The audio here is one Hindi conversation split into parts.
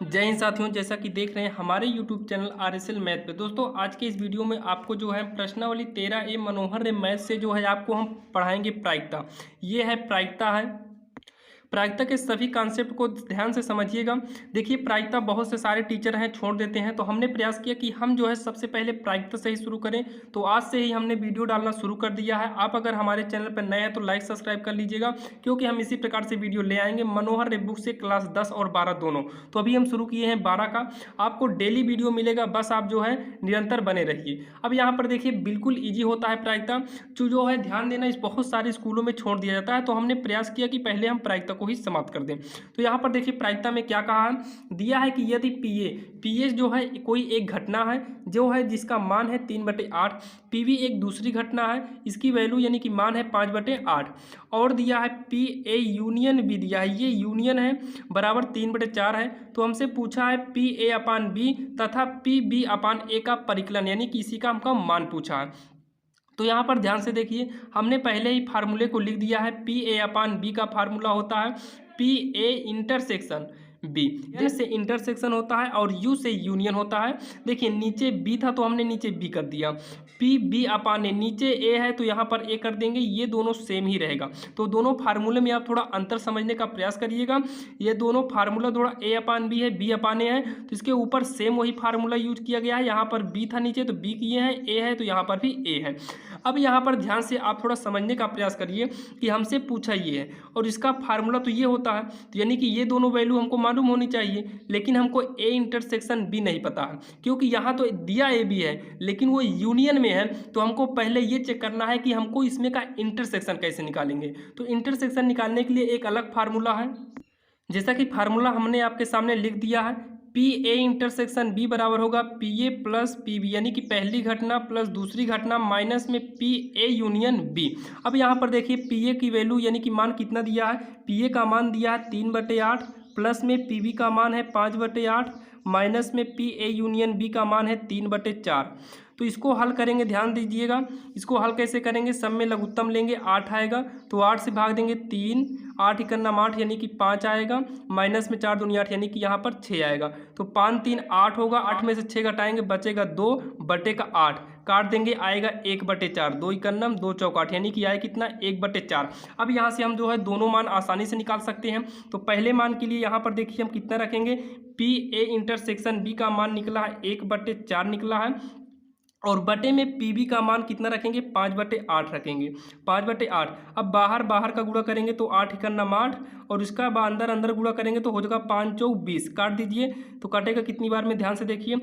जय हिंद साथियों, जैसा कि देख रहे हैं हमारे YouTube चैनल RSL मैथ पे। दोस्तों आज के इस वीडियो में आपको जो है प्रश्नावली 13A मनोहर मैथ से जो है आपको हम पढ़ाएंगे प्रायिकता। ये है प्रायिकता है। प्रायिकता के सभी कॉन्सेप्ट को ध्यान से समझिएगा। देखिए प्रायिकता बहुत से सारे टीचर हैं छोड़ देते हैं, तो हमने प्रयास किया कि हम जो है सबसे पहले प्रायिकता से ही शुरू करें। तो आज से ही हमने वीडियो डालना शुरू कर दिया है। आप अगर हमारे चैनल पर नए हैं तो लाइक सब्सक्राइब कर लीजिएगा, क्योंकि हम इसी प्रकार से वीडियो ले आएंगे मनोहर बुक से क्लास 10 और 12 दोनों। तो अभी हम शुरू किए हैं 12 का। आपको डेली वीडियो मिलेगा, बस आप जो है निरंतर बने रहिए। अब यहाँ पर देखिए बिल्कुल ईजी होता है प्रायिकता। जो है ध्यान देना, इस बहुत सारे स्कूलों में छोड़ दिया जाता है, तो हमने प्रयास किया कि पहले हम प्रायिकता को ही समाप्त कर दें। तो यहाँ पर देखिए प्रायिकता में क्या कहा है, दिया है कि यदि पीए जो है कोई एक घटना है जो है जिसका मान है 3/8, पीवी एक दूसरी घटना है, इसकी वैल्यू यानी कि मान है 5/8, और दिया है पी ए यूनियन बी, दिया है ये यूनियन है बराबर 3/4 है। तो हमसे पूछा है पी ए अपान बी तथा पी बी अपान ए का परिकलन, यानी कि इसी का हमका मान पूछा है। तो यहाँ पर ध्यान से देखिए, हमने पहले ही फार्मूले को लिख दिया है। पी ए अपान बी का फार्मूला होता है P A intersection B, N से इंटरसेक्शन होता है और यू से यूनियन होता है। देखिए नीचे बी था तो हमने नीचे बी कर दिया, पी बी अपान ए, नीचे ए है तो यहाँ पर ए कर देंगे, ये दोनों सेम ही रहेगा। तो दोनों फार्मूले में आप थोड़ा अंतर समझने का प्रयास करिएगा। ये दोनों फार्मूला थोड़ा ए अपान बी है, बी अपान ए है, तो इसके ऊपर सेम वही फार्मूला यूज किया गया है। यहाँ पर बी था नीचे तो बी किए हैं, ए है तो यहाँ पर भी ए है। अब यहाँ पर ध्यान से आप थोड़ा समझने का प्रयास करिए कि हमसे पूछा ये है और इसका फार्मूला तो ये होता है, तो यानी कि ये दोनों वैल्यू हमको मालूम होनी चाहिए, लेकिन हमको ए इंटरसेक्शन बी नहीं पता है, क्योंकि यहाँ तो दिया ए बी है लेकिन वो यूनियन में है। तो हमको पहले ये चेक करना है कि हमको इसमें का इंटरसेक्शन कैसे निकालेंगे। तो इंटरसेक्शन निकालने के लिए एक अलग फार्मूला है, जैसा कि फार्मूला हमने आपके सामने लिख दिया है। पी ए इंटरसेक्शन बी बराबर होगा P A plus P B, यानी कि पहली घटना प्लस दूसरी घटना माइनस में पी ए यूनियन बी। अब यहाँ पर देखिए पी ए की वैल्यू यानी कि मान कितना दिया है, पी ए का मान दिया है 3/8, प्लस में पी बी का मान है 5/8, माइनस में पी ए यूनियन बी का मान है 3/4। तो इसको हल करेंगे, ध्यान दीजिएगा। इसको हल कैसे करेंगे, सब में लघुत्तम लेंगे, 8 आएगा तो 8 से भाग देंगे 3, 8 इक्का 8 यानी कि 5 आएगा, माइनस में 4 दूनी 8 यानी कि यहाँ पर 6 आएगा। तो 5 3 8 होगा, 8 में से 6 घटाएंगे बचेगा 2/8, काट देंगे आएगा 1/4, 2 इक्का 2 चौका 8 यानी कि आए कितना 1/4। अब यहाँ से हम जो है दोनों मान आसानी से निकाल सकते हैं। तो पहले मान के लिए यहाँ पर देखिए हम कितना रखेंगे, पी ए इंटरसेक्शन बी का मान निकला है 1/4 निकला है, और बटे में पी बी का मान कितना रखेंगे 5/8 रखेंगे, 5/8। अब बाहर बाहर का गुणा करेंगे तो 8 इक्का 8, और इसका अंदर अंदर गुणा करेंगे तो हो जाएगा 5 चौक 20, काट दीजिए तो कटेगा कितनी बार में, ध्यान से देखिए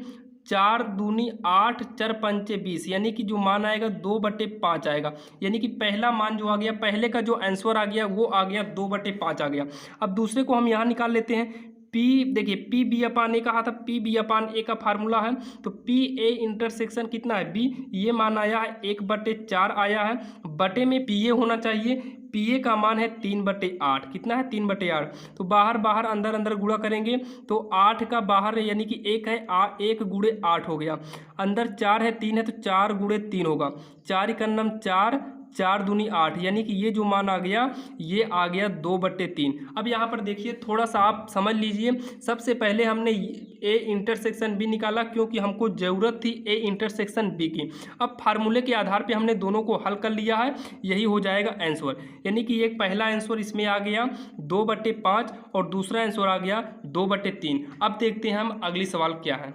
4 दूनी 8, 4 पंचे 20, यानी कि जो मान आएगा 2/5 आएगा। यानी कि पहला मान जो आ गया, पहले का जो आंसर आ गया वो आ गया 2/5 आ गया। अब दूसरे को हम यहाँ निकाल लेते हैं। पी देखिए पी बी अपान ए कहा था, पी बी अपान ए का फार्मूला है, तो पी ए इंटरसेक्शन कितना है बी, ये मान आया है 1/4 आया है, बटे में पी ए होना चाहिए, पी ए का मान है 3/8, कितना है 3/8। तो बाहर बाहर अंदर अंदर गुणा करेंगे तो 8 का बाहर यानी कि 1 है, 1 गुणे 8 हो गया, अंदर 4 है 3 है तो 4 गुणे 3 होगा, 4 इक्का 4, 4 दूनी 8, यानी कि ये जो मान आ गया ये आ गया 2/3। अब यहाँ पर देखिए थोड़ा सा आप समझ लीजिए। सबसे पहले हमने ए इंटरसेक्शन बी निकाला क्योंकि हमको ज़रूरत थी ए इंटरसेक्शन बी की। अब फार्मूले के आधार पे हमने दोनों को हल कर लिया है, यही हो जाएगा आंसर। यानी कि एक पहला आंसर इसमें आ गया 2/5 और दूसरा आंसर आ गया 2/3। अब देखते हैं हम अगली सवाल क्या है।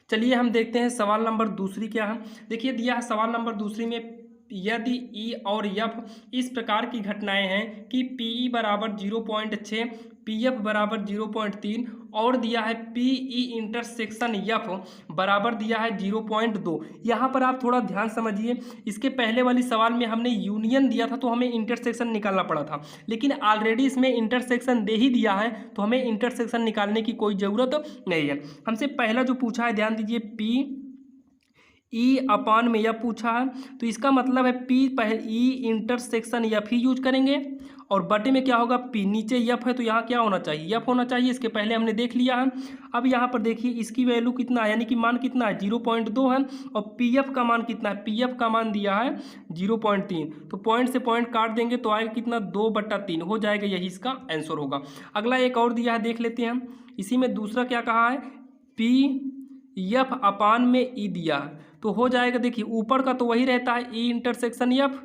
चलिए हम देखते हैं सवाल नंबर दूसरी क्या है। देखिए दिया है सवाल नंबर दूसरी में, यदि ई और एफ इस प्रकार की घटनाएं हैं कि पीई बराबर 0.6, पीएफ बराबर 0.3 और दिया है पीई इंटरसेक्शन एफ बराबर दिया है 0.2। यहाँ पर आप थोड़ा ध्यान समझिए। इसके पहले वाली सवाल में हमने यूनियन दिया था तो हमें इंटरसेक्शन निकालना पड़ा था, लेकिन ऑलरेडी इसमें इंटरसेक्शन दे ही दिया है तो हमें इंटरसेक्शन निकालने की कोई ज़रूरत नहीं है। हमसे पहला जो पूछा है ध्यान दीजिए, पी ई अपान में एफ पूछा है, तो इसका मतलब है पी पहले ई इंटरसेक्शन एफ ही यूज करेंगे, और बटे में क्या होगा पी, नीचे एफ है तो यहाँ क्या होना चाहिए एफ होना चाहिए। इसके पहले हमने देख लिया है। अब यहाँ पर देखिए इसकी वैल्यू कितना है, यानी कि मान कितना है 0.2 है, और पी एफ का मान कितना है, पी एफ का मान दिया है 0.3। तो पॉइंट से पॉइंट काट देंगे तो आएगा कितना 2/3 हो जाएगा, यही इसका आंसर होगा। अगला एक और दिया है देख लेते हैं। इसी में दूसरा क्या कहा है, पी एफ अपान में ई दिया है, तो हो जाएगा देखिए ऊपर का तो वही रहता है ई इंटरसेक्शन एफ,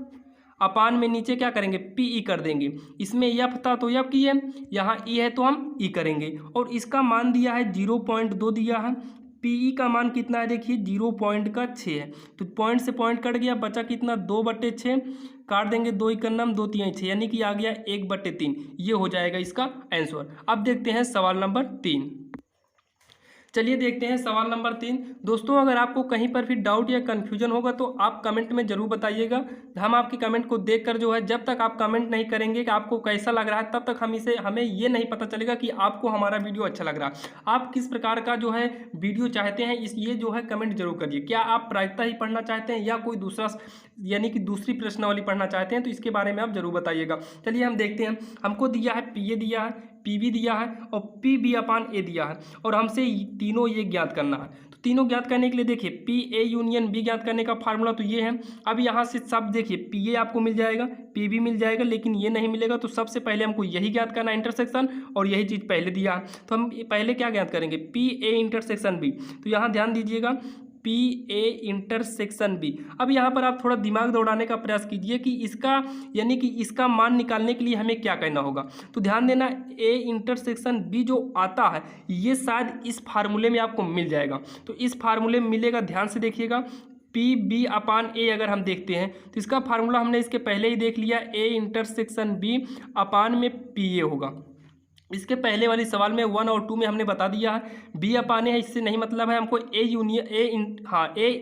अपान में नीचे क्या करेंगे पी ई कर देंगे। इसमें एफ था तो एफ की है, यहाँ ई है तो हम ई करेंगे। और इसका मान दिया है 0.2 दिया है, पी ई का मान कितना है देखिए 0.6 है, तो पॉइंट से पॉइंट कट गया, बचा कितना 2/6, काट देंगे 2 × 9 2 × 3 6, यानी कि आ गया 1/3। ये हो जाएगा इसका आंसर। अब देखते हैं सवाल नंबर 3। चलिए देखते हैं सवाल नंबर 3। दोस्तों अगर आपको कहीं पर भी डाउट या कन्फ्यूजन होगा तो आप कमेंट में जरूर बताइएगा। हम आपकी कमेंट को देखकर जो है, जब तक आप कमेंट नहीं करेंगे कि आपको कैसा लग रहा है, तब तक हमें ये नहीं पता चलेगा कि आपको हमारा वीडियो अच्छा लग रहा है। आप किस प्रकार का जो है वीडियो चाहते हैं, ये जो है कमेंट जरूर करिए। क्या आप प्रायिकता ही पढ़ना चाहते हैं या कोई दूसरा यानी कि दूसरी प्रश्नावली पढ़ना चाहते हैं, तो इसके बारे में आप जरूर बताइएगा। चलिए हम देखते हैं। हमको दिया है पी ए दिया है, पी बी दिया है और पी बी अपान ए दिया है, और हमसे तीनों ये ज्ञात करना है। तो तीनों ज्ञात करने के लिए देखिए पी ए यूनियन बी ज्ञात करने का फार्मूला तो ये है। अब यहाँ से सब देखिए पी ए आपको मिल जाएगा, पी बी मिल जाएगा, लेकिन ये नहीं मिलेगा, तो सबसे पहले हमको यही ज्ञात करना है इंटरसेक्शन, और यही चीज़ पहले दिया है। तो हम पहले क्या ज्ञात करेंगे, पी ए इंटरसेक्शन बी। तो यहाँ ध्यान दीजिएगा पी ए इंटरसेक्शन बी। अब यहाँ पर आप थोड़ा दिमाग दौड़ाने का प्रयास कीजिए कि इसका यानी कि इसका मान निकालने के लिए हमें क्या करना होगा। तो ध्यान देना ए इंटरसेक्शन बी जो आता है ये शायद इस फार्मूले में आपको मिल जाएगा। तो इस फार्मूले में मिलेगा, ध्यान से देखिएगा। पी बी अपान ए अगर हम देखते हैं तो इसका फार्मूला हमने इसके पहले ही देख लिया, ए इंटरसेक्शन बी अपान में पी ए होगा। इसके पहले वाली सवाल में 1 और 2 में हमने बता दिया है। बी अपान है, इससे नहीं मतलब है, हमको ए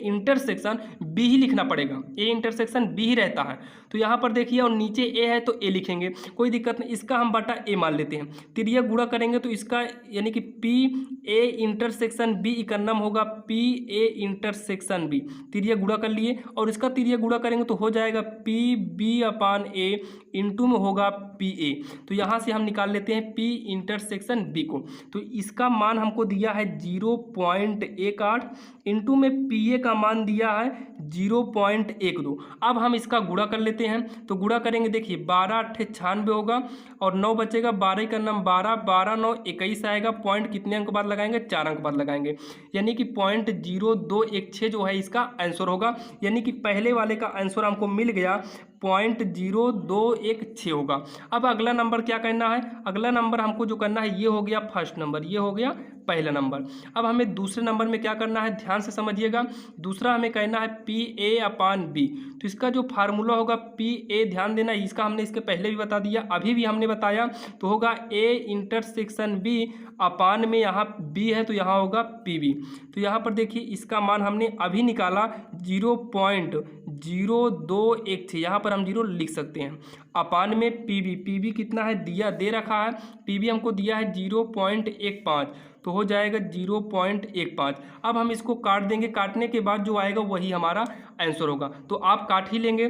इंटरसेक्शन बी ही लिखना पड़ेगा। ए इंटरसेक्शन बी ही रहता है। तो यहाँ पर देखिए, और नीचे ए है तो ए लिखेंगे, कोई दिक्कत नहीं। इसका हम बटा ए मान लेते हैं, तिरिया गुणा करेंगे तो इसका यानी कि पी ए इंटरसेक्शन बी इकन्नम होगा पी ए इंटरसेक्शन बी, तिरिया गुणा कर लिए, और इसका तिरिया गुणा करेंगे तो हो जाएगा पी बी अपान ए इंटू में होगा पी ए। तो यहाँ से हम निकाल लेते हैं पी इंटरसेक्शन बी को। तो इसका मान हमको दिया है 0.18 इंटू में पी ए का मान दिया है 0.12। अब हम इसका गुणा कर लेते हैं। तो गुणा करेंगे, देखिए 12 × 8 = 96 होगा, और 9 बचेगा, 12 का नाम 12, 12 9 21 आएगा। पॉइंट कितने अंक बाद लगाएंगे, 4 अंक बाद लगाएंगे, यानी कि 0.0216 जो है इसका आंसर होगा। यानी कि पहले वाले का आंसर हमको मिल गया 0.0216 होगा। अब अगला नंबर क्या करना है, अगला नंबर हमको जो करना है ये हो गया फर्स्ट नंबर, ये हो गया पहला नंबर। अब हमें दूसरे नंबर में क्या करना है, ध्यान से समझिएगा। दूसरा हमें कहना है पी ए अपान बी। तो इसका जो फार्मूला होगा पी ए, ध्यान देना, इसका हमने इसके पहले भी बता दिया, अभी भी हमने बताया। तो होगा ए इंटरसेक्शन बी अपान में यहाँ बी है तो यहाँ होगा पी बी। तो यहाँ पर देखिए इसका मान हमने अभी निकाला 0.0216, यहाँ पर हम 0 लिख सकते हैं। अपान में पी बी कितना है दिया, दे रखा है, पी बी हमको दिया है 0.15, तो हो जाएगा 0.15। अब हम इसको काट देंगे, काटने के बाद जो आएगा वही हमारा आंसर होगा। तो आप काट ही लेंगे।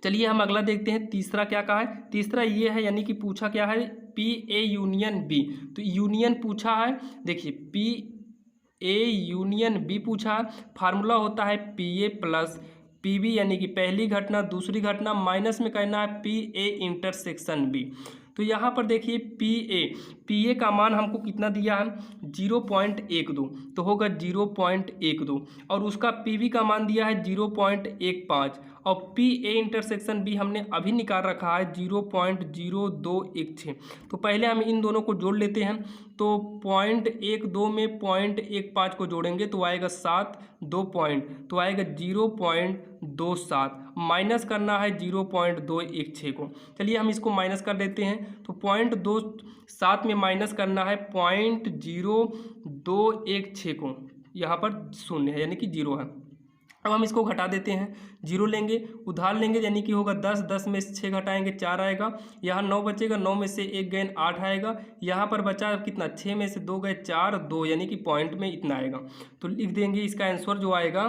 चलिए हम अगला देखते हैं, तीसरा क्या कहा है। तीसरा ये है, यानी कि पूछा क्या है, पी ए यूनियन बी। तो यूनियन पूछा है, देखिए पी ए यूनियन बी पूछा है। फार्मूला होता है P A plus P B, यानी कि पहली घटना दूसरी घटना माइनस में करना है पी ए इंटरसेक्शन बी। तो यहाँ पर देखिए पी ए का मान हमको कितना दिया है 0.12, तो होगा 0.12, और उसका पी बी का मान दिया है 0.15, और पी ए इंटरसेक्शन बी हमने अभी निकाल रखा है 0.0216। तो पहले हम इन दोनों को जोड़ लेते हैं। तो 0.12 में 0.15 को जोड़ेंगे तो आएगा 7, 2 पॉइंट, तो आएगा 0.27, माइनस करना है 0.216 को। चलिए हम इसको माइनस कर देते हैं। तो 0.27 में माइनस करना है 0.0216 को, यहाँ पर 0 है यानी कि 0 है। अब हम इसको घटा देते हैं, 0 लेंगे, उधार लेंगे, यानी कि होगा 10, 10 में से 6 घटाएंगे 4 आएगा। यहाँ 9 बचेगा, 9 में से 1 गए 8 आएगा। यहाँ पर बचा कितना, 6 में से 2 गए 4, 2, यानी कि पॉइंट में इतना आएगा। तो लिख देंगे इसका आंसर जो आएगा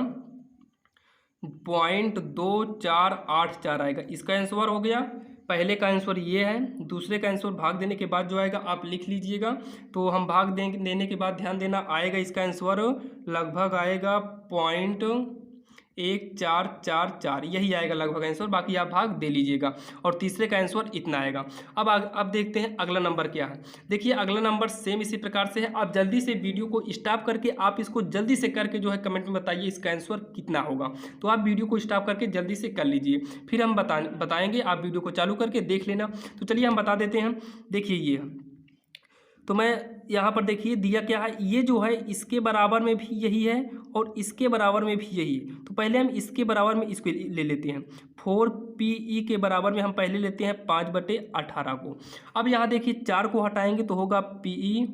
0.2484 आएगा। इसका आंसर हो गया। पहले का आंसर ये है। दूसरे का आंसर भाग देने के बाद जो आएगा आप लिख लीजिएगा। तो हम भाग देने के बाद ध्यान देना, आएगा इसका आंसर लगभग आएगा 1444 यही आएगा लगभग आंसर, बाकी आप भाग दे लीजिएगा। और तीसरे का आंसर इतना आएगा। अब देखते हैं अगला नंबर क्या है। देखिए अगला नंबर सेम इसी प्रकार से है। आप जल्दी से वीडियो को स्टॉप करके आप इसको जल्दी से करके जो है कमेंट में बताइए इसका आंसर कितना होगा। तो आप वीडियो को स्टॉप करके जल्दी से कर लीजिए, फिर हम बताएंगे। आप वीडियो को चालू करके देख लेना। तो चलिए हम बता देते हैं। देखिए ये, तो मैं यहाँ पर देखिए दिया क्या है, ये जो है इसके बराबर में भी यही है और इसके बराबर में भी यही है। तो पहले हम इसके बराबर में इसको ले लेते हैं। 4PE के बराबर में हम पहले लेते हैं 5/18 को। अब यहाँ देखिए 4 को हटाएंगे तो होगा PE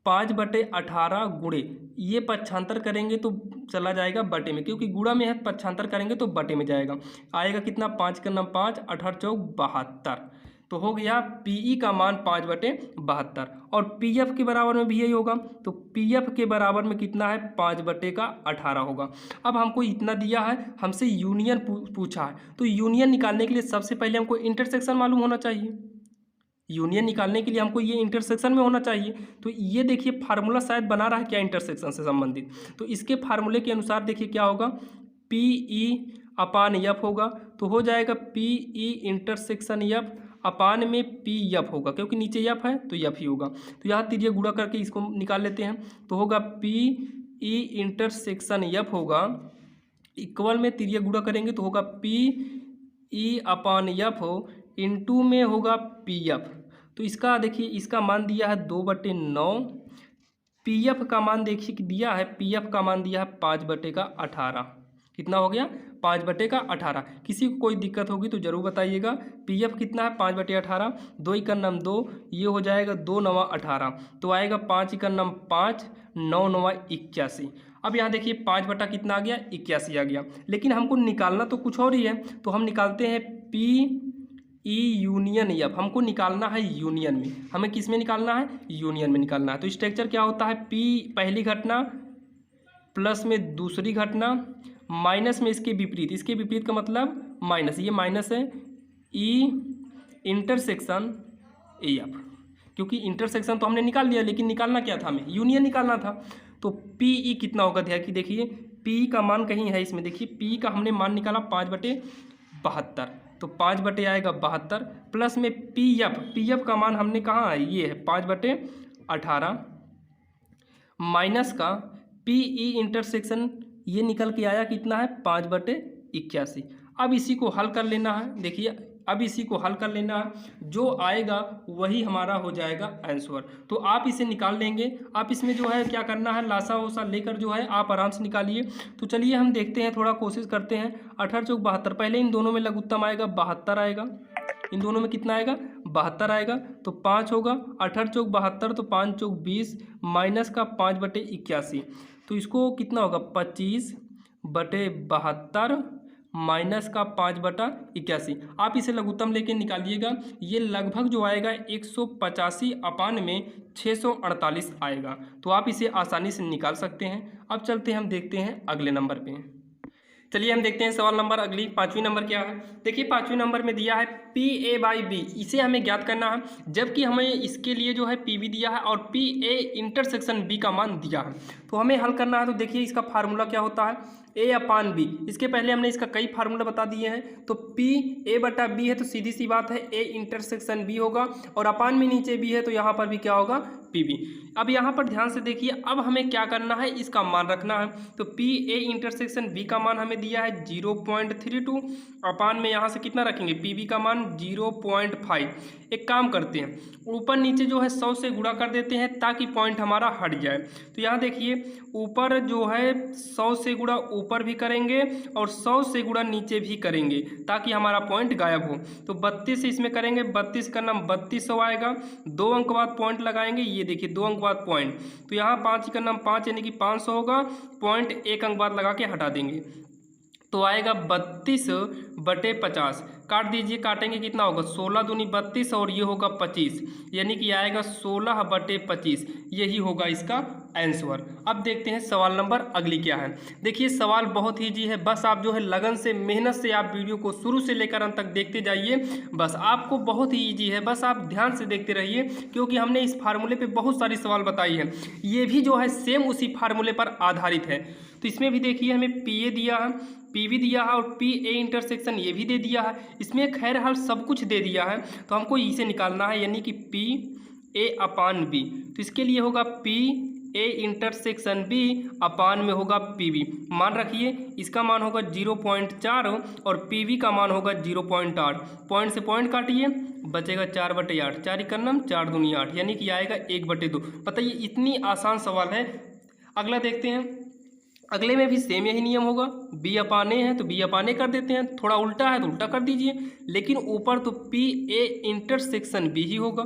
5/18 गुणे, ये पक्षांतर करेंगे तो चला जाएगा बटे में, क्योंकि गुणा में है, पक्षांतर करेंगे तो बटे में जाएगा। आएगा कितना, 5 का नाम 5, 18 चौक 72, तो हो गया PE का मान 5/72। और PF के बराबर में भी यही होगा, तो PF के बराबर में कितना है, 5/18 होगा। अब हमको इतना दिया है, हमसे यूनियन पूछा है, तो यूनियन निकालने के लिए सबसे पहले हमको इंटरसेक्शन मालूम होना चाहिए। यूनियन निकालने के लिए हमको ये इंटरसेक्शन में होना चाहिए। तो ये देखिए फार्मूला शायद बना रहा है क्या इंटरसेक्शन से संबंधित, तो इसके फार्मूले के अनुसार देखिए क्या होगा, PE/F होगा, तो हो जाएगा PE इंटरसेक्शन F अपान में PF होगा, क्योंकि नीचे F है तो F ही होगा। तो यहाँ तिरिया गुणा करके इसको निकाल लेते हैं, तो होगा PE इंटरसेक्शन F होगा, इक्वल में तिरिया गुणा करेंगे तो होगा PE/F इंटू में होगा PF। तो इसका देखिए इसका मान दिया है 2/9, PF का मान देखिए कि दिया है, PF का मान दिया है 5/18। कितना हो गया, 5/18। किसी को कोई दिक्कत होगी तो ज़रूर बताइएगा। PF कितना है, 5/18, 2 इक्का नम 2, ये हो जाएगा 2 9 18, तो आएगा 5 इक्का नम 5, 9 9 81। अब यहाँ देखिए 5 बटा कितना आ गया, 81 आ गया। लेकिन हमको निकालना तो कुछ और ही है, तो हम निकालते हैं PE यूनियन F। हमको निकालना है यूनियन में, हमें किस में निकालना है, यूनियन में निकालना है। तो स्ट्रक्चर क्या होता है, P पहली घटना प्लस में दूसरी घटना माइनस में इसके विपरीत का मतलब माइनस, ये माइनस है, E इंटरसेक्शन AF। क्योंकि इंटरसेक्शन तो हमने निकाल लिया, लेकिन निकालना क्या था, हमें यूनियन निकालना था। तो PE कितना होगा, ध्यान कि देखिए PE का मान कहीं है इसमें, देखिए PE का हमने मान निकाला 5/72, तो 5 आएगा 72 प्लस में PF का मान हमने कहाँ है, ये है 5/18 माइनस का PE इंटरसेक्शन, ये निकल के आया कितना है, 5/81। अब इसी को हल कर लेना है। देखिए अब इसी को हल कर लेना है, जो आएगा वही हमारा हो जाएगा आंसर। तो आप इसे निकाल लेंगे। आप इसमें जो है क्या करना है, लासा वोसा लेकर जो है आप आराम से निकालिए। तो चलिए हम देखते हैं, थोड़ा कोशिश करते हैं। 18 चौक 72, पहले इन दोनों में लघुत्तम आएगा 72 आएगा, इन दोनों में कितना आएगा, 72 आएगा, तो 5 होगा। 18 चौक 72, तो 5 चौक 20 माइनस का 5/81, तो इसको कितना होगा, 25/72 माइनस का 5/81। आप इसे लघुत्तम लेके निकालिएगा, ये लगभग जो आएगा 185 अपान में 648 आएगा। तो आप इसे आसानी से निकाल सकते हैं। अब चलते हैं, हम देखते हैं अगले नंबर पे। चलिए हम देखते हैं सवाल नंबर अगली 5वीं नंबर क्या है। देखिए 5वीं नंबर में दिया है PA/B, इसे हमें ज्ञात करना है, जबकि हमें इसके लिए जो है PB दिया है और PA इंटरसेक्शन B का मान दिया है। तो हमें हल करना है। तो देखिए इसका फार्मूला क्या होता है, A/B। इसके पहले हमने इसका कई फार्मूला बता दिए हैं। तो PA/B है, तो सीधी सी बात है A इंटरसेक्शन B होगा, और अपान में नीचे B है, तो यहाँ पर भी क्या होगा, PB। अब यहाँ पर ध्यान से देखिए, अब हमें क्या करना है, इसका मान रखना है। तो PA इंटरसेक्शन B का मान हमें दिया है 0.32, अपान में यहाँ से कितना रखेंगे, PB का मान 0.5। एक काम करते हैं, ऊपर नीचे जो है 100 से गुणा कर देते हैं ताकि पॉइंट हमारा हट जाए। तो यहाँ देखिए ऊपर जो है 100 से गुणा ऊपर भी करेंगे और 100 से गुणा नीचे भी करेंगे ताकि हमारा पॉइंट गायब हो। तो 32 इसमें करेंगे, 32 का नाम 3200 आएगा। 2 अंक बाद पॉइंट लगाएंगे, ये देखिए 2 अंक बाद पॉइंट, तो यहाँ 5 का नाम 5 यानी कि 500 होगा। पॉइंट 1 अंक बाद लगा के हटा देंगे, तो आएगा 32/50। काट दीजिए, काटेंगे कितना होगा 16 दूनी 32 और ये होगा 25, यानी कि आएगा 16/25, यही होगा इसका आंसर। अब देखते हैं सवाल नंबर अगली क्या है। देखिए सवाल बहुत ही ईजी है, बस आप जो है लगन से मेहनत से आप वीडियो को शुरू से लेकर अंत तक देखते जाइए। बस आपको बहुत ही ईजी है, बस आप ध्यान से देखते रहिए, क्योंकि हमने इस फार्मूले पे बहुत सारी सवाल बताई है। ये भी जो है सेम उसी फार्मूले पर आधारित है। तो इसमें भी देखिए हमें PA दिया है, PB दिया है और PA इंटरसेक्शन ये भी दे दिया है। इसमें खैर हाल सब कुछ दे दिया है, तो हमको इसे निकालना है, यानी कि PA/B। तो इसके लिए होगा PA इंटरसेक्शन B अपान में होगा PB। मान रखिए इसका मान होगा 0.4 और PB का मान होगा 0.8। पॉइंट से पॉइंट काटिए, बचेगा 4/8, 4 इक्नम 4 दूनी 8, यानी कि आएगा 1/2। बताइए इतनी आसान सवाल है। अगला देखते हैं, अगले में भी सेम यही नियम होगा। B/A है तो B/A कर देते हैं, थोड़ा उल्टा है तो उल्टा कर दीजिए, लेकिन ऊपर तो PA इंटरसेक्शन B ही होगा।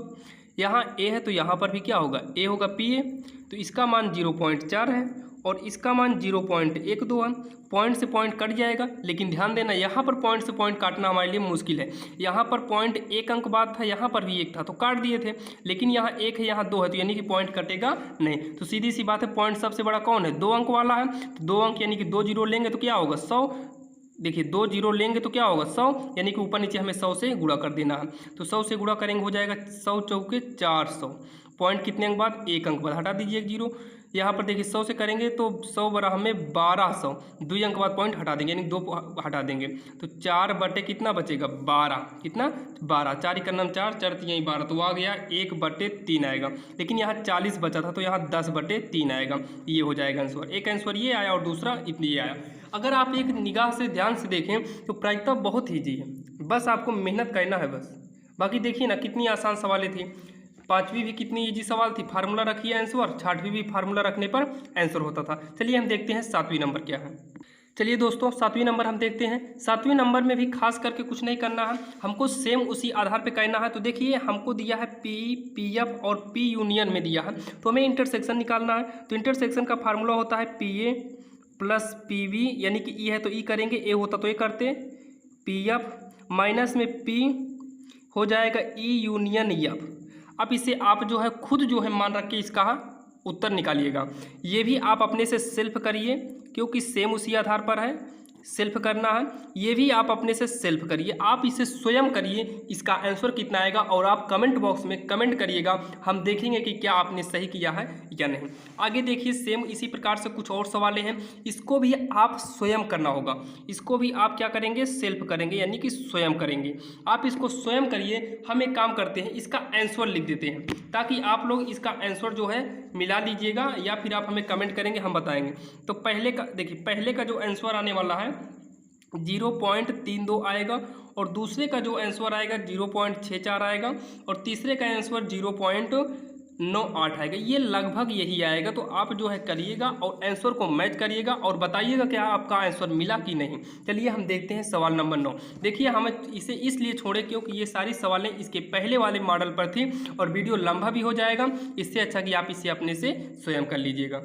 यहाँ A है तो यहाँ पर भी क्या होगा, A होगा PA। तो इसका मान 0.4 है और इसका मान 0.12 है। पॉइंट से पॉइंट कट जाएगा, लेकिन ध्यान देना यहाँ पर पॉइंट से पॉइंट काटना हमारे लिए मुश्किल है। यहाँ पर पॉइंट 1 अंक बाद था, यहाँ पर भी 1 था तो काट दिए थे, लेकिन यहाँ 1 है यहाँ 2 है, तो यानी कि पॉइंट कटेगा नहीं। तो सीधी सी बात है, पॉइंट सबसे बड़ा कौन है, 2 अंक वाला है। तो 2 अंक यानी कि 2 जीरो लेंगे तो क्या होगा 100। देखिए 2 जीरो लेंगे तो क्या होगा 100, यानी कि ऊपर नीचे हमें 100 से गुणा कर देना है। तो 100 से गुणा करेंगे हो जाएगा 100 चौके 400। पॉइंट कितने अंक बाद, 1 अंक बाद, हटा दीजिए 1 जीरो। यहाँ पर देखिए 100 से करेंगे तो 100 बरा हमें 1200, 2 अंक बाद पॉइंट हटा देंगे, यानी 2 हटा देंगे तो 4 बटे कितना बचेगा 12, कितना 12, 4 इक्नम 4, 4 3 12, तो आ गया 1/3 आएगा। लेकिन यहाँ 40 बचा था तो यहाँ 10/3 आएगा, ये हो जाएगा आंसर। एक आंसर ये आया और दूसरा ये आया। अगर आप एक निगाह से ध्यान से देखें तो प्रायिकता बहुत ईजी है, बस आपको मेहनत करना है बस। बाकी देखिए ना कितनी आसान सवालें थी। 5वीं भी कितनी इजी सवाल थी, फार्मूला रखिए आंसर। 6वीं भी फार्मूला रखने पर आंसर होता था। चलिए हम देखते हैं 7वीं नंबर क्या है। चलिए दोस्तों 7वीं नंबर हम देखते हैं। 7वीं नंबर में भी खास करके कुछ नहीं करना है, हमको सेम उसी आधार पे करना है। तो देखिए हमको दिया है PF और P यूनियन में दिया है, तो हमें इंटरसेक्शन निकालना है। तो इंटरसेक्शन का फार्मूला होता है PA + PB, यानी कि E है तो E करेंगे, A होता तो A करते, PF माइनस में P हो जाएगा E यूनियन F। अब इसे आप जो है खुद जो है मान रख के इसका उत्तर निकालिएगा। ये भी आप अपने से सेल्फ करिए, क्योंकि सेम उसी आधार पर है, सेल्फ करना है। ये भी आप अपने से सेल्फ करिए, आप इसे स्वयं करिए, इसका आंसर कितना आएगा और आप कमेंट बॉक्स में कमेंट करिएगा। हम देखेंगे कि क्या आपने सही किया है या नहीं। आगे देखिए सेम इसी प्रकार से कुछ और सवालें हैं, इसको भी आप स्वयं करना होगा। इसको भी आप क्या करेंगे, सेल्फ करेंगे, यानी कि स्वयं करेंगे। आप इसको स्वयं करिए। हम एक काम करते हैं, इसका आंसर लिख देते हैं, ताकि आप लोग इसका आंसर जो है मिला लीजिएगा, या फिर आप हमें कमेंट करेंगे, हम बताएंगे। तो पहले का देखिए, पहले का जो आंसर आने वाला है 0.32 आएगा, और दूसरे का जो आंसर आएगा 0.64 आएगा, और तीसरे का आंसर 0.98 आएगा। ये लगभग यही आएगा। तो आप जो है करिएगा और आंसर को मैच करिएगा और बताइएगा क्या आपका आंसर मिला कि नहीं। चलिए हम देखते हैं सवाल नंबर 9। देखिए हम इसे इसलिए छोड़े क्योंकि ये सारी सवालें इसके पहले वाले मॉडल पर थी और वीडियो लंबा भी हो जाएगा। इससे अच्छा कि आप इसे अपने से स्वयं कर लीजिएगा।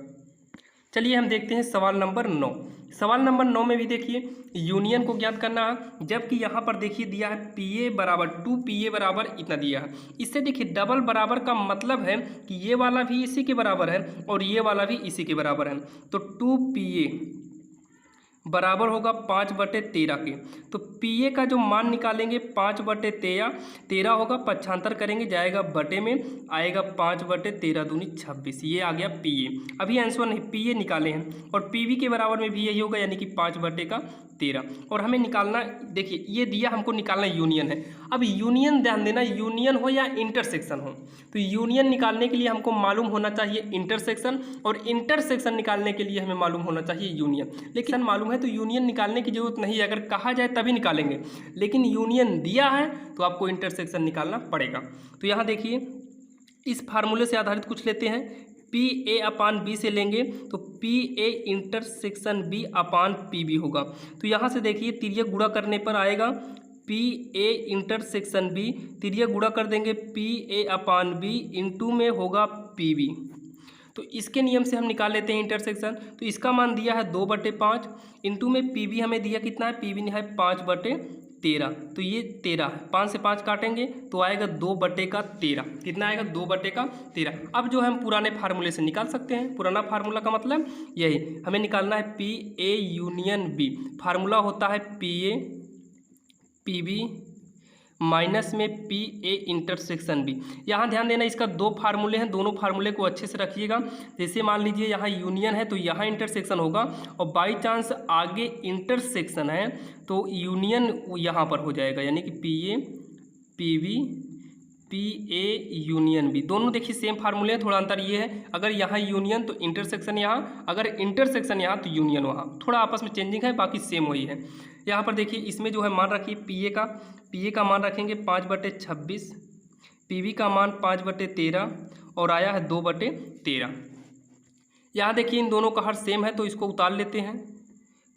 चलिए हम देखते हैं सवाल नंबर 9। सवाल नंबर 9 में भी देखिए यूनियन को ज्ञात करना है, जबकि यहाँ पर देखिए दिया है PA बराबर 2PA बराबर इतना दिया है। इससे देखिए डबल बराबर का मतलब है कि ये वाला भी इसी के बराबर है और ये वाला भी इसी के बराबर है। तो 2PA बराबर होगा 5/13 के। तो PA का जो मान निकालेंगे 5/13 होगा, पक्षांतर करेंगे जाएगा बटे में, आएगा 5/13 दूनी 26। ये आ गया PA। अभी आंसर नहीं, PA निकाले हैं। और PB के बराबर में भी यही होगा, यानी कि 5/13। और हमें निकालना, देखिए ये दिया हमको निकालना यूनियन है। अब यूनियन ध्यान देना, यूनियन हो या इंटरसेक्शन हो, तो यूनियन निकालने के लिए हमको मालूम होना चाहिए इंटरसेक्शन, और इंटरसेक्शन निकालने के लिए हमें मालूम होना चाहिए यूनियन। लेकिन मालूम है तो यूनियन निकालने की जरूरत नहीं है, अगर कहा जाए तभी निकालेंगे, लेकिन यूनियन दिया है तो आपको इंटरसेक्शन निकालना पड़ेगा। तो यहाँ देखिए इस फार्मूले से आधारित कुछ लेते हैं। PA/B से लेंगे तो PA इंटरसेक्शन B/PB होगा। तो यहाँ से देखिए तिर्यक गुणा करने पर आएगा PA इंटरसेक्शन B, तिर्यक गुणा कर देंगे PA/B, इंटू में होगा PB। तो इसके नियम से हम निकाल लेते हैं इंटरसेक्शन। तो इसका मान दिया है 2/5, इंटू में PB हमें दिया कितना है, PB है 13, तो ये 13 है। 5 से 5 काटेंगे तो आएगा 2/13। कितना आएगा? 2/13। अब जो है हम पुराने फार्मूले से निकाल सकते हैं। पुराना फार्मूला का मतलब यही, हमें निकालना है P A union B. Formula होता है P A P B minus में पी ए इंटरसेक्शन बी। यहाँ ध्यान देना, इसका 2 फार्मूले हैं, दोनों फार्मूले को अच्छे से रखिएगा। जैसे मान लीजिए यहाँ यूनियन है तो यहाँ इंटरसेक्शन होगा, और बाई चांस आगे इंटरसेक्शन है तो यूनियन यहाँ पर हो जाएगा, यानी कि P A P B P A union B. दोनों देखिए सेम फार्मूले हैं, थोड़ा अंतर ये है, अगर यहाँ यूनियन तो इंटरसेक्शन यहाँ, अगर इंटरसेक्शन यहाँ तो यूनियन वहाँ, थोड़ा आपस में चेंजिंग है, बाकी सेम वही है। यहाँ पर देखिए इसमें जो है मान रखिए पी ए का मान रखेंगे 5/26, पी बी का मान 5/13 और आया है 2/13। यहाँ देखिए इन दोनों का हर सेम है तो इसको उतार लेते हैं,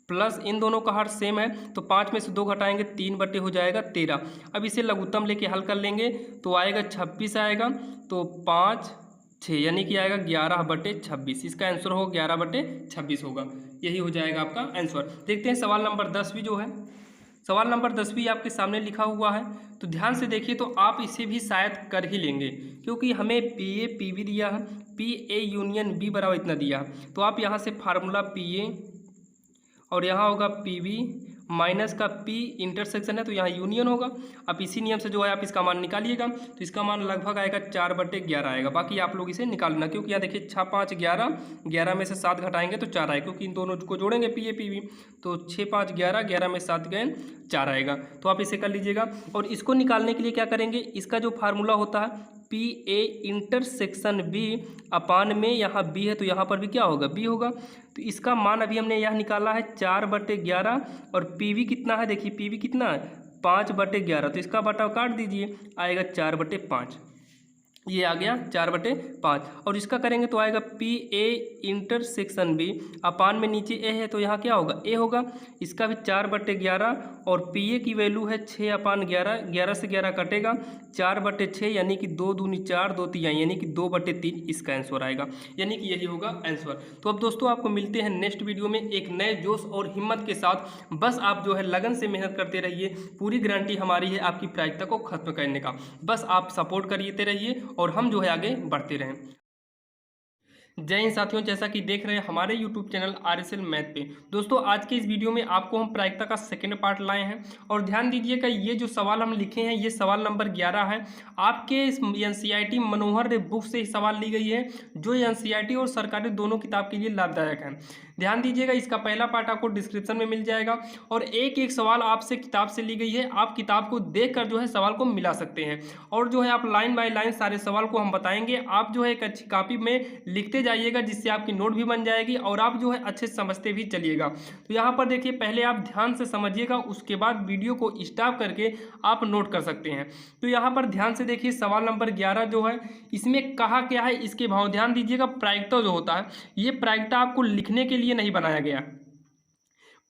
प्लस इन दोनों का हर सेम है तो 5 में से 2 घटाएंगे 3 हो जाएगा 13। अब इसे लघुत्तम लेके हल कर लेंगे तो आएगा 26 आएगा, तो 5 6 यानी कि आएगा 11/26। इसका आंसर होगा 11/26 होगा, यही हो जाएगा आपका आंसर। देखते हैं सवाल नंबर 10 भी जो है, सवाल नंबर 10 भी आपके सामने लिखा हुआ है, तो ध्यान से देखिए तो आप इसे भी शायद कर ही लेंगे, क्योंकि हमें पी ए पी बी दिया है, पी ए यूनियन बी बराबर इतना दिया है, तो आप यहाँ से फार्मूला पी ए और यहाँ होगा पी बी माइनस का पी इंटरसेक्शन है तो यहाँ यूनियन होगा। अब इसी नियम से जो है आप इसका मान निकालिएगा, तो इसका मान लगभग आएगा 4/11 आएगा। बाकी आप लोग इसे निकाल लेना, क्योंकि यहाँ देखिए 6 5 11, 11 में से 7 घटाएंगे तो 4 आएगा, क्योंकि इन दोनों को जोड़ेंगे पी ए पी बी, तो 6 5 11, 11 में 7 गए 4 आएगा। तो आप इसे कर लीजिएगा, और इसको निकालने के लिए क्या करेंगे, इसका जो फार्मूला होता है P A intersection B upon में यहाँ बी है तो यहाँ पर भी क्या होगा, बी होगा। तो इसका मान अभी हमने यह निकाला है 4/11, और पी वी कितना है, देखिए पी वी कितना है 5/11, तो इसका बटा काट दीजिए, आएगा 4/5, ये आ गया 4/5। और इसका करेंगे तो आएगा P A intersection B upon में नीचे ए है तो यहाँ क्या होगा, ए होगा। इसका भी 4/11, और पी ए की वैल्यू है 6/11, 11 से 11 कटेगा 4/6, यानी कि 2 दूनी 4, 2 3 यानी कि 2/3 इसका आंसर आएगा, यानी कि यही होगा आंसर। तो अब दोस्तों आपको मिलते हैं नेक्स्ट वीडियो में एक नए जोश और हिम्मत के साथ। बस आप जो है लगन से मेहनत करते रहिए, पूरी गारंटी हमारी है आपकी प्रायिकता को खत्म करने का। बस आप सपोर्ट करते रहिए और हम जो है आगे बढ़ते रहें। जय हिंद साथियों, जैसा कि देख रहे हैं हमारे YouTube चैनल RSL मैथ पे। दोस्तों आज के इस वीडियो में आपको हम प्रायिकता का सेकंड पार्ट लाए हैं, और ध्यान दीजिएगा ये जो सवाल हम लिखे हैं ये सवाल नंबर 11 है। आपके इस NCERT मनोहर बुक से ही सवाल ली गई है, जो NCERT और सरकारी दोनों किताब के लिए लाभदायक है। ध्यान दीजिएगा, इसका पहला पार्ट आपको डिस्क्रिप्शन में मिल जाएगा, और एक एक सवाल आपसे किताब से ली गई है। आप किताब को देखकर जो है सवाल को मिला सकते हैं, और जो है आप लाइन बाय लाइन सारे सवाल को हम बताएंगे। आप जो है एक अच्छी कॉपी में लिखते जाइएगा, जिससे आपकी नोट भी बन जाएगी और आप जो है अच्छे से समझते भी चलिएगा। तो यहाँ पर देखिए पहले आप ध्यान से समझिएगा, उसके बाद वीडियो को स्टॉप करके आप नोट कर सकते हैं। तो यहाँ पर ध्यान से देखिए सवाल नंबर 11 जो है इसमें कहा क्या है, इसके भाव ध्यान दीजिएगा। प्रायिकता जो होता है ये प्रायिकता आपको लिखने के लिए नहीं बनाया गया,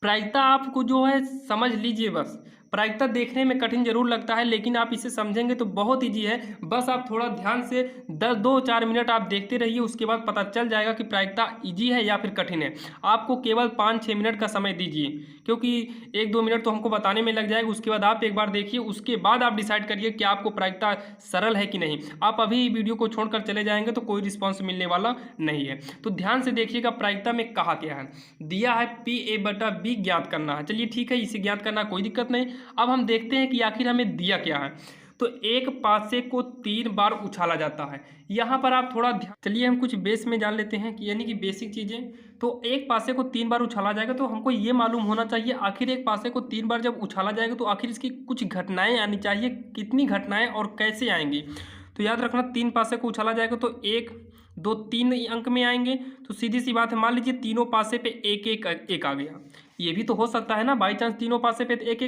प्रायिकता आपको जो है समझ लीजिए। बस प्रायिकता देखने में कठिन जरूर लगता है, लेकिन आप इसे समझेंगे तो बहुत इजी है। बस आप थोड़ा ध्यान से 2-4 मिनट आप देखते रहिए, उसके बाद पता चल जाएगा कि प्रायिकता इजी है या फिर कठिन है। आपको केवल 5-6 मिनट का समय दीजिए, क्योंकि 1-2 मिनट तो हमको बताने में लग जाएगा। उसके बाद आप एक बार देखिए, उसके बाद आप डिसाइड करिए कि आपको प्रायिकता सरल है कि नहीं। आप अभी वीडियो को छोड़कर चले जाएंगे तो कोई रिस्पॉन्स मिलने वाला नहीं है। तो ध्यान से देखिएगा प्रायिकता में कहा क्या है, दिया है पी ए बटा बी ज्ञात करना है। चलिए ठीक है, इसे ज्ञात करना कोई दिक्कत नहीं। अब हम देखते हैं कि आखिर हमें दिया क्या है। तो एक पासे को 3 बार उछाला जाता है। यहाँ पर आप थोड़ा ध्यान, चलिए हम कुछ बेस में जान लेते हैं कि यानी कि बेसिक चीज़ें। तो एक पासे को 3 बार उछाला जाएगा तो हमको ये मालूम होना चाहिए आखिर एक पासे को 3 बार जब उछाला जाएगा तो आखिर इसकी कुछ घटनाएं आनी चाहिए, कितनी घटनाएं और कैसे आएंगी। तो याद रखना 3 पासे को उछाला जाएगा तो 1 2 3 अंक में आएंगे। तो सीधी सी बात है, मान लीजिए तीनों पासे पे एक एक आ गया। ये भी तो हो सकता है ना, बाई चांस तीनों पासे पे एक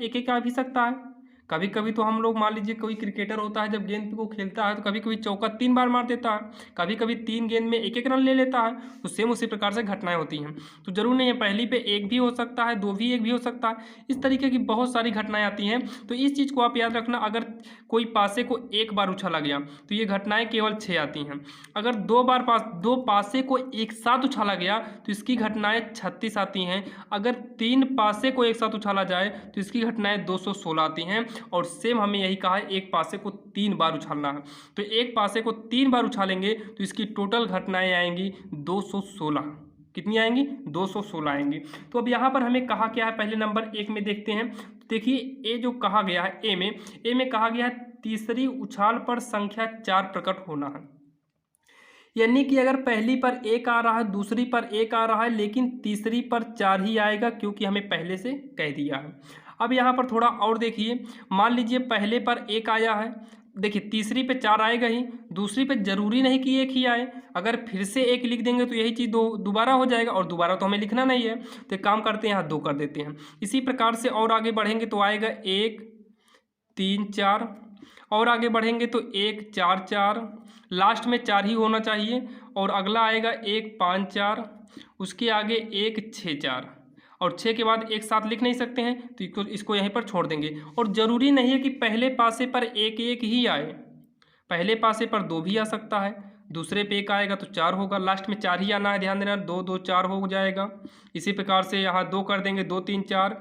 एक आ भी सकता है। कभी कभी तो हम लोग मान लीजिए कोई क्रिकेटर होता है, जब गेंद को खेलता है तो कभी कभी चौका 3 बार मार देता है, कभी कभी 3 गेंद में एक रन ले लेता है। तो सेम उसी प्रकार से घटनाएं होती हैं। तो जरूर नहीं है पहली पे 1 भी हो सकता है, 2 भी 1 भी हो सकता है। इस तरीके की बहुत सारी घटनाएं आती हैं। तो इस चीज़ को आप याद रखना। अगर कोई पासे को एक बार उछाला गया तो ये घटनाएं केवल 6 आती हैं। अगर दो पासे को एक साथ उछाला गया तो इसकी घटनाएं 36 आती हैं। अगर 3 पासे को एक साथ उछाला जाए तो इसकी घटनाएं 216 आती हैं। और सेम हमें यही कहा है, एक पासे को 3 बार उछालना है, तो एक पासे को 3 बार उछालेंगे तो इसकी टोटल घटनाएं आएंगी 216। कितनी आएंगी? 216 आएंगी। तो अब यहाँ पर हमें कहा क्या है, पहले नंबर 1 में देखते हैं। देखिए ए जो कहा गया है, ए में कहा गया है तीसरी उछाल पर संख्या 4 प्रकट होना है। यानी कि अगर पहली पर 1 आ रहा है, दूसरी पर 1 आ रहा है, लेकिन तीसरी पर 4 ही आएगा, क्योंकि हमें पहले से कह दिया है। अब यहाँ पर थोड़ा और देखिए, मान लीजिए पहले पर 1 आया है, देखिए तीसरी पे 4 आएगा ही, दूसरी पे जरूरी नहीं कि 1 ही आए। अगर फिर से 1 लिख देंगे तो यही चीज़ दोबारा हो जाएगा, और दोबारा तो हमें लिखना नहीं है, तो एक काम करते हैं यहाँ 2 कर देते हैं। इसी प्रकार से और आगे बढ़ेंगे तो आएगा 1 3 4, और आगे बढ़ेंगे तो 1 4 4, लास्ट में 4 ही होना चाहिए। और अगला आएगा 1 5 4, उसके आगे 1 6 4, और 6 के बाद एक साथ लिख नहीं सकते हैं तो इसको यहीं पर छोड़ देंगे। और ज़रूरी नहीं है कि पहले पासे पर 1 1 ही आए, पहले पासे पर 2 भी आ सकता है, दूसरे पे 1 आएगा तो 4 होगा, लास्ट में 4 ही आना है, ध्यान देना, 2 2 4 हो जाएगा। इसी प्रकार से यहाँ 2 कर देंगे, 2 3 4,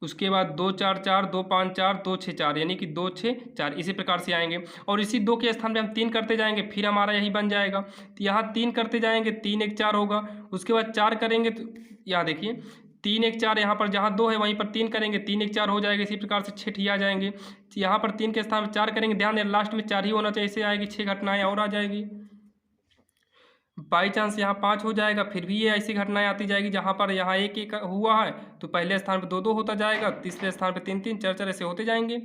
उसके बाद 2 4 4, 2 5 4, 2 6 4, यानी कि 2 6 4, इसी प्रकार से आएंगे। और इसी 2 के स्थान पे हम 3 करते जाएंगे, फिर हमारा यही बन जाएगा। तो यहाँ 3 करते जाएंगे, 3 1 4 होगा, उसके बाद 4 करेंगे तो यहाँ देखिए 3 1 4, यहाँ पर जहाँ 2 है वहीं पर 3 करेंगे, 3 1 4 हो जाएगा। इसी प्रकार से 6 आ जाएंगे, यहाँ पर 3 के स्थान पर 4 करेंगे, ध्यान दें लास्ट में 4 ही होना चाहिए, ऐसे आएगी 6 घटनाएं और आ जाएगी। बाई चांस यहाँ 5 हो जाएगा, फिर भी ये ऐसी घटनाएं आती जाएगी, जहाँ पर यहाँ 1 1 हुआ है तो पहले स्थान पर 2 2 होता जाएगा, तीसरे स्थान पर 3 3 4 4, ऐसे होते जाएंगे।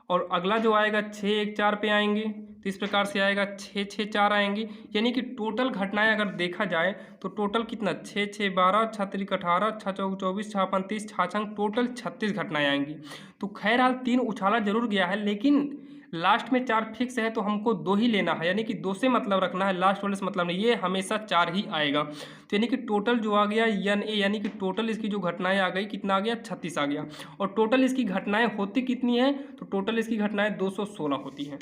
और अगला जो आएगा 6 1 4 पे आएंगे, तो इस प्रकार से आएगा 6 6 4 आएंगी। यानी कि टोटल घटनाएं अगर देखा जाए तो टोटल कितना, 6 6 12, 6 3 18, 6 4 24, 6 5 30, 6 टोटल 36 घटनाएं आएंगी। तो खैर हाल 3 उछाला जरूर गया है, लेकिन लास्ट में 4 फिक्स है तो हमको 2 ही लेना है, यानी कि 2 से मतलब रखना है, लास्ट वाले से मतलब नहीं, ये हमेशा 4 ही आएगा। तो यानी कि टोटल जो आ गया एन ए, यानी कि टोटल इसकी जो घटनाएं आ गई, कितना आ गया, 36 आ गया। और टोटल इसकी घटनाएं होती कितनी है, तो टोटल इसकी घटनाएं 216 होती हैं।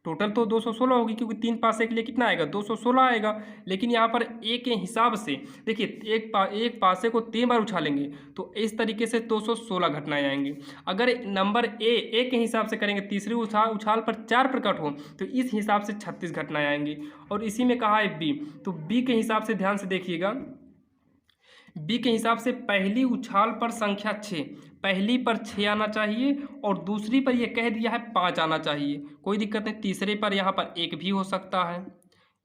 टोटल तो 216 होगी, क्योंकि 3 पासे के लिए कितना आएगा, 216 आएगा। लेकिन यहाँ पर ए के हिसाब से देखिए, एक पासे को 3 बार उछालेंगे तो इस तरीके से 216 घटनाएं आएंगी। अगर नंबर ए के हिसाब से करेंगे, तीसरी उछाल पर 4 प्रकट हो तो इस हिसाब से 36 घटनाएं आएंगी। और इसी में कहा है बी, तो बी के हिसाब से ध्यान से देखिएगा, बी के हिसाब से पहली उछाल पर संख्या 6, पहली पर 6 आना चाहिए, और दूसरी पर यह कह दिया है 5 आना चाहिए, कोई दिक्कत नहीं। तीसरे पर यहाँ पर 1 भी हो सकता है,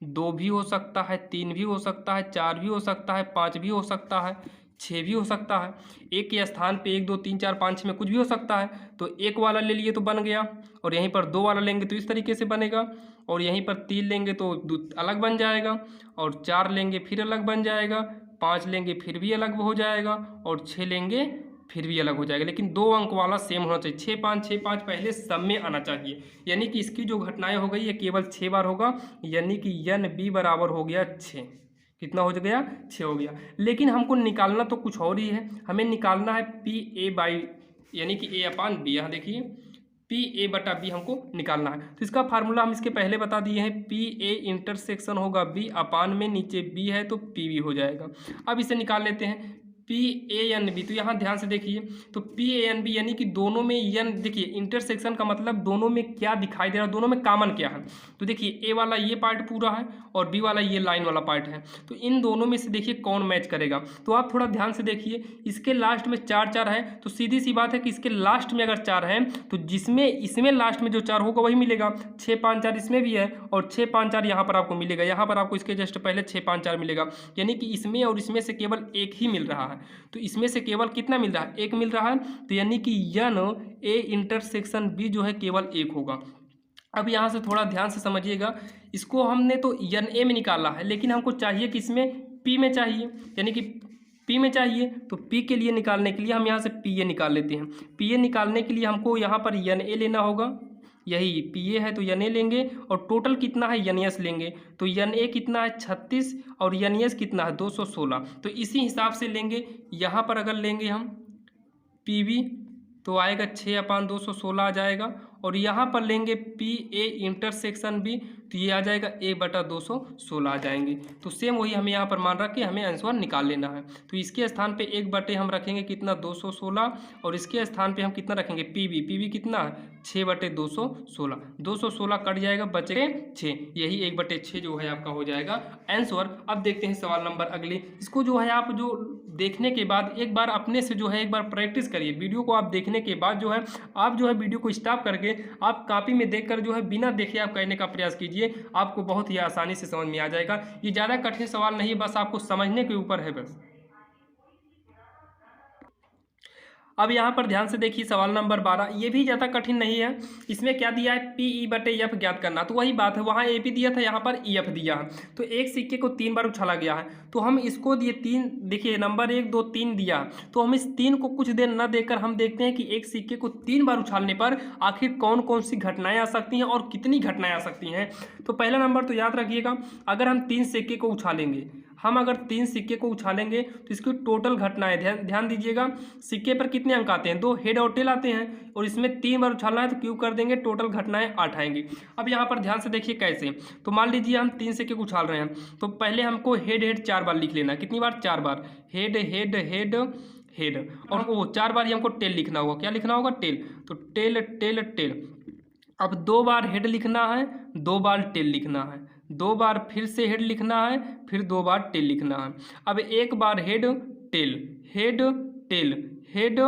2 भी हो सकता है, 3 भी हो सकता है, 4 भी हो सकता है, 5 भी हो सकता है, 6 भी हो सकता है। एक के स्थान पे 1 2 3 4 5 6 में कुछ भी हो सकता है। तो 1 वाला ले लिए तो बन गया, और यहीं पर 2 वाला लेंगे तो इस तरीके से बनेगा, और यहीं पर 3 लेंगे तो अलग बन जाएगा, और 4 लेंगे फिर अलग बन जाएगा, 5 लेंगे फिर भी अलग हो जाएगा, और 6 लेंगे फिर भी अलग हो जाएगा। लेकिन 2 अंक वाला सेम होना चाहिए, 6 5 पहले सब में आना चाहिए। यानी कि इसकी जो घटनाएं हो गई ये केवल 6 बार होगा, यानी कि एन बी बराबर हो गया 6। कितना हो गया, 6 हो गया। लेकिन हमको निकालना तो कुछ और ही है, हमें निकालना है पी ए बाई, यानी कि ए अपान बी। यहाँ देखिए पी ए बटा बी हमको निकालना है। तो इसका फार्मूला हम इसके पहले बता दिए हैं, पी ए इंटरसेक्शन होगा बी अपान में, नीचे बी है तो पी बी हो जाएगा। अब इसे निकाल लेते हैं, पी ए एन बी। तो यहाँ ध्यान से देखिए, तो पी ए एन बी यानी कि दोनों में एन, देखिए इंटरसेक्शन का मतलब दोनों में क्या दिखाई दे रहा है, दोनों में कॉमन क्या है। तो देखिए ए वाला ये पार्ट पूरा है और बी वाला ये लाइन वाला पार्ट है, तो इन दोनों में से देखिए कौन मैच करेगा। तो आप थोड़ा ध्यान से देखिए, इसके लास्ट में 4 4 है, तो सीधी सी बात है कि इसके लास्ट में अगर 4 है तो जिसमें इसमें लास्ट में जो 4 होगा वही मिलेगा। 6 5 4 इसमें भी है, और 6 5 4 यहाँ पर आपको मिलेगा, यहाँ पर आपको इसके जस्ट पहले 6 5 4 मिलेगा। यानी कि इसमें और इसमें से केवल एक ही मिल रहा है, तो इसमें से केवल कितना मिल रहा है, एक मिल रहा है। तो यानी कि एन ए इंटरसेक्शन बी जो है केवल 1 होगा। अब यहाँ से थोड़ा ध्यान से समझिएगा, इसको हमने तो एन ए में निकाला है, लेकिन हमको चाहिए कि इसमें पी में चाहिए, यानी कि पी में चाहिए। तो पी के लिए निकालने के लिए हम यहाँ से पी ए निकाल लेते हैं। पी ए निकालने के लिए हमको यहाँ पर एन ए लेना होगा, यही पी ए है तो एन ए लेंगे, और टोटल कितना है एन एस लेंगे। तो एन ए कितना है 36, और एन एस कितना है 216। तो इसी हिसाब से लेंगे। यहाँ पर अगर लेंगे हम पी बी तो आएगा 6 अपान 216 आ जाएगा, और यहाँ पर लेंगे पी ए इंटरसेक्शन बी, तो ये आ जाएगा ए बटा 216 आ जाएंगे। तो सेम वही हमें यहाँ पर मान रख के हमें आंसर निकाल लेना है। तो इसके स्थान पे एक बटे हम रखेंगे कितना 216, और इसके स्थान पे हम कितना रखेंगे पी बी कितना है 6 बटे 216, 216 कट जाएगा बचे 6, यही 1/6 जो है आपका हो जाएगा आंसर। अब देखते हैं सवाल नंबर अगले। इसको जो है आप जो देखने के बाद एक बार अपने से जो है एक बार प्रैक्टिस करिए। वीडियो को आप देखने के बाद जो है आप जो है वीडियो को स्टॉप करके आप कॉपी में देखकर जो है बिना देखे आप करने का प्रयास कीजिए, आपको बहुत ही आसानी से समझ में आ जाएगा। ये ज़्यादा कठिन सवाल नहीं है, बस आपको समझने के ऊपर है बस। अब यहाँ पर ध्यान से देखिए सवाल नंबर 12, ये भी ज़्यादा कठिन नहीं है। इसमें क्या दिया है पी ई बटे एफ ज्ञात करना, तो वही बात है, वहाँ ए पी दिया था, यहाँ पर ई एफ दिया है। तो एक सिक्के को 3 बार उछाला गया है, तो हम इसको दिए 3, देखिए नंबर 1 2 3 दिया, तो हम इस 3 को कुछ देर न देकर हम देखते हैं कि एक सिक्के को 3 बार उछालने पर आखिर कौन कौन सी घटनाएं आ सकती हैं और कितनी घटनाएं आ सकती हैं। तो पहला नंबर तो याद रखिएगा, अगर हम 3 सिक्के को उछालेंगे, हम अगर 3 सिक्के को उछालेंगे तो इसकी टोटल घटनाएं ध्यान दीजिएगा, सिक्के पर कितने अंक आते हैं 2, हेड और टेल आते हैं, और इसमें 3 बार उछालना है तो क्यूब कर देंगे, टोटल घटनाएं 8 आएंगी। अब यहाँ पर ध्यान से देखिए कैसे, तो मान लीजिए हम 3 सिक्के को उछाल रहे हैं, तो पहले हमको हेड 4 बार लिख लेना है। कितनी बार 4 बार, हेड हेड हेड हेड, और वो 4 बार ही हमको टेल लिखना होगा। क्या लिखना होगा टेल, तो टेल टेल टेल। अब 2 बार हेड लिखना है, 2 बार टेल लिखना है, 2 बार फिर से हेड लिखना है, फिर 2 बार टेल लिखना है। अब 1 बार head tail head tail head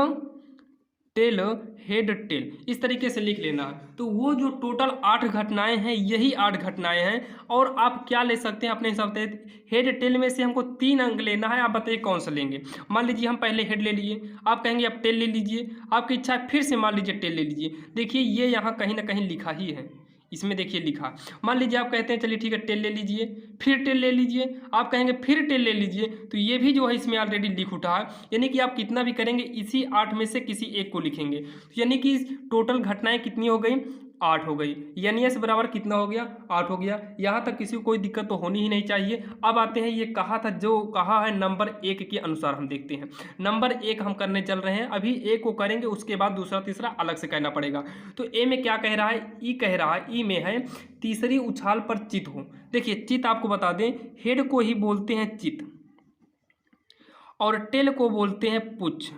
tail head tail, इस तरीके से लिख लेना है। तो वो जो टोटल 8 घटनाएं हैं, यही 8 घटनाएं हैं। और आप क्या ले सकते हैं अपने हिसाब से, हेड टेल में से हमको 3 अंक लेना है, आप बताइए कौन सा लेंगे। मान लीजिए हम पहले हेड ले लिए, आप कहेंगे अब टेल ले लीजिए, आपकी इच्छा है फिर से मान लीजिए टेल ले लीजिए। देखिए ये यहाँ कहीं ना कहीं लिखा ही है, इसमें देखिए लिखा। मान लीजिए आप कहते हैं चलिए ठीक है टेल ले लीजिए, फिर टेल ले लीजिए, आप कहेंगे फिर टेल ले लीजिए, तो ये भी जो है इसमें ऑलरेडी लिख उठा है। यानी कि आप कितना भी करेंगे इसी 8 में से किसी एक को लिखेंगे, तो यानी कि टोटल घटनाएं कितनी हो गई 8 हो गई, यानी एस बराबर कितना हो गया 8 हो गया। यहाँ तक किसी को कोई दिक्कत तो होनी ही नहीं चाहिए। अब आते हैं, ये कहा था जो कहा है नंबर 1 के अनुसार हम देखते हैं। नंबर 1 हम करने चल रहे हैं, अभी ए को करेंगे उसके बाद दूसरा तीसरा अलग से कहना पड़ेगा। तो ए में क्या कह रहा है, ई कह रहा है, ई में है तीसरी उछाल पर चित हो। देखिए चित आपको बता दें, हेड को ही बोलते हैं चित, और टेल को बोलते हैं पुछ।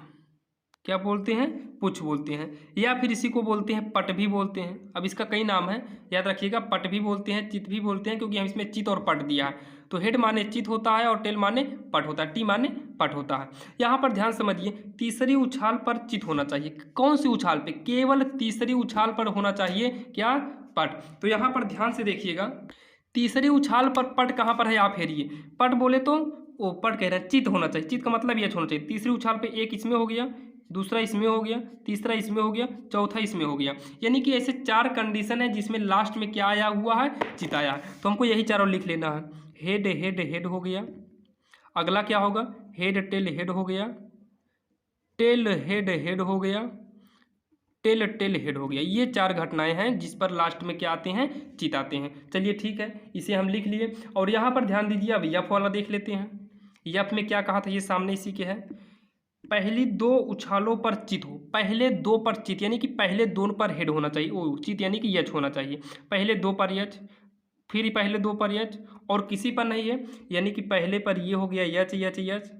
क्या बोलते हैं, पुछ बोलते हैं, या फिर इसी को बोलते हैं पट भी बोलते हैं। अब इसका कई नाम है, याद रखिएगा, पट भी बोलते हैं, चित भी बोलते हैं, क्योंकि हम इसमें चित और पट दिया है। तो हेड माने चित होता है और टेल माने पट होता है, टी माने पट होता है। यहाँ पर ध्यान समझिए, तीसरी उछाल पर चित होना चाहिए। कौन सी उछाल पे, केवल तीसरी उछाल पर होना चाहिए क्या, पट। तो यहाँ पर ध्यान से देखिएगा, तीसरी उछाल पर पट कहाँ पर है, आप हेरिए, पट बोले तो वो पट कह रहे हैं, चित होना चाहिए, चित का मतलब ये होना चाहिए। तीसरी उछाल पे एक इसमें हो गया, दूसरा इसमें हो गया, तीसरा इसमें हो गया, चौथा इसमें हो गया। यानी कि ऐसे 4 कंडीशन है जिसमें लास्ट में क्या आया हुआ है, चित आया है। तो हमको यही चारों लिख लेना है, हेड हेड हेड हो गया, अगला क्या होगा, हेड टेल हेड हो गया, टेल हेड हेड हो गया, टेल टेल हेड हो गया। ये 4 घटनाएं हैं जिस पर लास्ट में क्या आते हैं, चित आते हैं। चलिए ठीक है, इसे हम लिख लिए। और यहाँ पर ध्यान दीजिए, अब यफ वाला देख लेते हैं। यफ में क्या कहा था, ये सामने इसी के है, पहली 2 उछालों पर चित हो। पहले 2 पर चित, यानी कि पहले 2 पर हेड होना चाहिए, ओ चित यानी कि यच होना चाहिए। पहले 2 पर यच, फिर पहले 2 पर यच, और किसी पर नहीं है, यानी कि पहले पर ये हो गया यच यच यच,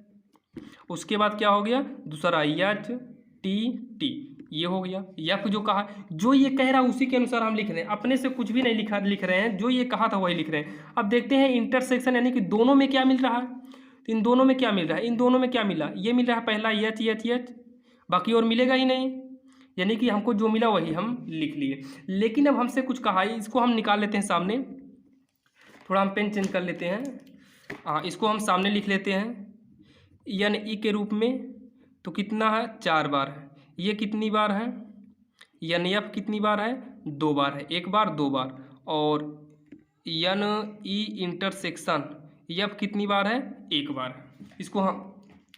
उसके बाद क्या हो गया दूसरा यच टी टी, ये हो गया। यफ जो कहा, जो ये कह रहा है उसी के अनुसार हम लिख रहे हैं, अपने से कुछ भी नहीं लिख रहे हैं, जो ये कहा था वही लिख रहे हैं। अब देखते हैं इंटरसेक्शन, यानी कि दोनों में क्या मिल रहा है। तो इन दोनों में क्या मिल रहा है, इन दोनों में क्या मिला, ये मिल रहा है पहला यच यच यच, बाकी और मिलेगा ही नहीं, यानी कि हमको जो मिला वही हम लिख लिए। लेकिन अब हमसे कुछ कहा है, इसको हम निकाल लेते हैं सामने, थोड़ा हम पेन चेंज कर लेते हैं। हाँ, इसको हम सामने लिख लेते हैं एन ई के रूप में। तो कितना है 4 बार है, ये कितनी बार है, एन एफ कितनी बार है 2 बार है, 1 बार 2 बार, और एन ई इंटरसेक्शन एफ कितनी बार है 1 बार है।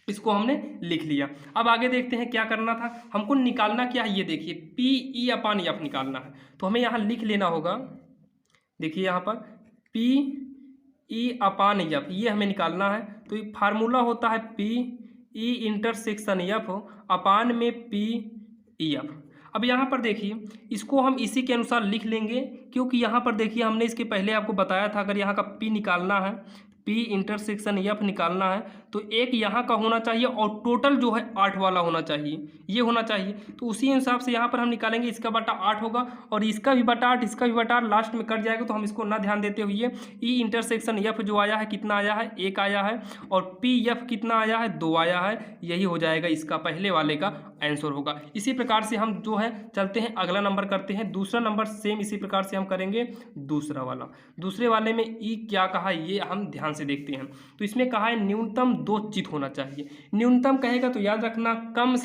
इसको हमने लिख लिया। अब आगे देखते हैं क्या करना था, हमको निकालना क्या है, ये देखिए पी ई अपान एफ निकालना है। तो हमें यहाँ लिख लेना होगा, देखिए यहाँ पर पी ई अपान एफ, ये हमें निकालना है। तो ये फार्मूला होता है पी ई इंटरसेक्शन एफ अपान में पी ई एफ। अब यहाँ पर देखिए इसको हम इसी के अनुसार लिख लेंगे, क्योंकि यहाँ पर देखिए हमने इसके पहले आपको बताया था अगर यहाँ का P निकालना है, P इंटरसेक्शन F निकालना है तो एक यहाँ का होना चाहिए और टोटल जो है 8 वाला होना चाहिए, ये होना चाहिए। तो उसी हिसाब से यहाँ पर हम निकालेंगे, इसका बटा 8 होगा और इसका भी बटा 8, इसका भी बटा 8, लास्ट में कट जाएगा तो हम इसको ना ध्यान देते हुए E इंटरसेक्शन F जो आया है कितना आया है, 1 आया है, और PF कितना आया है, 2 आया है। यही हो जाएगा इसका पहले वाले का आंसर होगा। इसी प्रकार से हम जो है चलते हैं अगला नंबर करते हैं। दूसरा नंबर सेम इसी प्रकार से हम करेंगे दूसरा वाला। दूसरे वाले में ई क्या कहा ये हम ध्यान से देखते हैं। तो इसमें कहा है न्यूनतम 2 चित होना चाहिए। न्यूनतम कहेगा तो याद रखना कम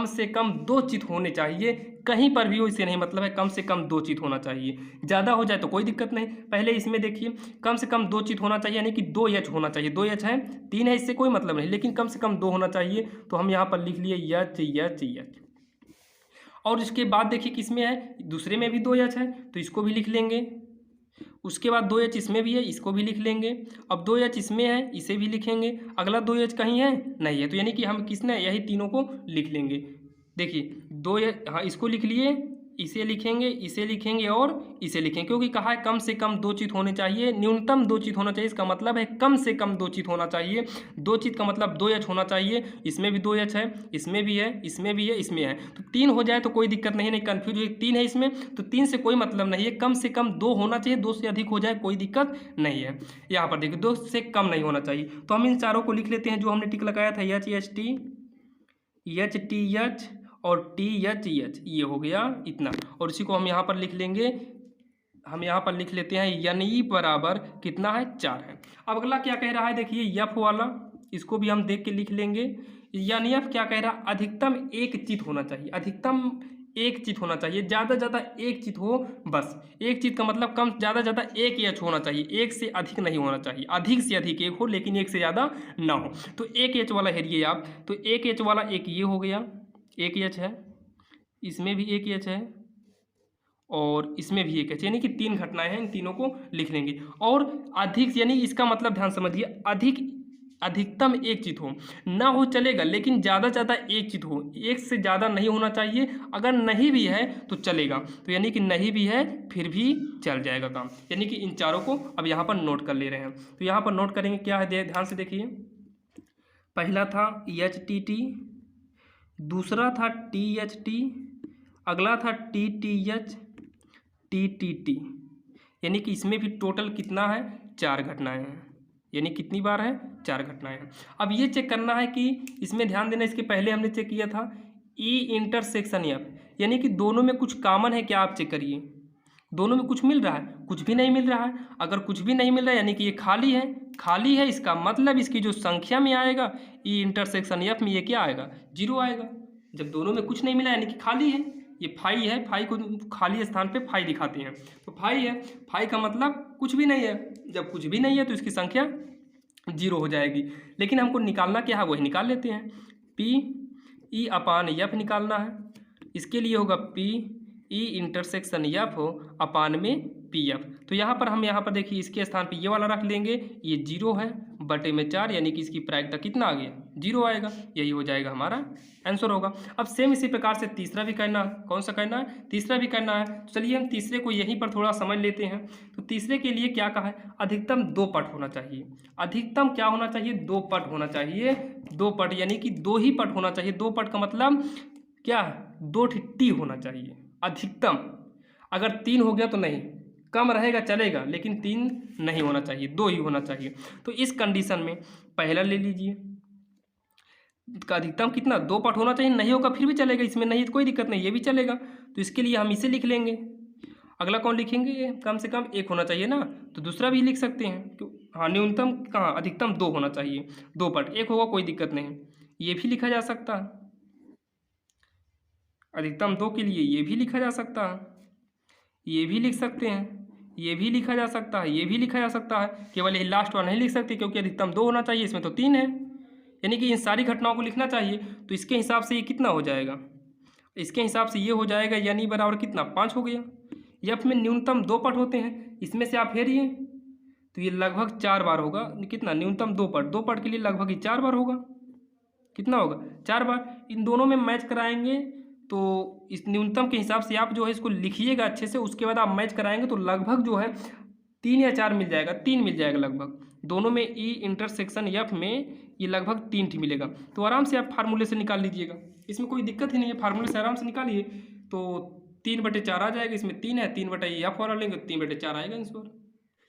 से कम 2 चित होने चाहिए, कहीं पर भी हो इसे नहीं मतलब है, कम से कम 2 चित होना चाहिए। ज़्यादा हो जाए तो कोई दिक्कत नहीं। पहले इसमें देखिए कम से कम 2 चित होना चाहिए, यानी कि 2 एच होना चाहिए। 2 एच है, 3 है, इससे कोई मतलब नहीं, लेकिन कम से कम 2 होना चाहिए। तो हम यहाँ पर लिख लिए एच। और इसके बाद देखिए किसमें है, दूसरे में भी 2 एच है तो इसको भी लिख लेंगे। उसके बाद 2 एच इसमें भी है, इसको भी लिख लेंगे। अब 2 एच इसमें है, इसे भी लिखेंगे। अगला 2 एच कहीं है, नहीं है, तो यानी कि हम किसने यही तीनों को लिख लेंगे। देखिए 2 एच, हाँ इसको लिख लिए, इसे लिखेंगे और इसे लिखेंगे, क्योंकि कहा है कम से कम 2 चित होने चाहिए, न्यूनतम 2 चित होना चाहिए। इसका मतलब है कम से कम 2 चित होना चाहिए। 2 चित का मतलब 2 एच होना चाहिए। इसमें भी 2 एच है, इसमें भी है, इसमें भी है, इसमें है। तो 3 हो जाए तो कोई दिक्कत नहीं कन्फ्यूज हो। 3 है इसमें तो 3 से कोई मतलब नहीं है, कम से कम 2 होना चाहिए। 2 से अधिक हो जाए कोई दिक्कत नहीं है। यहाँ पर देखिए 2 से कम नहीं होना चाहिए। तो हम इन चारों को लिख लेते हैं जो हमने टिक लगाया था, एच और TH ये हो गया इतना। और इसी को हम यहाँ पर लिख लेंगे, हम यहाँ पर लिख लेते हैं यानी बराबर कितना है, 4 है। अब अगला क्या कह रहा है देखिए F वाला, इसको भी हम देख के लिख लेंगे। यानी F क्या कह रहा है, अधिकतम 1 चित होना चाहिए। अधिकतम 1 चित होना चाहिए, ज़्यादा ज़्यादा 1 चित हो बस। 1 चित का मतलब कम, ज़्यादा ज़्यादा 1 एच होना चाहिए, 1 से अधिक नहीं होना चाहिए। अधिक से अधिक 1 हो लेकिन 1 से ज़्यादा ना हो। तो 1 एच वाला हेरिए आप, तो 1 एच वाला एक ये हो गया, 1 एच है, इसमें भी 1 एच है और इसमें भी 1 एच, यानी कि 3 घटनाएं हैं, इन तीनों को लिख लेंगे। और अधिक यानी इसका मतलब ध्यान समझिए, अधिकतम 1 चित हो, ना हो चलेगा लेकिन ज़्यादा ज़्यादा 1 चित हो, 1 से ज़्यादा नहीं होना चाहिए। अगर नहीं भी है तो चलेगा, तो यानी कि नहीं भी है फिर भी चल जाएगा काम। यानी कि इन चारों को अब यहाँ पर नोट कर ले रहे हैं। तो यहाँ पर नोट करेंगे क्या है, ध्यान से देखिए। पहला था EHTT, दूसरा था THT, अगला था TTH, TTT, यानी कि इसमें भी टोटल कितना है, 4 घटनाएं हैं। यानी कितनी बार है, 4 घटनाएं हैं। अब ये चेक करना है कि इसमें ध्यान देना, इसके पहले हमने चेक किया था E इंटरसेक्शन F, यानी कि दोनों में कुछ कॉमन है क्या, आप चेक करिए। दोनों में कुछ मिल रहा है, कुछ भी नहीं मिल रहा है। अगर कुछ भी नहीं मिल रहा है यानी कि ये खाली है, इसका मतलब इसकी जो संख्या में आएगा E इंटरसेक्शन F में ये क्या आएगा, 0 आएगा। जब दोनों में कुछ नहीं मिला यानी कि खाली है। ये फाई है, फाई को खाली स्थान पे फाई दिखाते हैं, तो फाई है, फाई का मतलब कुछ भी नहीं है। जब कुछ भी नहीं है तो इसकी संख्या 0 हो जाएगी। लेकिन हमको निकालना क्या है, वही निकाल लेते हैं। PE अपान F निकालना है, इसके लिए होगा PE इंटरसेक्शन F हो अपान में PF। तो यहाँ पर देखिए इसके स्थान पे ये वाला रख लेंगे, ये 0 है बटे में 4, यानी कि इसकी प्रायिकता कितना आ गया, 0 आएगा। यही हो जाएगा हमारा आंसर होगा। अब सेम इसी प्रकार से तीसरा भी करना है। कौन सा करना है, तीसरा भी करना है। तो चलिए हम तीसरे को यहीं पर थोड़ा समझ लेते हैं। तो तीसरे के लिए क्या कहा है, अधिकतम 2 पट होना चाहिए। अधिकतम क्या होना चाहिए, 2 पट होना चाहिए। 2 पट यानी कि 2 ही पट होना चाहिए। 2 पट का मतलब क्या, 2 टी होना चाहिए अधिकतम। अगर 3 हो गया तो नहीं, कम रहेगा चलेगा लेकिन 3 नहीं होना चाहिए, 2 ही होना चाहिए। तो इस कंडीशन में पहला ले लीजिए, का अधिकतम कितना, 2 पट होना चाहिए। नहीं होगा फिर भी चलेगा, इसमें नहीं तो कोई दिक्कत नहीं, ये भी चलेगा। तो इसके लिए हम इसे लिख लेंगे। अगला कौन लिखेंगे, कम से कम 1 होना चाहिए ना, तो दूसरा भी लिख सकते हैं। तो हाँ, न्यूनतम कहाँ, अधिकतम 2 होना चाहिए। 2 पट 1 होगा कोई दिक्कत नहीं, ये भी लिखा जा सकता है। अधिकतम 2 के लिए ये भी लिखा जा सकता है, ये भी लिख सकते हैं, ये भी लिखा जा सकता है, ये भी लिखा जा सकता है। केवल ये लास्ट वाला नहीं लिख सकते क्योंकि अधिकतम 2 होना चाहिए, इसमें तो 3 है। यानी कि इन सारी घटनाओं को लिखना चाहिए। तो इसके हिसाब से ये कितना हो जाएगा, इसके हिसाब से ये हो जाएगा यानी बराबर कितना, 5 हो गया। F में न्यूनतम 2 पट होते हैं, इसमें से आप फेरिए तो ये लगभग 4 बार होगा। कितना, न्यूनतम 2 पट, 2 पट के लिए लगभग ही 4 बार होगा। कितना होगा, 4 बार। इन दोनों में मैच कराएंगे तो इस न्यूनतम के हिसाब से आप जो है इसको लिखिएगा अच्छे से, उसके बाद आप मैच कराएंगे तो लगभग जो है 3 या 4 मिल जाएगा, 3 मिल जाएगा लगभग। दोनों में ई इंटरसेक्शन एफ में ये लगभग 3 ठी मिलेगा। तो आराम से आप फार्मूले से निकाल लीजिएगा, इसमें कोई दिक्कत ही नहीं है, फार्मूले से आराम से निकालिए। तो 3/4 आ जाएगा, इसमें 3 है, 3/4 एफ वाला लेंगे 3/4 आएगा आंसर।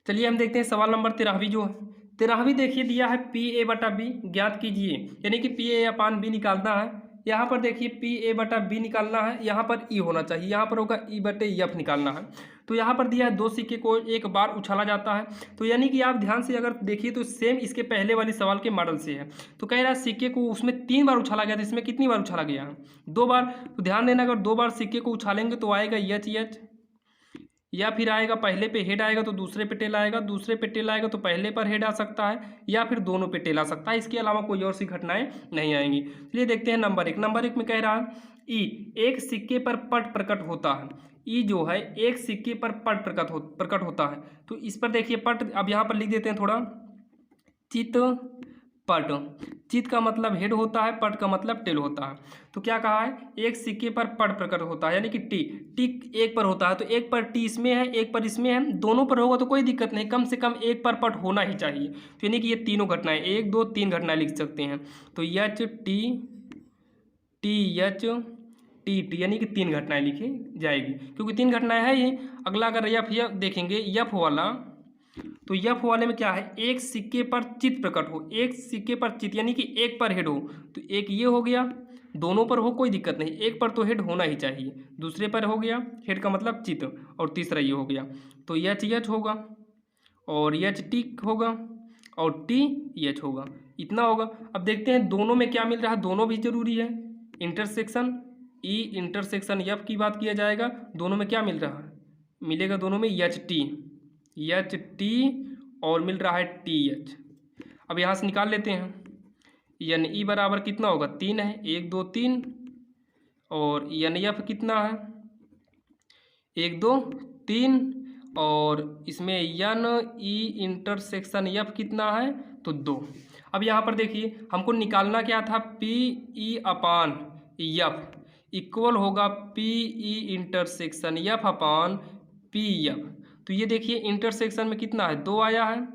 चलिए हम देखते हैं सवाल नंबर 13वीं जो है। 13वीं देखिए दिया है PA/B ज्ञात कीजिए, यानी कि PA/B निकालना है। यहाँ पर देखिए PA/B निकालना है, यहाँ पर E होना चाहिए, यहाँ पर होगा E/F निकालना है। तो यहाँ पर दिया है 2 सिक्के को एक बार उछाला जाता है, तो यानी कि आप ध्यान से अगर देखिए तो सेम इसके पहले वाली सवाल के मॉडल से है। तो कह रहा है सिक्के को उसमें 3 बार उछाला गया था, इसमें कितनी बार उछाला गया है? 2 बार। तो ध्यान देना, अगर 2 बार सिक्के को उछालेंगे तो आएगा H, या फिर आएगा पहले पे हेड आएगा तो दूसरे पे टेल आएगा, दूसरे पे टेल आएगा तो पहले पर हेड आ सकता है, या फिर दोनों पे टेल आ सकता है। इसके अलावा कोई और सी घटनाएं नहीं आएंगी। चलिए देखते हैं नंबर 1। नंबर 1 में कह रहा है ई एक सिक्के पर पट प्रकट होता है। ई जो है एक सिक्के पर पट प्रकट होता है। तो इस पर देखिए पट, अब यहाँ पर लिख देते हैं थोड़ा, चित पट। चित का मतलब हेड होता है, पट का मतलब टेल होता है। तो क्या कहा है, एक सिक्के पर पट प्रकट होता है, यानी कि टी एक पर होता है, तो एक पर टी इसमें है, एक पर इसमें है, दोनों पर होगा तो कोई दिक्कत नहीं, कम से कम एक पर पट होना ही चाहिए। तो यानी कि ये तीनों घटनाएं, 1 2 3 घटनाएं लिख सकते हैं। तो एच टी एच टी यानी कि 3 घटनाएं लिखी जाएगी, क्योंकि 3 घटनाएं है ये। अगला अगर यफ देखेंगे, यफ वाला, तो यफ वाले में क्या है, एक सिक्के पर चित प्रकट हो, एक सिक्के पर चित यानी कि एक पर हेड हो। तो एक ये हो गया, दोनों पर हो कोई दिक्कत नहीं, एक पर तो हेड होना ही चाहिए, दूसरे पर हो गया हेड का मतलब चित, और तीसरा ये हो गया। तो एच होगा और एच टी होगा और टी एच होगा, इतना होगा। अब देखते हैं दोनों में क्या मिल रहा है, दोनों भी जरूरी है। इंटरसेक्शन ई इंटरसेक्शन एफ की बात किया जाएगा, दोनों में क्या मिल रहा है, मिलेगा दोनों में एच टी और मिल रहा है टी एच। अब यहाँ से निकाल लेते हैं, एन ई बराबर कितना होगा, 3 है, 1 2 3, और एन एफ कितना है, 1 2 3, और इसमें एन ई इंटरसेक्शन एफ कितना है, तो 2। अब यहाँ पर देखिए हमको निकालना क्या था, P E upon F equal होगा पी ई इंटरसेक्शन एफ अपान पी एफ। तो ये देखिए इंटरसेक्शन में कितना है, 2 आया है,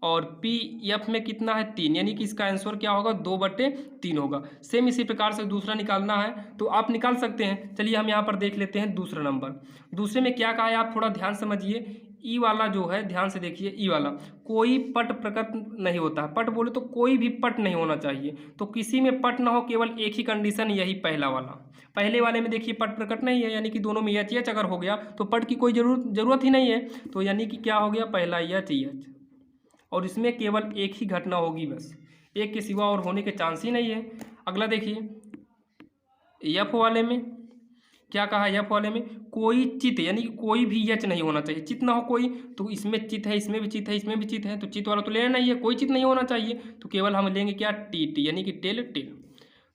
और पी एफ में कितना है, 3, यानी कि इसका आंसर क्या होगा, 2/3 होगा। सेम इसी प्रकार से दूसरा निकालना है तो आप निकाल सकते हैं। चलिए हम यहाँ पर देख लेते हैं दूसरा नंबर। दूसरे में क्या कहा है, आप थोड़ा ध्यान समझिए। ई वाला जो है, ध्यान से देखिए, ई वाला कोई पट प्रकट नहीं होता है। पट बोले तो कोई भी पट नहीं होना चाहिए, तो किसी में पट ना हो, केवल एक ही कंडीशन, यही पहला वाला। पहले वाले में देखिए पट प्रकट नहीं है, यानी कि दोनों में एच अगर हो गया तो पट की कोई जरूरत ही नहीं है। तो यानी कि क्या हो गया, पहला एच, और इसमें केवल एक ही घटना होगी बस, एक के सिवा और होने के चांस ही नहीं है। अगला देखिए एफ वाले में क्या कहा, एफ वाले में कोई चित यानी कि कोई भी एच नहीं होना चाहिए, चित ना हो कोई, तो इसमें चित है, इसमें भी चित है, इसमें भी चित है, तो चित वाला तो लेना नहीं है, कोई चित नहीं होना चाहिए। तो केवल हम लेंगे क्या, टी यानी कि टेल।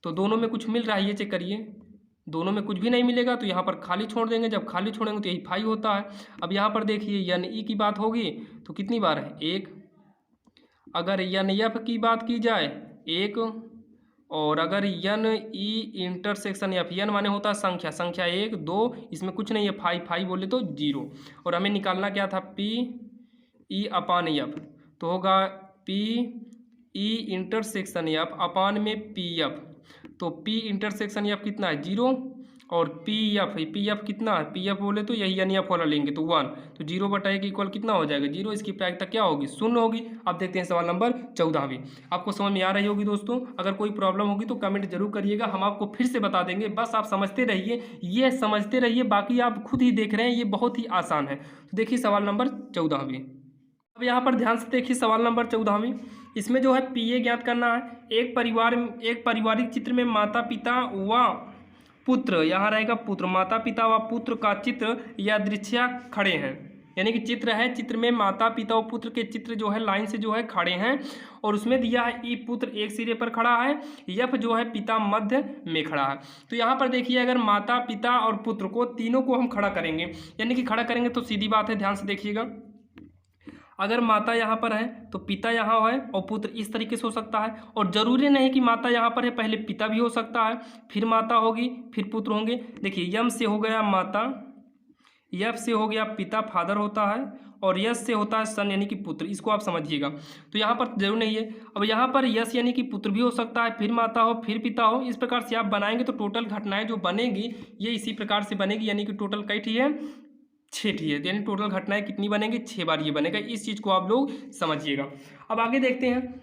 तो दोनों में कुछ मिल रहा है, ये चेक करिए, दोनों में कुछ भी नहीं मिलेगा तो यहाँ पर खाली छोड़ देंगे, जब खाली छोड़ेंगे तो यही 5 होता है। अब यहाँ पर देखिए एन ई की बात होगी तो कितनी बार है, 1। अगर एन एफ की बात की जाए 1, और अगर N E intersection F, N माने होता है संख्या 1 2, इसमें कुछ नहीं है, 5 बोले तो 0। और हमें निकालना क्या था, पी ई अपान एफ, तो होगा पी ई इंटरसेक्शन एफ अपान में पी एफ। तो पी इंटरसेक्शन एफ कितना है, 0, और पी एफ कितना है, पी एफ बोले तो यही एन एफ वाला लेंगे तो 1, तो 0/1 इक्वल कितना हो जाएगा, 0। इसकी प्रायिकता क्या होगी, 0 होगी। अब देखते हैं सवाल नंबर 14वीं। आपको समझ में आ रही होगी दोस्तों, अगर कोई प्रॉब्लम होगी तो कमेंट जरूर करिएगा, हम आपको फिर से बता देंगे, बस आप समझते रहिए, ये समझते रहिए, बाकी आप खुद ही देख रहे हैं, ये बहुत ही आसान है। तो देखिए सवाल नंबर 14वीं। अब यहाँ पर ध्यान से देखिए सवाल नंबर 14वीं। इसमें जो है पीए ज्ञात करना है। एक पारिवारिक चित्र में माता पिता व पुत्र, यहाँ रहेगा पुत्र, माता पिता व पुत्र का चित्र यादृच्छिया खड़े हैं, यानी कि चित्र है, चित्र में माता पिता और पुत्र के चित्र जो है लाइन से जो है खड़े हैं, और उसमें दिया है ई पुत्र एक सिरे पर खड़ा है, यफ जो है पिता मध्य में खड़ा है। तो यहाँ पर देखिए अगर माता पिता और पुत्र को तीनों को हम खड़ा करेंगे, यानी कि खड़ा करेंगे तो सीधी बात है, ध्यान से देखिएगा, अगर माता यहाँ पर है तो पिता यहाँ है और पुत्र इस तरीके से हो सकता है। और ज़रूरी नहीं कि माता यहाँ पर है, पहले पिता भी हो सकता है, फिर माता होगी, फिर पुत्र होंगे। देखिए यम से हो गया माता, यफ से हो गया पिता फादर होता है, और यस से होता है सन यानी कि पुत्र। इसको आप समझिएगा। तो यहाँ पर जरूर नहीं है। अब यहाँ पर यस यानी कि पुत्र भी हो सकता है, फिर माता हो, फिर पिता हो। इस प्रकार से आप बनाएंगे तो टोटल घटनाएं जो बनेगी ये इसी प्रकार से बनेगी, यानी कि टोटल कई ठी है, 6 ठी है। यानी टोटल घटनाएं कितनी बनेंगी, 6 बार ये बनेगा। इस चीज़ को आप लोग समझिएगा। अब आगे देखते हैं,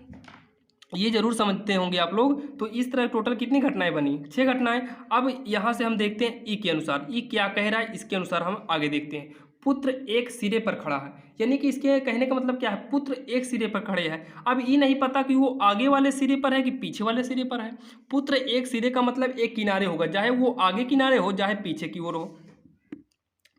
ये जरूर समझते होंगे आप लोग। तो इस तरह टोटल कितनी घटनाएं बनी, 6 घटनाएं। अब यहाँ से हम देखते हैं ई के अनुसार, ई क्या कह रहा है इसके अनुसार हम आगे देखते हैं। पुत्र एक सिरे पर खड़ा है, यानी कि इसके कहने का मतलब क्या है, पुत्र एक सिरे पर खड़े हैं। अब ये नहीं पता कि वो आगे वाले सिरे पर है कि पीछे वाले सिरे पर है। पुत्र एक सिरे का मतलब एक किनारे होगा, चाहे वो आगे किनारे हो चाहे पीछे की ओर हो।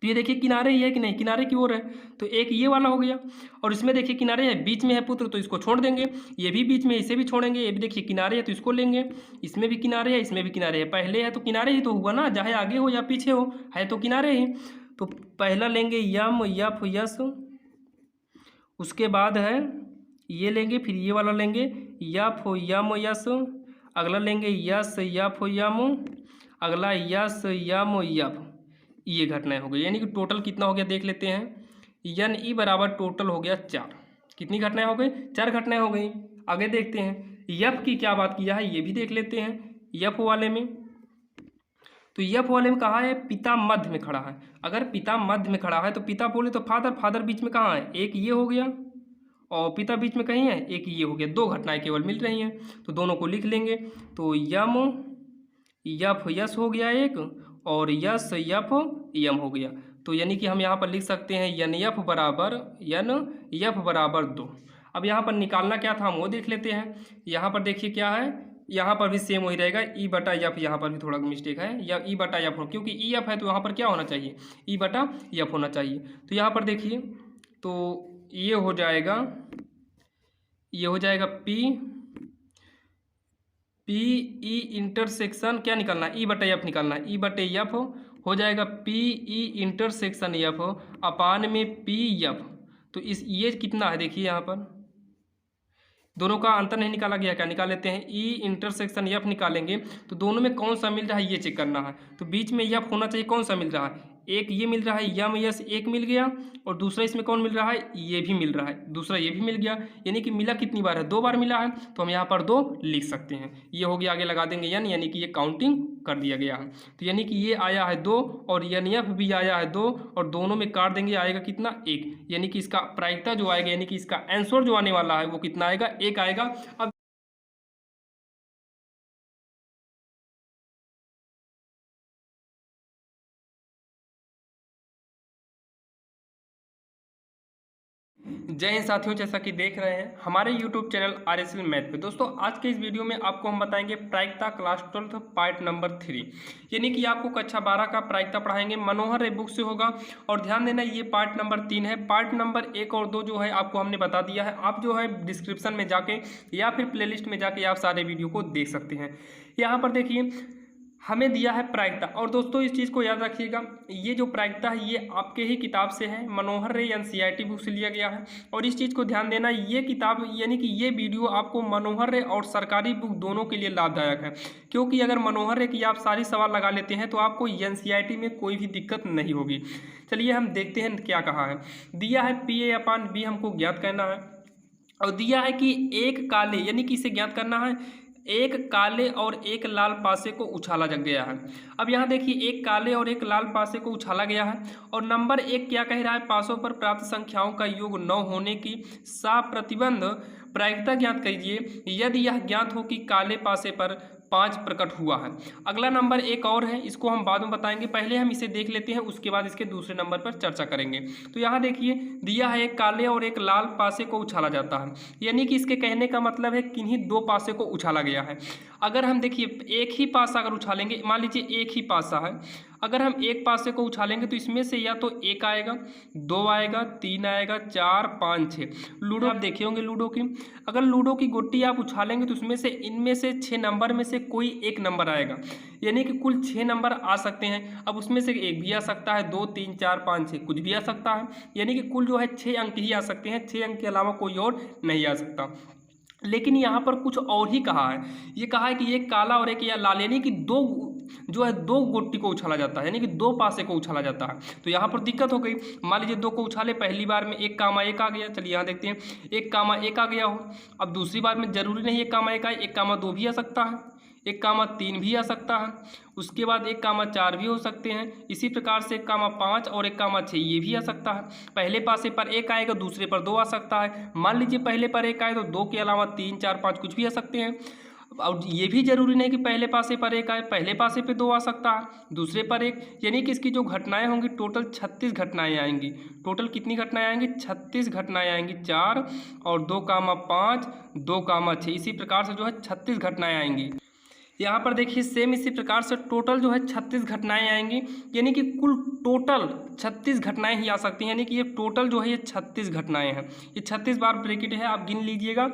तो ये देखिए किनारे ही है कि नहीं, किनारे की ओर है, तो एक ये वाला हो गया। और इसमें देखिए किनारे है, बीच में है पुत्र, तो इसको छोड़ देंगे। ये भी बीच में, इसे भी छोड़ेंगे। ये भी देखिए किनारे है तो इसको लेंगे। इसमें भी किनारे है, इसमें भी किनारे है। पहले है तो किनारे ही तो हुआ ना, चाहे आगे हो या पीछे हो, है तो किनारे ही। तो पहला लेंगे यम यफ यस, उसके बाद है ये लेंगे, फिर ये वाला लेंगे यफ यम यस, अगला लेंगे यस यफ यम, अगला यस यम यफ। ये घटनाएं हो गई, यानी कि टोटल कितना हो गया देख लेते हैं। यन ई बराबर टोटल हो गया 4। कितनी घटनाएं हो गई, 4 घटनाएं हो गई। आगे देखते हैं यफ की क्या बात किया है, ये भी देख लेते हैं। यफ वाले में, तो यफ वाले में कहा है पिता मध्य में खड़ा है। अगर पिता मध्य में खड़ा है तो पिता बोले तो फादर, फादर बीच में कहाँ है, एक ये हो गया, और पिता बीच में कहीं है, एक ये हो गया। 2 घटनाएं केवल मिल रही हैं, तो दोनों को लिख लेंगे। तो यम यफ यस हो गया एक, और यस यफ यम हो गया। तो यानी कि हम यहाँ पर लिख सकते हैं यन यफ बराबर 2। अब यहाँ पर निकालना क्या था हम वो देख लेते हैं। यहाँ पर देखिए क्या है, यहाँ पर भी सेम वही रहेगा, ई बटा यफ। यहाँ पर भी थोड़ा मिस्टेक है, या ई बटा यफ हो, क्योंकि ई एफ है तो यहाँ पर क्या होना चाहिए, ई बटा यफ होना चाहिए। तो यहाँ पर देखिए, तो ये हो जाएगा पी ई इंटरसेक्शन क्या निकालना है, ई बटे एफ निकालना है। ई बटे एफ हो जाएगा पी ई इंटरसेक्शन एफ अपान में पी एफ। तो इस ये कितना है देखिए, यहाँ पर दोनों का अंतर नहीं निकाला गया, क्या निकाल लेते हैं, ई इंटरसेक्शन एफ निकालेंगे। तो दोनों में कौन सा मिल रहा है ये चेक करना है। तो बीच में एफ होना चाहिए, कौन सा मिल रहा है, एक ये मिल रहा है यम यस, एक मिल गया, और दूसरा इसमें कौन मिल रहा है, ये भी मिल रहा है, दूसरा ये भी मिल गया। यानी कि मिला कितनी बार है, 2 बार मिला है, तो हम यहाँ पर 2 लिख सकते हैं। ये हो गया, आगे लगा देंगे यन, यानी कि ये काउंटिंग कर दिया गया है। तो यानी कि ये आया है 2 और यन एफ भी आया है 2, और दोनों में काट देंगे, आएगा कितना, 1। यानी कि इसका प्रायिकता जो आएगा, यानी कि इसका आंसर जो आने वाला है वो कितना आएगा, 1 आएगा। अब जय हिंद साथियों, जैसा कि देख रहे हैं हमारे YouTube चैनल RSL मैथ पे। दोस्तों आज के इस वीडियो में आपको हम बताएंगे प्रायिकता क्लास 12 पार्ट नंबर 3, यानी कि आपको कक्षा 12 का प्रायिकता पढ़ाएंगे, मनोहर रे बुक से होगा। और ध्यान देना ये पार्ट नंबर 3 है। पार्ट नंबर 1 और 2 जो है आपको हमने बता दिया है, आप जो है डिस्क्रिप्शन में जाके या फिर प्लेलिस्ट में जाके आप सारे वीडियो को देख सकते हैं। यहाँ पर देखिए हमें दिया है प्रायिकता, और दोस्तों इस चीज़ को याद रखिएगा, ये जो प्रायिकता है ये आपके ही किताब से है, मनोहर रे NCERT बुक से लिया गया है। और इस चीज़ को ध्यान देना, ये किताब यानी कि ये वीडियो आपको मनोहर रे और सरकारी बुक दोनों के लिए लाभदायक है, क्योंकि अगर मनोहर रे की आप सारी सवाल लगा लेते हैं तो आपको NCERT में कोई भी दिक्कत नहीं होगी। चलिए हम देखते हैं क्या कहा है। दिया है PA/B हमको ज्ञात करना है, और दिया है कि एक काले, यानी कि इसे ज्ञात करना है, एक काले और एक लाल पासे को उछाला जा गया है। अब यहाँ देखिए एक काले और एक लाल पासे को उछाला गया है, और नंबर 1 क्या कह रहा है, पासों पर प्राप्त संख्याओं का योग 9 होने की प्रतिबंध प्रायिकता ज्ञात कीजिए यदि यह ज्ञात हो कि काले पासे पर 5 प्रकट हुआ है। अगला नंबर 1 और है, इसको हम बाद में बताएंगे, पहले हम इसे देख लेते हैं, उसके बाद इसके दूसरे नंबर पर चर्चा करेंगे। तो यहाँ देखिए दिया है एक काले और एक लाल पासे को उछाला जाता है, यानी कि इसके कहने का मतलब है किन्हीं 2 पासे को उछाला गया है। अगर हम देखिए एक ही पासा अगर उछालेंगे, मान लीजिए एक ही पासा है, अगर हम एक पासे को उछालेंगे तो इसमें से या तो 1 आएगा, 2 आएगा, 3 आएगा, 4, 5, 6। लूडो आप देखे होंगे लूडो की, अगर लूडो की गोटी आप उछालेंगे तो उसमें से इनमें से 6 नंबर में से कोई एक नंबर आएगा, यानी कि कुल 6 नंबर आ सकते हैं। अब उसमें से एक भी आ सकता है, 2, 3, 4, 5, 6 कुछ भी आ सकता है, यानी कि कुल जो है 6 अंक ही आ सकते हैं, 6 अंक के अलावा कोई और नहीं आ सकता। लेकिन यहाँ पर कुछ और ही कहा है, ये कहा है कि एक काला और एक या लाल, यानी कि दो जो है 2 गोटी को उछाला जाता है, यानी कि 2 पासे को उछाला जाता है। तो यहाँ पर दिक्कत हो गई, मान लीजिए 2 को उछाले, पहली बार में 1, 1 आ गया, चलिए यहाँ देखते हैं 1, 1 आ गया हो। अब दूसरी बार में जरूरी नहीं 1, 1 आए, 1, 2 भी आ सकता है, 1, 3 भी आ सकता है, उसके बाद 1, 4 भी हो सकते हैं। इसी प्रकार से 1, 5 और 1, 6 ये भी आ सकता है। पहले पासे पर 1 आएगा, दूसरे पर 2 आ सकता है। मान लीजिए पहले पर 1 आए तो 2 के अलावा 3, 4, 5 कुछ भी आ सकते हैं। और ये भी जरूरी नहीं कि पहले पासे पर 1 आए, पहले पासे पे 2 आ सकता है, दूसरे पर 1, यानी कि इसकी जो घटनाएं होंगी टोटल 36 घटनाएं आएंगी। टोटल कितनी घटनाएं आएंगी? 36 घटनाएं आएंगी। 4 और 2, 5, 2, 6 इसी प्रकार से जो है 36 घटनाएं आएंगी। यहाँ पर देखिए सेम इसी प्रकार से टोटल जो है 36 घटनाएं आएंगी, यानी कि कुल टोटल 36 घटनाएं ही आ सकती हैं, यानी कि ये टोटल जो है ये 36 घटनाएं हैं। ये 36 बार ब्रैकेट है, आप गिन लीजिएगा।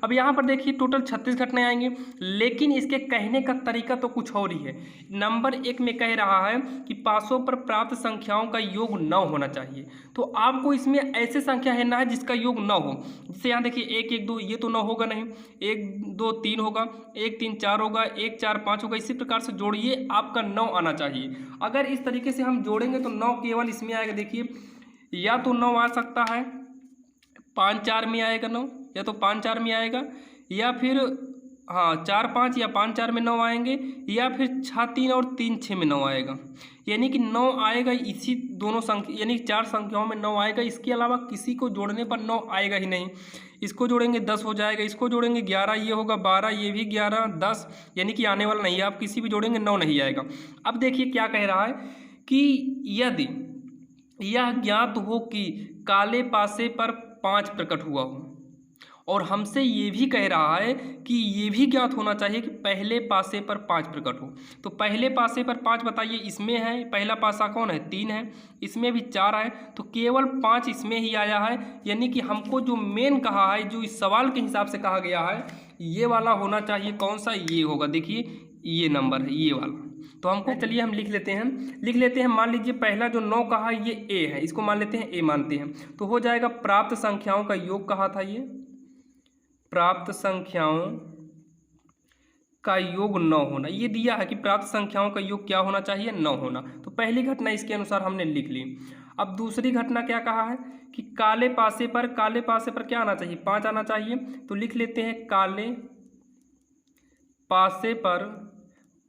अब यहाँ पर देखिए टोटल 36 घटनाएं आएंगी, लेकिन इसके कहने का तरीका तो कुछ और ही है। नंबर 1 में कह रहा है कि पासों पर प्राप्त संख्याओं का योग 9 होना चाहिए। तो आपको इसमें ऐसे संख्या है ना है जिसका योग 9 हो। जैसे यहाँ देखिए 1, 1, 2 ये तो 9 होगा नहीं, 1, 2, 3 होगा, 1, 3, 4 होगा, 1, 4, 5 होगा। इसी प्रकार से जोड़िए, आपका 9 आना चाहिए। अगर इस तरीके से हम जोड़ेंगे तो 9 केवल इसमें आएगा। देखिए या तो 9 आ सकता है 5, 4 में आएगा 9, या तो 5, 4 में आएगा, या फिर हाँ 4, 5 या 5, 4 में 9 आएंगे, या फिर 6, 3 और 3, 6 में 9 आएगा। यानी कि 9 आएगा इसी दोनों संख्या, यानी 4 संख्याओं में 9 आएगा। इसके अलावा किसी को जोड़ने पर 9 आएगा ही नहीं। इसको जोड़ेंगे 10 हो जाएगा, इसको जोड़ेंगे 11 ये होगा, 12 ये भी 11, 10 यानी कि आने वाला नहीं है। आप किसी भी जोड़ेंगे 9 नहीं आएगा। अब देखिए क्या कह रहा है कि यदि यह ज्ञात हो कि काले पासे पर 5 प्रकट हुआ हो, और हमसे ये भी कह रहा है कि ये भी ज्ञात होना चाहिए कि पहले पासे पर 5 प्रकट हो। तो पहले पासे पर 5 बताइए, इसमें है पहला पासा कौन है? 3 है, इसमें भी 4 है, तो केवल 5 इसमें ही आया है। यानी कि हमको जो मेन कहा है, जो इस सवाल के हिसाब से कहा गया है, ये वाला होना चाहिए। कौन सा? ये होगा। देखिए ये नंबर है, ये वाला। तो हमको चलिए हम लिख लेते हैं। मान लीजिए पहला जो 9 कहा ये ए है, इसको मान लेते हैं ए मानते हैं। तो हो जाएगा प्राप्त संख्याओं का योग कहा था, ये प्राप्त संख्याओं का योग 9 होना। ये दिया है कि प्राप्त संख्याओं का योग क्या होना चाहिए? 9 होना। तो पहली घटना इसके अनुसार हमने लिख ली। अब दूसरी घटना क्या कहा है कि काले पासे पर क्या आना चाहिए? 5 आना चाहिए। तो लिख लेते हैं काले पासे पर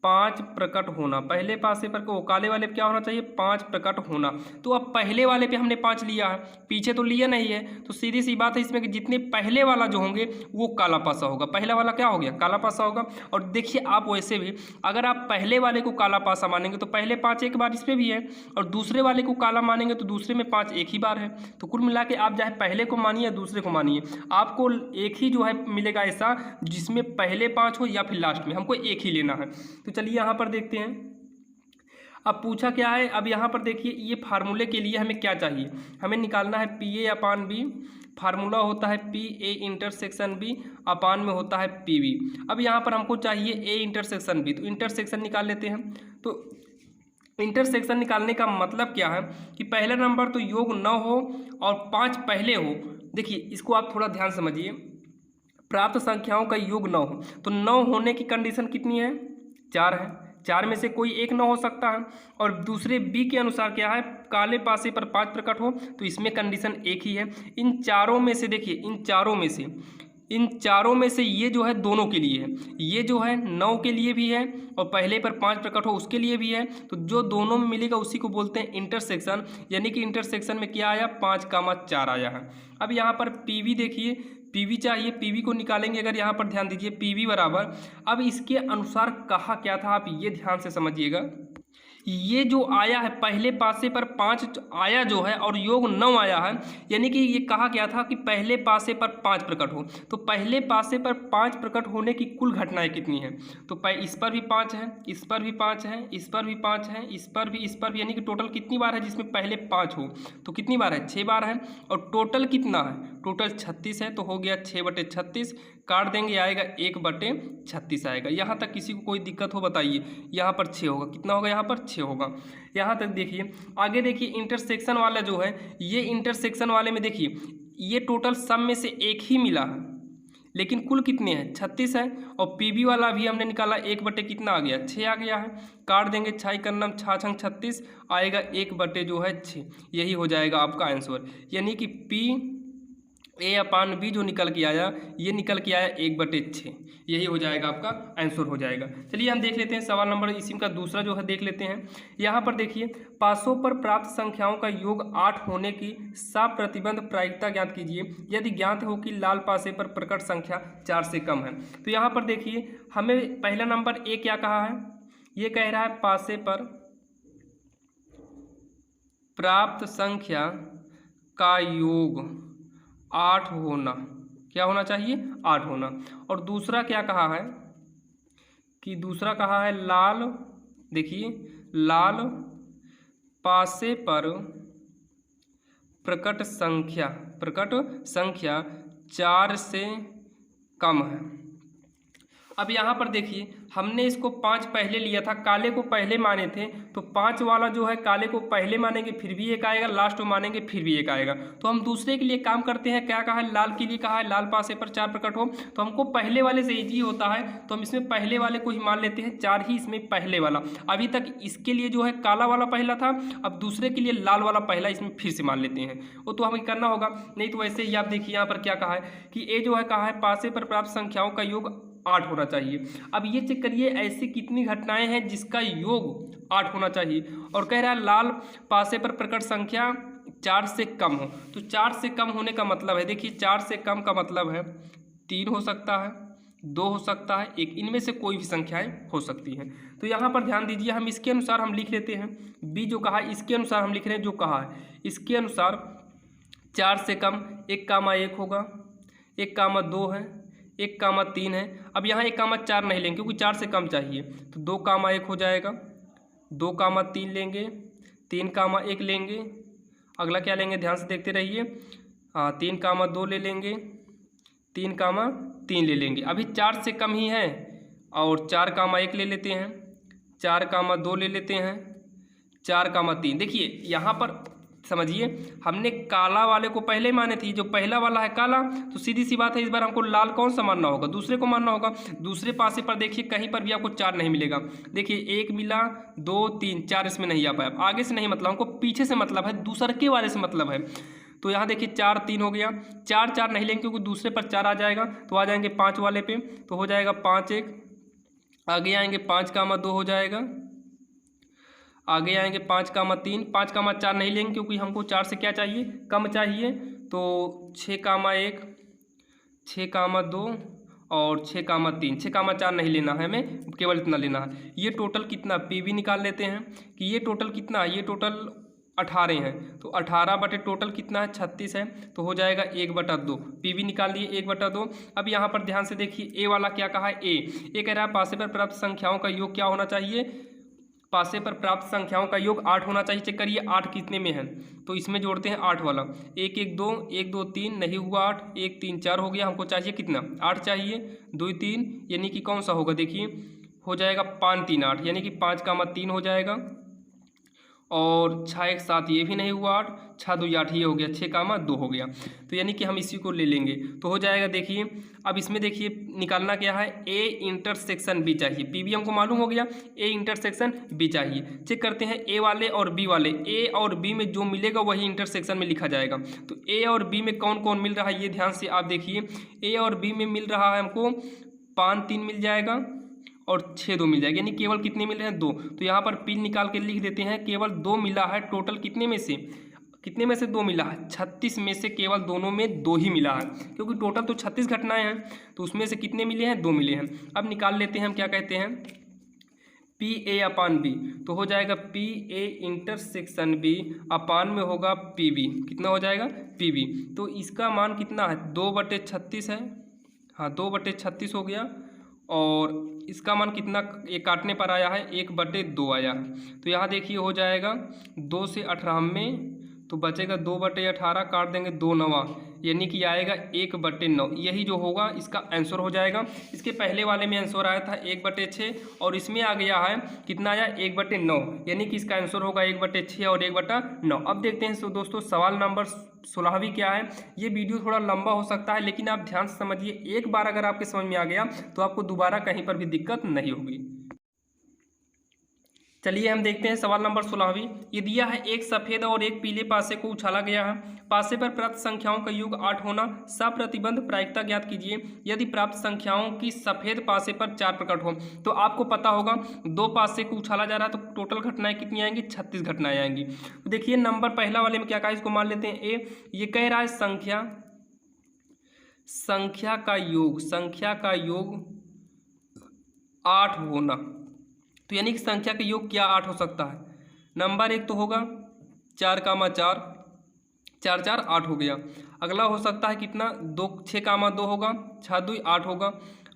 5 प्रकट होना। पहले पासे पर को काले वाले पे क्या होना चाहिए? 5 प्रकट होना। तो अब पहले वाले पे हमने 5 लिया है, पीछे तो लिया नहीं है। तो सीधी सी बात है इसमें कि जितने पहले वाला जो होंगे वो काला पासा होगा। पहला वाला क्या हो गया? काला पासा होगा। और देखिए आप वैसे भी अगर आप पहले वाले को काला पासा मानेंगे तो पहले 5 एक बार इस पर भी है, और दूसरे वाले को काला मानेंगे तो दूसरे में 5 एक ही बार है। तो कुल मिला के आप चाहे पहले को मानिए या दूसरे को मानिए, आपको एक ही जो है मिलेगा ऐसा जिसमें पहले 5 हो या फिर लास्ट में, हमको एक ही लेना है। तो चलिए यहाँ पर देखते हैं अब पूछा क्या है। अब यहाँ पर देखिए ये फार्मूले के लिए हमें क्या चाहिए? हमें निकालना है P A upon B. Formula होता है P A intersection B, upon में होता है पी बी। अब यहाँ पर हमको चाहिए ए इंटरसेक्शन बी, तो इंटरसेक्शन निकाल लेते हैं। तो इंटरसेक्शन निकालने का मतलब क्या है कि पहला नंबर तो योग 9 हो और 5 पहले हो। देखिए इसको आप थोड़ा ध्यान समझिए, प्राप्त संख्याओं का योग 9 हो तो 9 होने की कंडीशन कितनी है? 4 है। 4 में से कोई एक 9 हो सकता है। और दूसरे बी के अनुसार क्या है? काले पासे पर 5 प्रकट हो, तो इसमें कंडीशन एक ही है। इन चारों में से देखिए, इन चारों में से ये जो है दोनों के लिए है। ये जो है 9 के लिए भी है और पहले पर 5 प्रकट हो उसके लिए भी है। तो जो दोनों में मिलेगा उसी को बोलते हैं इंटरसेक्शन। यानी कि इंटरसेक्शन में क्या आया? 5, 4 आया है। अब यहाँ पर पीवी देखिए, पीवी चाहिए, पीवी को निकालेंगे। अगर यहाँ पर ध्यान दीजिए पीवी बराबर, अब इसके अनुसार कहा क्या था आप ये ध्यान से समझिएगा। ये जो आया है पहले पासे पर 5 आया जो है और योग 9 आया है, यानी कि ये कहा गया था कि पहले पासे पर 5 प्रकट हो। तो पहले पासे पर 5 प्रकट होने की कुल घटनाएं कितनी हैं? तो इस पर भी 5 है, इस पर भी 5 है, इस पर भी 5 है, इस पर भी, यानी कि टोटल कितनी बार है जिसमें पहले 5 हो? तो कितनी बार है? 6 बार है। और टोटल कितना है? टोटल 36 है, तो हो गया 6/36। काट देंगे, आएगा 1/36 आएगा। यहाँ तक किसी को कोई दिक्कत हो बताइए। यहाँ पर 6 होगा, कितना होगा? यहाँ पर 6 होगा। यहाँ तक देखिए। आगे देखिए इंटरसेक्शन वाला जो है, ये इंटरसेक्शन वाले में देखिए ये टोटल सब में से एक ही मिला है, लेकिन कुल कितने हैं? 36 है। और पीबी वाला भी हमने निकाला, 1 कितना आ गया? 6 आ गया है। काट देंगे, 6 करनम 6 36 आएगा 1/6। यही हो जाएगा आपका आंसर। यानी कि P/B जो निकल के आया, ये निकल के आया 1/6। यही हो जाएगा आपका आंसर हो जाएगा। चलिए हम देख लेते हैं सवाल नंबर इसी का दूसरा जो है देख लेते हैं। यहाँ पर देखिए, पासों पर प्राप्त संख्याओं का योग 8 होने की सप्रतिबंध प्रायिकता ज्ञात कीजिए यदि ज्ञात हो कि लाल पासे पर प्रकट संख्या 4 से कम है। तो यहाँ पर देखिए हमें पहला नंबर ए क्या कहा है? ये कह रहा है पासे पर प्राप्त संख्या का योग 8 होना। क्या होना चाहिए? 8 होना। और दूसरा क्या कहा है? कि दूसरा कहा है लाल, देखिए लाल पासे पर प्रकट संख्या 4 से कम है। अब यहाँ पर देखिए हमने इसको 5 पहले लिया था, काले को पहले माने थे, तो 5 वाला जो है काले को पहले मानेंगे फिर भी एक आएगा, लास्ट में मानेंगे फिर भी एक आएगा। तो हम दूसरे के लिए काम करते हैं। क्या कहा है? लाल के लिए कहा है लाल पासे पर 4 प्रकट हो, तो हमको पहले वाले से ईजी होता है, तो हम इसमें पहले वाले को ही मान लेते हैं। 4 ही इसमें पहले वाला। अभी तक इसके लिए जो है काला वाला पहला था, अब दूसरे के लिए लाल वाला पहला इसमें फिर से मान लेते हैं। वो तो हमें करना होगा, नहीं तो वैसे ही आप देखिए यहाँ पर क्या कहा है कि ए जो है कहा है पासे पर प्राप्त संख्याओं का योग 8 होना चाहिए। अब ये चेक करिए ऐसी कितनी घटनाएं हैं जिसका योग 8 होना चाहिए, और कह रहा है लाल पासे पर प्रकट संख्या 4 से कम हो। तो 4 से कम होने का मतलब है, देखिए 4 से कम का मतलब है 3 हो सकता है, 2 हो सकता है, 1, इनमें से कोई भी संख्याएं हो सकती हैं। तो यहाँ पर ध्यान दीजिए, हम इसके अनुसार हम लिख लेते हैं। बी जो कहा है इसके अनुसार हम लिख रहे हैं, जो कहा है इसके अनुसार 4 से कम 1,1 होगा, 1,2 है, 1,3 है। अब यहाँ 1,4 नहीं लेंगे क्योंकि 4 से कम चाहिए, तो 2,1 हो जाएगा, 2,3 लेंगे, 3,1 लेंगे। अगला क्या लेंगे? ध्यान से देखते रहिए। 3,2 ले लेंगे, 3,3 ले लेंगे। अभी 4 से कम ही है, और 4,1 ले लेते हैं, 4,2 ले लेते हैं, 4,3। देखिए यहाँ पर समझिए, हमने काला वाले को पहले माने थी, जो पहला वाला है काला, तो सीधी सी बात है इस बार हमको लाल कौन सा मानना होगा? दूसरे को मानना होगा। दूसरे पासे पर देखिए कहीं पर भी आपको 4 नहीं मिलेगा। देखिए 1 मिला, 2, 3, 4 इसमें नहीं आ पाया। आगे से नहीं मतलब, हमको पीछे से मतलब है, दूसरे वाले से मतलब है। तो यहाँ देखिए 4, 3 हो गया। 4 नहीं लेंगे क्योंकि दूसरे पर 4 आ जाएगा, तो आ जाएंगे 5 वाले पे, तो हो जाएगा 5, 1 आगे आएंगे 5,2 हो जाएगा, आगे आएंगे 5,3, 5,4 नहीं लेंगे क्योंकि हमको 4 से क्या चाहिए? कम चाहिए। तो 6,1, 6,2 और 6,3, 6,4 नहीं लेना है हमें, केवल इतना लेना है। ये टोटल कितना? पी भी निकाल लेते हैं कि ये टोटल कितना है। ये टोटल 18 है, तो 18 बटे टोटल कितना है? 36 है, तो हो जाएगा 1/2। पी भी निकाल दिए 1/2। अब यहाँ पर ध्यान से देखिए ए वाला क्या कहा है? ए कह रहा है पासे पर प्राप्त संख्याओं का योग क्या होना चाहिए? पासे पर प्राप्त संख्याओं का योग 8 होना चाहिए। चेक करिए 8 कितने में है, तो इसमें जोड़ते हैं 8 वाला। 1, 1, 2, 1, 2, 3 नहीं हुआ 8, 1, 3, 4 हो गया। हमको चाहिए कितना? 8 चाहिए, 2, 3, यानी कि कौन सा होगा? देखिए हो जाएगा 5, 3, 8, यानी कि 5,3 हो जाएगा। और 6, 1, 7 ये भी नहीं हुआ 8, 6, 2, 8 ये हो गया, 6,2 हो गया। तो यानी कि हम इसी को ले लेंगे, तो हो जाएगा। देखिए अब इसमें देखिए निकालना क्या है? ए इंटरसेक्शन बी चाहिए। पी भी हमको मालूम हो गया, ए इंटरसेक्शन बी चाहिए। चेक करते हैं ए वाले और बी वाले। ए और बी में जो मिलेगा वही इंटरसेक्शन में लिखा जाएगा। तो ए और बी में कौन कौन मिल रहा है ये ध्यान से आप देखिए। ए और बी में मिल रहा है हमको 5, 3 मिल जाएगा और 6, 2 मिल जाएगा, यानी केवल कितने मिल रहे हैं? 2। तो यहाँ पर पिन निकाल के लिख देते हैं, केवल 2 मिला है। टोटल कितने में से 2 मिला है? 36 में से केवल दोनों में 2 ही मिला है, क्योंकि टोटल तो 36 घटनाएं हैं, तो उसमें से कितने मिले हैं? 2 मिले हैं। अब निकाल लेते हैं हम, क्या कहते हैं? पी ए अपान बी, तो हो जाएगा P A intersection B upon में होगा पी बी। कितना हो जाएगा? P B. तो इसका मान कितना है? 2/36 है। हाँ, 2/36 हो गया। और इसका मान कितना ये काटने पर आया है? 1/2 आया है। तो यहाँ देखिए हो जाएगा 2 से 18 में, तो बचेगा 2/18, काट देंगे 2 9, यानी कि आएगा 1/9। यही जो होगा इसका आंसर हो जाएगा। इसके पहले वाले में आंसर आया था 1/6 और इसमें आ गया है कितना आया? 1/9, यानी कि इसका आंसर होगा 1/6 और 1/9। अब देखते हैं दोस्तों सवाल नंबर 16वीं क्या है। ये वीडियो थोड़ा लंबा हो सकता है, लेकिन आप ध्यान से समझिए। एक बार अगर आपके समझ में आ गया तो आपको दोबारा कहीं पर भी दिक्कत नहीं होगी। चलिए हम देखते हैं सवाल नंबर 16वीं। ये दिया है एक सफ़ेद और एक पीले पासे को उछाला गया है। पासे पर प्राप्त संख्याओं का योग 8 होना, सप्रतिबंध प्रायिकता ज्ञात कीजिए यदि प्राप्त संख्याओं की सफ़ेद पासे पर 4 प्रकट हो। तो आपको पता होगा 2 पासे को उछाला जा रहा है, तो टोटल घटनाएं कितनी आएंगी? 36 घटनाएं आएंगी। तो देखिए नंबर पहला वाले में क्या कहा, इसको मान लेते हैं ए। ये कह रहा है संख्या का योग 8 होना। तो यानी कि संख्या का योग क्या 8 हो सकता है? नंबर एक तो होगा 4, 4 4 8 हो गया। अगला हो सकता है कितना? 2 6, 2 होगा, 6 2 8 होगा।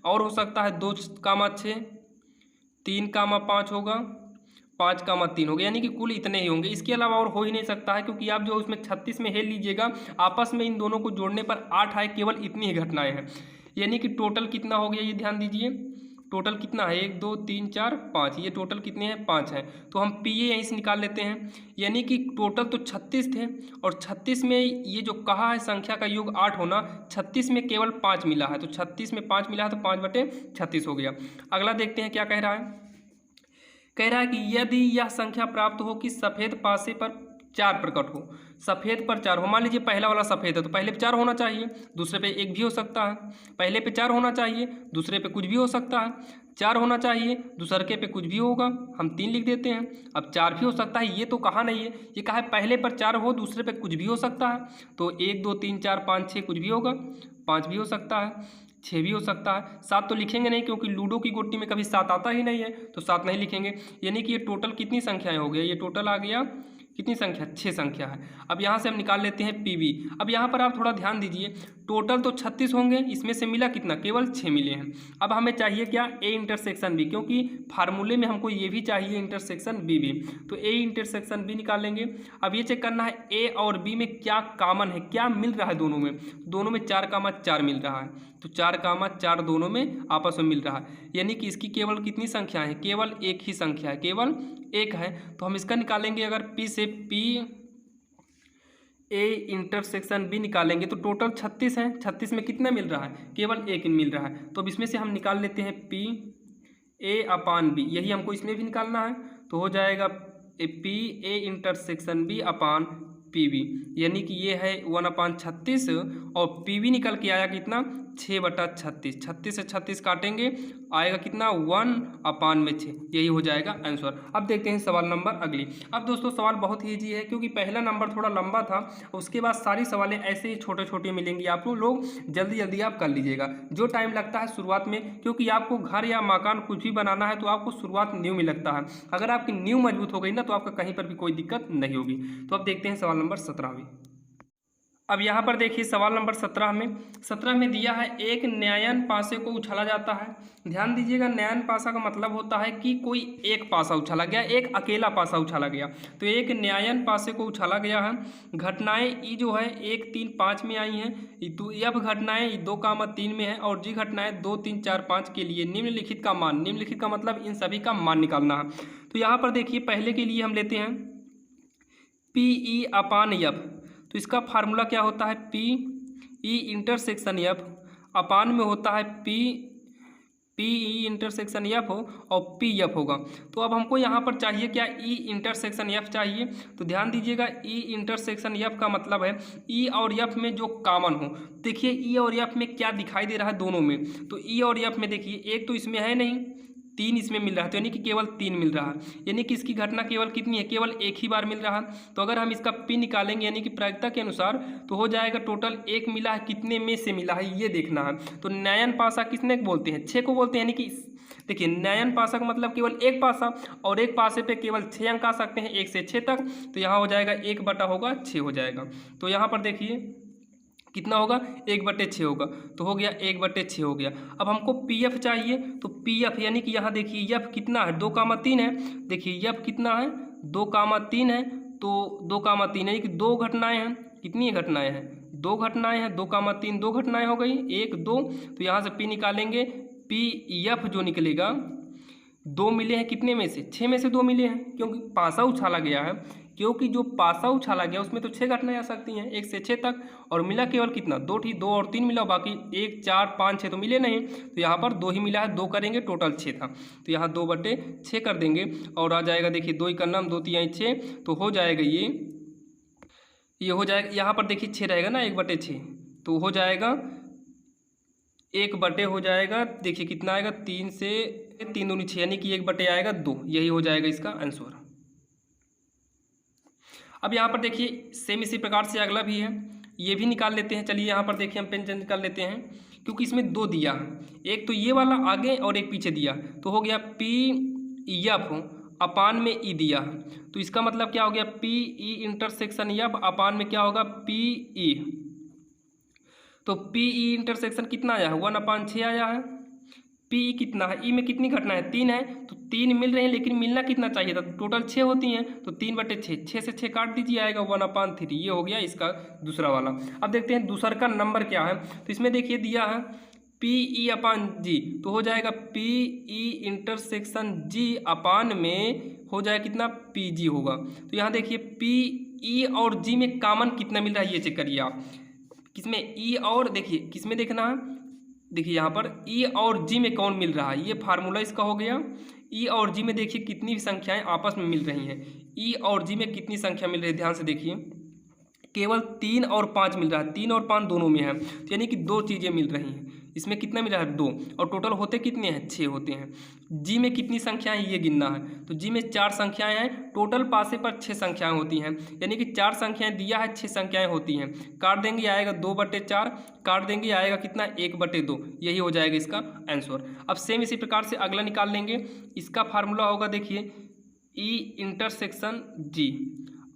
और हो सकता है 2, 6 3, 5 होगा, 5, 3 होगा, यानी कि कुल इतने ही होंगे। इसके अलावा और हो ही नहीं सकता है, क्योंकि आप जो उसमें 36 में हेल लीजिएगा, आपस में इन दोनों को जोड़ने पर 8 आए। केवल इतनी ही घटनाएं हैं, यानी कि टोटल कितना हो गया ये ध्यान दीजिए। टोटल कितना है? 1 2 3 4 5, ये टोटल कितने हैं? 5 हैं। तो हम पी ए यहीं से निकाल लेते हैं, यानी कि टोटल तो 36 थे और 36 में ये जो कहा है संख्या का योग 8 होना, 36 में केवल 5 मिला है। तो 36 में 5 मिला है, तो 5/36 हो गया। अगला देखते हैं क्या कह रहा है। कह रहा है कि यदि यह संख्या प्राप्त हो कि सफ़ेद पासे पर 4 प्रकट हो। सफ़ेद पर 4 हो, मान लीजिए पहला वाला सफ़ेद है तो पहले पे 4 होना चाहिए, दूसरे पे 1 भी हो सकता है। पहले पे 4 होना चाहिए, दूसरे पे कुछ भी हो सकता है। 4 होना चाहिए, दूसरे पे कुछ भी होगा, हम 3 लिख देते हैं। अब 4 भी हो सकता है, ये तो कहा नहीं है, ये कहा है पहले पर 4 हो, दूसरे पे कुछ भी हो सकता है। तो 1 2 3 4 5 6 कुछ भी होगा, 5 भी हो सकता है, 6 भी हो सकता है। 7 तो लिखेंगे नहीं, क्योंकि लूडो की गोटी में कभी 7 आता ही नहीं है, तो 7 नहीं लिखेंगे। यानी कि ये टोटल कितनी संख्याएं हो गई? ये टोटल आ गया कितनी संख्या? 6 संख्या है। अब यहाँ से हम निकाल लेते हैं पी बी। अब यहाँ पर आप थोड़ा ध्यान दीजिए, टोटल तो 36 होंगे, इसमें से मिला कितना? केवल 6 मिले हैं। अब हमें चाहिए क्या? ए इंटरसेक्शन बी, क्योंकि फार्मूले में हमको ये भी चाहिए इंटरसेक्शन बी भी। तो ए इंटरसेक्शन बी निकालेंगे। अब ये चेक करना है ए और बी में क्या कॉमन है, क्या मिल रहा है दोनों में। दोनों में 4, 4 मिल रहा है, तो 4, 4 दोनों में आपस में मिल रहा है, यानी कि इसकी केवल कितनी संख्या है? केवल एक ही संख्या है, केवल एक है। तो हम इसका निकालेंगे, अगर पी से पी ए इंटरसेक्शन बी निकालेंगे तो टोटल 36 है। 36 में कितना मिल रहा है? केवल एक मिल रहा है। तो अब इसमें से हम निकाल लेते हैं पी ए अपान बी, यही हमको इसमें भी निकालना है। तो हो जाएगा P A intersection B upon P B, यानी कि ये है 1/36 और पी बी निकल के आया कितना? 6/36। 36 से 36 काटेंगे, आएगा कितना? 1/6। यही हो जाएगा आंसर। अब देखते हैं सवाल नंबर अगली। अब दोस्तों सवाल बहुत ही ईजी है, क्योंकि पहला नंबर थोड़ा लंबा था, उसके बाद सारी सवालें ऐसे ही छोटे छोटे मिलेंगी। आप लोग जल्दी जल्दी आप कर लीजिएगा। जो टाइम लगता है शुरुआत में, क्योंकि आपको घर या मकान कुछ भी बनाना है तो आपको शुरुआत न्यू में लगता है। अगर आपकी न्यू मजबूत हो गई ना, तो आपका कहीं पर भी कोई दिक्कत नहीं होगी। तो अब देखते हैं सवाल नंबर 17वीं। अब यहाँ पर देखिए सवाल नंबर 17 में दिया है एक न्यायन पासे को उछाला जाता है। ध्यान दीजिएगा, न्यायन पासा का मतलब होता है कि कोई एक पासा उछाला गया, एक अकेला पासा उछाला गया। तो एक न्यायन पासे को उछाला गया है। घटनाएं ई जो है 1 3 5 में आई हैं, यह घटनाएं 2, 3 में है, और जी घटनाएं 2 3 4 5 के लिए निम्नलिखित का मान, निम्नलिखित का मतलब इन सभी का मान निकालना है। तो यहाँ पर देखिए पहले के लिए हम लेते हैं पी ई अपान एफ। तो इसका फार्मूला क्या होता है? पी ई इंटरसेक्शन एफ अपान में होता है पी ई इंटरसेक्शन एफ हो और पी एफ होगा। तो अब हमको यहाँ पर चाहिए क्या? ई इंटरसेक्शन एफ चाहिए। तो ध्यान दीजिएगा, ई इंटरसेक्शन एफ का मतलब है ई और एफ में जो कॉमन हो। देखिए ई और एफ में क्या दिखाई दे रहा है दोनों में, तो ई और एफ में देखिए एक तो इसमें है नहीं, 3 इसमें मिल रहा है, तो यानी कि केवल 3 मिल रहा है, यानी कि इसकी घटना केवल कितनी है, केवल एक ही बार मिल रहा है। तो अगर हम इसका P निकालेंगे यानी कि प्रायिकता के अनुसार, तो हो जाएगा टोटल 1 मिला है, कितने में से मिला है ये देखना है। तो नयन पासा किसने बोलते हैं, 6 को बोलते हैं, यानी कि देखिए नयन पासा का मतलब केवल एक पासा, और एक पासे पे केवल 6 अंक आ सकते हैं 1 से 6 तक। तो यहाँ हो जाएगा 1/6 हो जाएगा। तो यहाँ पर देखिए कितना होगा, 1/6 होगा, तो हो गया 1/6 हो गया। अब हमको PF चाहिए, तो PF यानी कि यहाँ देखिए F कितना है, 2,3 है। देखिए F कितना है, 2,3 है, तो 2,3 यानी कि 2 घटनाएँ हैं। कितनी घटनाएँ हैं, 2 घटनाएँ हैं, 2,3 2 घटनाएँ हो गई, 1 2। तो यहाँ से P निकालेंगे, PF जो निकलेगा 2 मिले हैं कितने में से, 6 में से 2 मिले हैं, क्योंकि पासा उछाला गया है, क्योंकि जो पासा उछाला गया उसमें तो 6 घटनाएं आ सकती हैं 1 से 6 तक, और मिला केवल कितना, 2 और 3 मिला, बाकी 1 4 5 6 तो मिले नहीं। तो यहाँ पर 2 ही मिला है, 2 करेंगे टोटल 6 था, तो यहाँ 2/6 कर देंगे और आ जाएगा, देखिए 2 का नाम 2 3 6, तो हो जाएगा ये हो जाएगा, यहाँ पर देखिए 6 रहेगा ना, 1/6, तो हो जाएगा 1 हो जाएगा। देखिए कितना आएगा, 3 से 3 दूनी 6, यानी कि 1 आएगा 2, यही हो जाएगा इसका आंसर। अब यहाँ पर देखिए सेम इसी प्रकार से अगला भी है, ये भी निकाल लेते हैं। चलिए यहाँ पर देखिए हम पेन निकाल लेते हैं, क्योंकि इसमें 2 दिया है, एक तो ये वाला आगे और एक पीछे दिया, तो हो गया PF अपान में E दिया है, तो इसका मतलब क्या हो गया, PE इंटरसेक्शन F अपान में क्या होगा, PE। तो PE इंटरसेक्शन कितना आया है, 1/6 आया है। PE कितना है, E में कितनी घटना है, 3 है, तो 3 मिल रहे हैं, लेकिन मिलना कितना चाहिए था, टोटल 6 होती हैं, तो 3/6, 6 से 6 काट दीजिए, आएगा 1/3। ये हो गया इसका दूसरा वाला। अब देखते हैं दूसरा का नंबर क्या है, तो इसमें देखिए दिया है PE/G, तो हो जाएगा PE इंटरसेक्शन G अपान में हो जाएगा कितना, PG होगा। तो यहाँ देखिए PE और G में कॉमन कितना मिल रहा है, ये चेक करिए आप, किसमें E और, देखिए किसमें देखना है, देखिए यहाँ पर E और G में कौन मिल रहा है, ये फार्मूला इसका हो गया। E और G में देखिए कितनी संख्याएं आपस में मिल रही हैं, E और G में कितनी संख्या मिल रही है, ध्यान से देखिए, केवल 3 और 5 मिल रहा है, 3 और 5 दोनों में है, तो यानी कि 2 चीज़ें मिल रही हैं। इसमें कितना मिला है, 2, और टोटल होते कितने हैं, 6 होते हैं। G में कितनी संख्याएं ये गिनना है, तो G में 4 संख्याएं हैं, टोटल पासे पर 6 संख्याएं होती हैं, यानी कि 4 संख्याएं दिया है, 6 संख्याएं होती हैं। काट देंगे आएगा 2/4, काट देंगे आएगा कितना, 1/2, यही हो जाएगा इसका आंसर। अब सेम इसी प्रकार से अगला निकाल लेंगे, इसका फार्मूला होगा, देखिए E इंटरसेक्शन G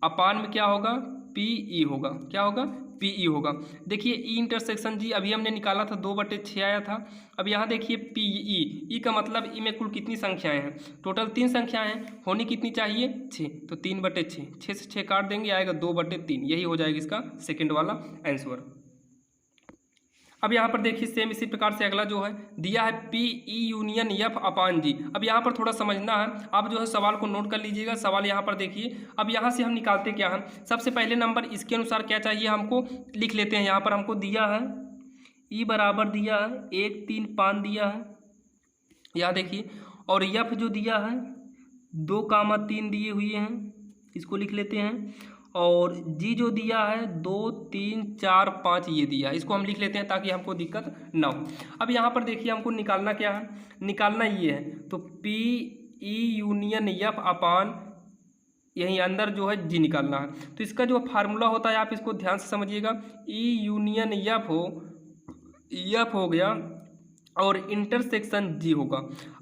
अपान में क्या होगा, PE होगा, क्या होगा, PE होगा। देखिए E इंटरसेक्शन G अभी हमने निकाला था, 2/6 आया था। अब यहाँ देखिए PE, E का मतलब E में कुल कितनी संख्याएं हैं, टोटल 3 संख्याएं हैं, होनी कितनी चाहिए, 6, तो 3/6, 6 से 6 काट देंगे आएगा 2/3, यही हो जाएगा इसका सेकंड वाला आंसर। अब यहाँ पर देखिए सेम इसी प्रकार से अगला जो है दिया है PE यूनियन F अपान G। अब यहाँ पर थोड़ा समझना है, आप जो है सवाल को नोट कर लीजिएगा। सवाल यहाँ पर देखिए, अब यहाँ से हम निकालते क्या हैं, सबसे पहले नंबर इसके अनुसार क्या चाहिए हमको लिख लेते हैं। यहाँ पर हमको दिया है E बराबर दिया है 1 3 5 दिया है, यहाँ देखिए, और F जो दिया है 2,3 दिए हुए हैं, इसको लिख लेते हैं, और G जो दिया है 2 3 4 5 ये दिया है, इसको हम लिख लेते हैं ताकि हमको दिक्कत ना हो। अब यहाँ पर देखिए हमको निकालना क्या है, निकालना ये है, तो PE यूनियन F अपान यहीं अंदर जो है G निकालना है। तो इसका जो फार्मूला होता है आप इसको ध्यान से समझिएगा, E यूनियन F हो गया और इंटरसेक्शन G होगा,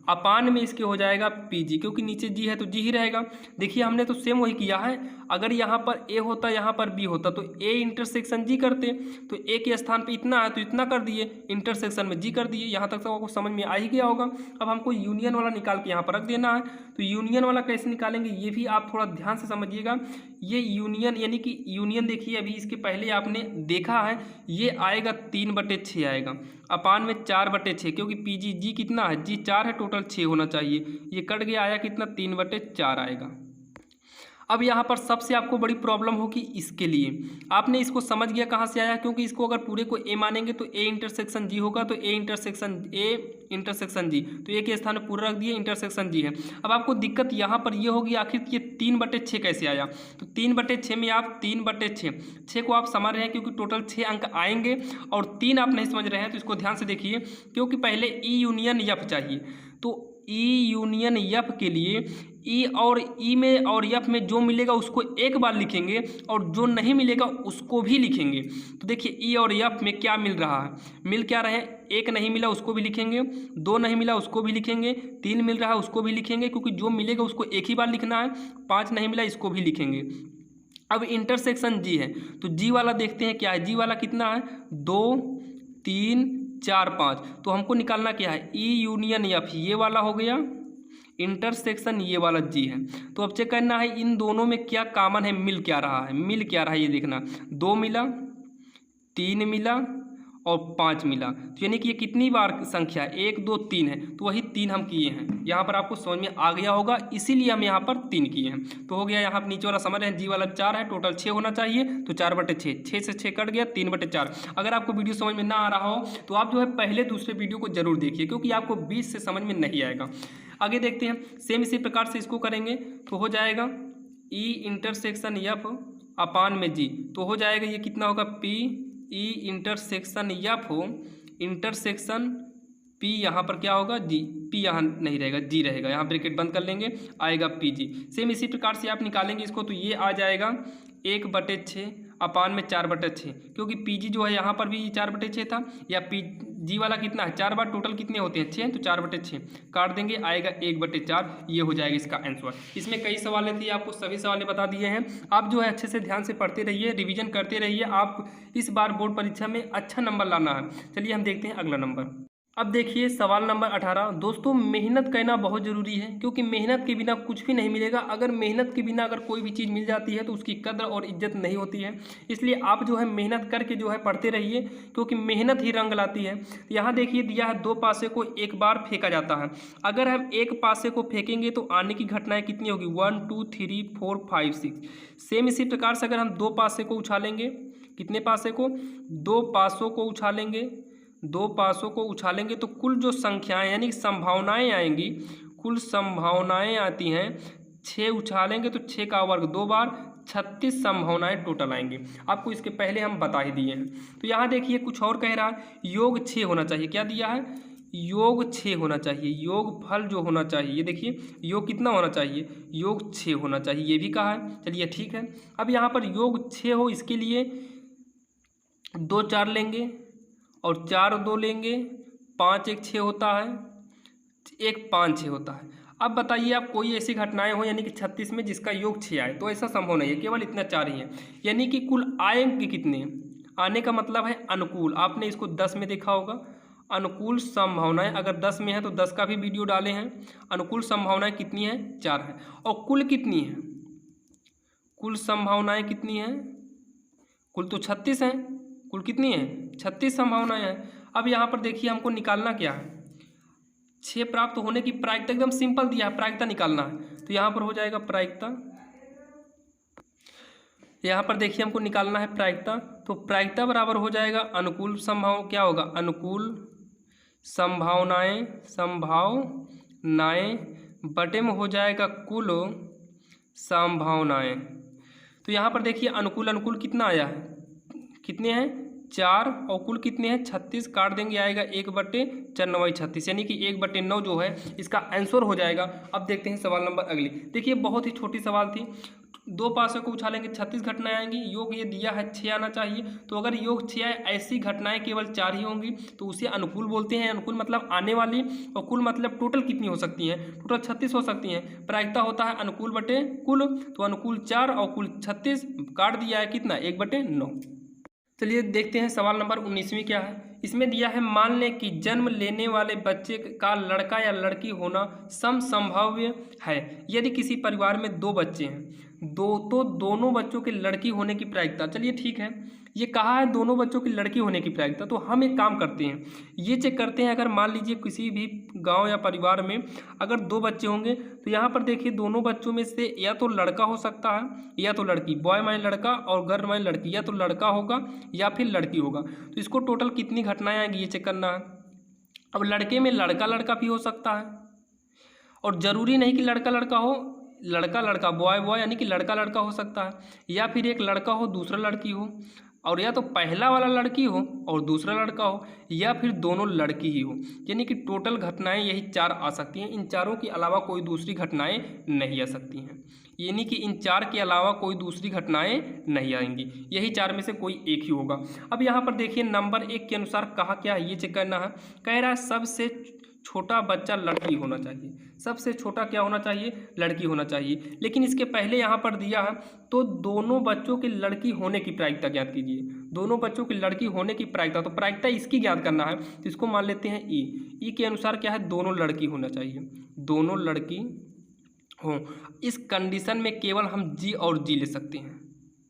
अपान में इसके हो जाएगा PG, क्योंकि नीचे G है तो G ही रहेगा। देखिए हमने तो सेम वही किया है, अगर यहाँ पर A होता यहाँ पर B होता तो A इंटरसेक्शन G करते, तो A के स्थान पे इतना है तो इतना कर दिए, इंटरसेक्शन में G कर दिए। यहाँ तक तो आपको समझ में आ ही गया होगा। अब हमको यूनियन वाला निकाल के यहाँ पर रख देना है, तो यूनियन वाला कैसे निकालेंगे ये भी आप थोड़ा ध्यान से समझिएगा। ये यूनियन यानी कि यूनियन देखिए अभी इसके पहले आपने देखा है, ये आएगा 3/6 आएगा, अपान में 4/6, क्योंकि PG G कितना है, G 4 है, टोटल 6 होना चाहिए, ये कट गया आया कितना 3/4 आएगा। अब यहाँ पर सबसे आपको बड़ी प्रॉब्लम होगी इसके लिए, आपने इसको समझ गया कहाँ से आया, क्योंकि इसको अगर पूरे को A मानेंगे तो A इंटरसेक्शन G होगा, तो A इंटरसेक्शन G, तो A के स्थान में पूरा रख दिए, इंटरसेक्शन G है। अब आपको दिक्कत यहाँ पर ये होगी आखिर ये 3/6 कैसे आया, तो 3/6 में आप 3/6 को आप समझ रहे हैं क्योंकि टोटल 6 अंक आएंगे, और 3 आप नहीं समझ रहे हैं तो इसको ध्यान से देखिए, क्योंकि पहले E यूनियन F चाहिए, तो ई यूनियन एफ के लिए ई और ई में और एफ में जो मिलेगा उसको एक बार लिखेंगे और जो नहीं मिलेगा उसको भी लिखेंगे। तो देखिए ई और एफ में क्या मिल रहा है, मिल क्या रहे हैं, एक नहीं मिला उसको भी लिखेंगे, दो नहीं मिला उसको भी लिखेंगे, तीन मिल रहा है उसको भी लिखेंगे क्योंकि जो मिलेगा उसको एक ही बार लिखना है, पाँच नहीं मिला इसको भी लिखेंगे। अब इंटरसेक्शन जी है तो जी वाला देखते हैं क्या है, जी वाला कितना है, 2 3 4 5, तो हमको निकालना क्या है, ई यूनियन एफ ये वाला हो गया, इंटरसेक्शन ये वाला जी है। तो अब चेक करना है इन दोनों में क्या कॉमन है, मिल क्या रहा है, मिल क्या रहा है ये देखना, 2 मिला, 3 मिला और 5 मिला, तो यानी कि ये कितनी बार संख्या, 1 2 3 है, तो वही 3 हम किए हैं। यहाँ पर आपको समझ में आ गया होगा, इसीलिए हम यहाँ पर 3 किए हैं। तो हो गया, यहाँ पर नीचे वाला समझ रहे हैं, जी वाला 4 है, टोटल 6 होना चाहिए, तो 4/6, 6 से 6 कट गया, 3/4। अगर आपको वीडियो समझ में ना आ रहा हो तो आप जो है पहले दूसरे वीडियो को जरूर देखिए, क्योंकि आपको 20 से समझ में नहीं आएगा। आगे देखते हैं, सेम इसी प्रकार से इसको करेंगे तो हो जाएगा ई इंटरसेक्शन एफ अपान में जी, तो हो जाएगा ये कितना होगा, पी ई इंटरसेक्शन एफ हो, इंटरसेक्शन पी यहाँ पर क्या होगा, जी, पी यहाँ नहीं रहेगा, जी रहेगा, यहाँ ब्रैकेट बंद कर लेंगे, आएगा पी जी। सेम इसी प्रकार से आप निकालेंगे इसको तो ये आ जाएगा 1/6 अपान में 4/6, क्योंकि पी जी जो है यहाँ पर भी 4/6 था, या पी जी वाला कितना है, 4 बार टोटल कितने होते हैं, 6, तो 4/6 काट देंगे, आएगा 1/4, ये हो जाएगा इसका आंसर। इसमें कई सवाल थे, आपको सभी सवाल बता दिए हैं। आप जो है अच्छे से ध्यान से पढ़ते रहिए, रिवीजन करते रहिए, आप इस बार बोर्ड परीक्षा में अच्छा नंबर लाना है। चलिए हम देखते हैं अगला नंबर। अब देखिए सवाल नंबर 18। दोस्तों मेहनत करना बहुत ज़रूरी है, क्योंकि मेहनत के बिना कुछ भी नहीं मिलेगा। अगर मेहनत के बिना अगर कोई भी चीज़ मिल जाती है तो उसकी कद्र और इज्जत नहीं होती है। इसलिए आप जो है मेहनत करके जो है पढ़ते रहिए, क्योंकि मेहनत ही रंग लाती है। यहाँ देखिए दिया है 2 पासे को एक बार फेंका जाता है। अगर हम एक पासे को फेंकेंगे तो आने की घटनाएँ कितनी होगी, 1 2 3 4 5 6। सेम इसी प्रकार से अगर हम 2 पासे को उछालेंगे, कितने पासे को, 2 पासों को उछालेंगे, 2 पासों को उछालेंगे तो कुल जो संख्याएं यानी संभावनाएं आएंगी, कुल संभावनाएं आती हैं, 6 उछालेंगे तो 6 का वर्ग 2 बार, 36 संभावनाएं टोटल आएंगी। आपको इसके पहले हम बता ही दिए हैं। तो यहाँ देखिए कुछ और कह रहा है, योग 6 होना चाहिए। क्या दिया है, योग 6 होना चाहिए। योग फल जो होना चाहिए, ये देखिए योग कितना होना चाहिए, योग 6 होना चाहिए, ये भी कहा है। चलिए ठीक है, अब यहाँ पर योग 6 हो इसके लिए 2 4 लेंगे और 4 2 लेंगे, 5 1 6 होता है, 1 5 6 होता है। अब बताइए आप कोई ऐसी घटनाएं हो यानी कि 36 में जिसका योग 6 आए, तो ऐसा संभव नहीं है, केवल इतना 4 ही है। यानी कि कुल आएंगे कितने, आने का मतलब है अनुकूल। आपने इसको 10 में देखा होगा, अनुकूल संभावनाएं अगर 10 में है तो 10 का भी वीडियो डाले हैं। अनुकूल संभावनाएं कितनी है, 4 है। और कुल कितनी है, कुल संभावनाएं कितनी हैं, कुल तो 36 हैं, कुल कितनी है, 36 संभावनाएं हैं। अब यहाँ पर देखिए हमको निकालना क्या है, 6 प्राप्त होने की प्रायिकता, एकदम सिंपल दिया है, प्रायिकता निकालना है। तो यहाँ पर हो जाएगा प्रायिकता, यहाँ पर देखिए हमको निकालना है प्रायिकता, तो प्रायिकता बराबर हो जाएगा अनुकूल क्या होगा, अनुकूल संभावनाएं, संभावनाएं बटे में हो जाएगा कुल संभावनाएं। तो यहाँ पर देखिए अनुकूल अनुकूल कितना आया है, कितने हैं, 4, और कुल कितने हैं, 36, काट देंगे आएगा 1/4 9 36, यानी कि 1/9 जो है इसका आंसर हो जाएगा। अब देखते हैं सवाल नंबर अगली। देखिए बहुत ही छोटी सवाल थी, 2 पासों को उछालेंगे 36 घटनाएं आएंगी, योग ये दिया है 6 आना चाहिए। तो अगर योग 6 आए, ऐसी घटनाएं केवल 4 ही होंगी, तो उसे अनुकूल बोलते हैं। अनुकूल मतलब आने वाली, और कुल मतलब टोटल कितनी हो सकती हैं, टोटल 36 हो सकती हैं। प्रायिकता होता है अनुकूल बटे कुल, तो अनुकूल 4 और कुल 36, काट दिया है कितना, 1/9। चलिए देखते हैं सवाल नंबर 19 क्या है। इसमें दिया है मान लें कि जन्म लेने वाले बच्चे का लड़का या लड़की होना समसंभाव्य है। यदि किसी परिवार में 2 बच्चे हैं, तो दोनों बच्चों के लड़की होने की प्रायिकता, चलिए ठीक है, ये कहा है दोनों बच्चों की लड़की होने की प्रायिकता। तो हम एक काम करते हैं, ये चेक करते हैं, अगर मान लीजिए किसी भी गांव या परिवार में अगर 2 बच्चे होंगे, तो यहाँ पर देखिए दोनों बच्चों में से या तो लड़का हो सकता है या तो लड़की, बॉय माने लड़का और गर्ल माने लड़की, या तो लड़का होगा या फिर लड़की होगा। तो इसको टोटल कितनी घटनाएं आएंगी ये चेक करना है। अब लड़के में लड़का लड़का भी हो सकता है, और ज़रूरी नहीं कि लड़का लड़का हो, लड़का लड़का बॉय बॉय यानी कि लड़का लड़का हो सकता है, या फिर एक लड़का हो दूसरा लड़की हो, और या तो पहला वाला लड़की हो और दूसरा लड़का हो, या फिर दोनों लड़की ही हो। यानी कि टोटल घटनाएं यही 4 आ सकती हैं। इन चारों के अलावा कोई दूसरी घटनाएं नहीं आ सकती हैं। यानी कि इन 4 के अलावा कोई दूसरी घटनाएं नहीं आएंगी, यही 4 में से कोई एक ही होगा। अब यहाँ पर देखिए नंबर 1 के अनुसार कहा क्या है ये चेक करना है। कह रहा है सबसे छोटा बच्चा लड़की होना चाहिए। सबसे छोटा क्या होना चाहिए? लड़की होना चाहिए। लेकिन इसके पहले यहाँ पर दिया है तो दोनों बच्चों के लड़की होने की प्रायिकता ज्ञात कीजिए। दोनों बच्चों की लड़की होने की प्रायिकता, तो प्रायिकता इसकी ज्ञात करना है, तो इसको मान लेते हैं ई के अनुसार क्या है? दोनों लड़की होना चाहिए। दोनों लड़की हो। इस कंडीशन में केवल हम जी और जी ले सकते हैं।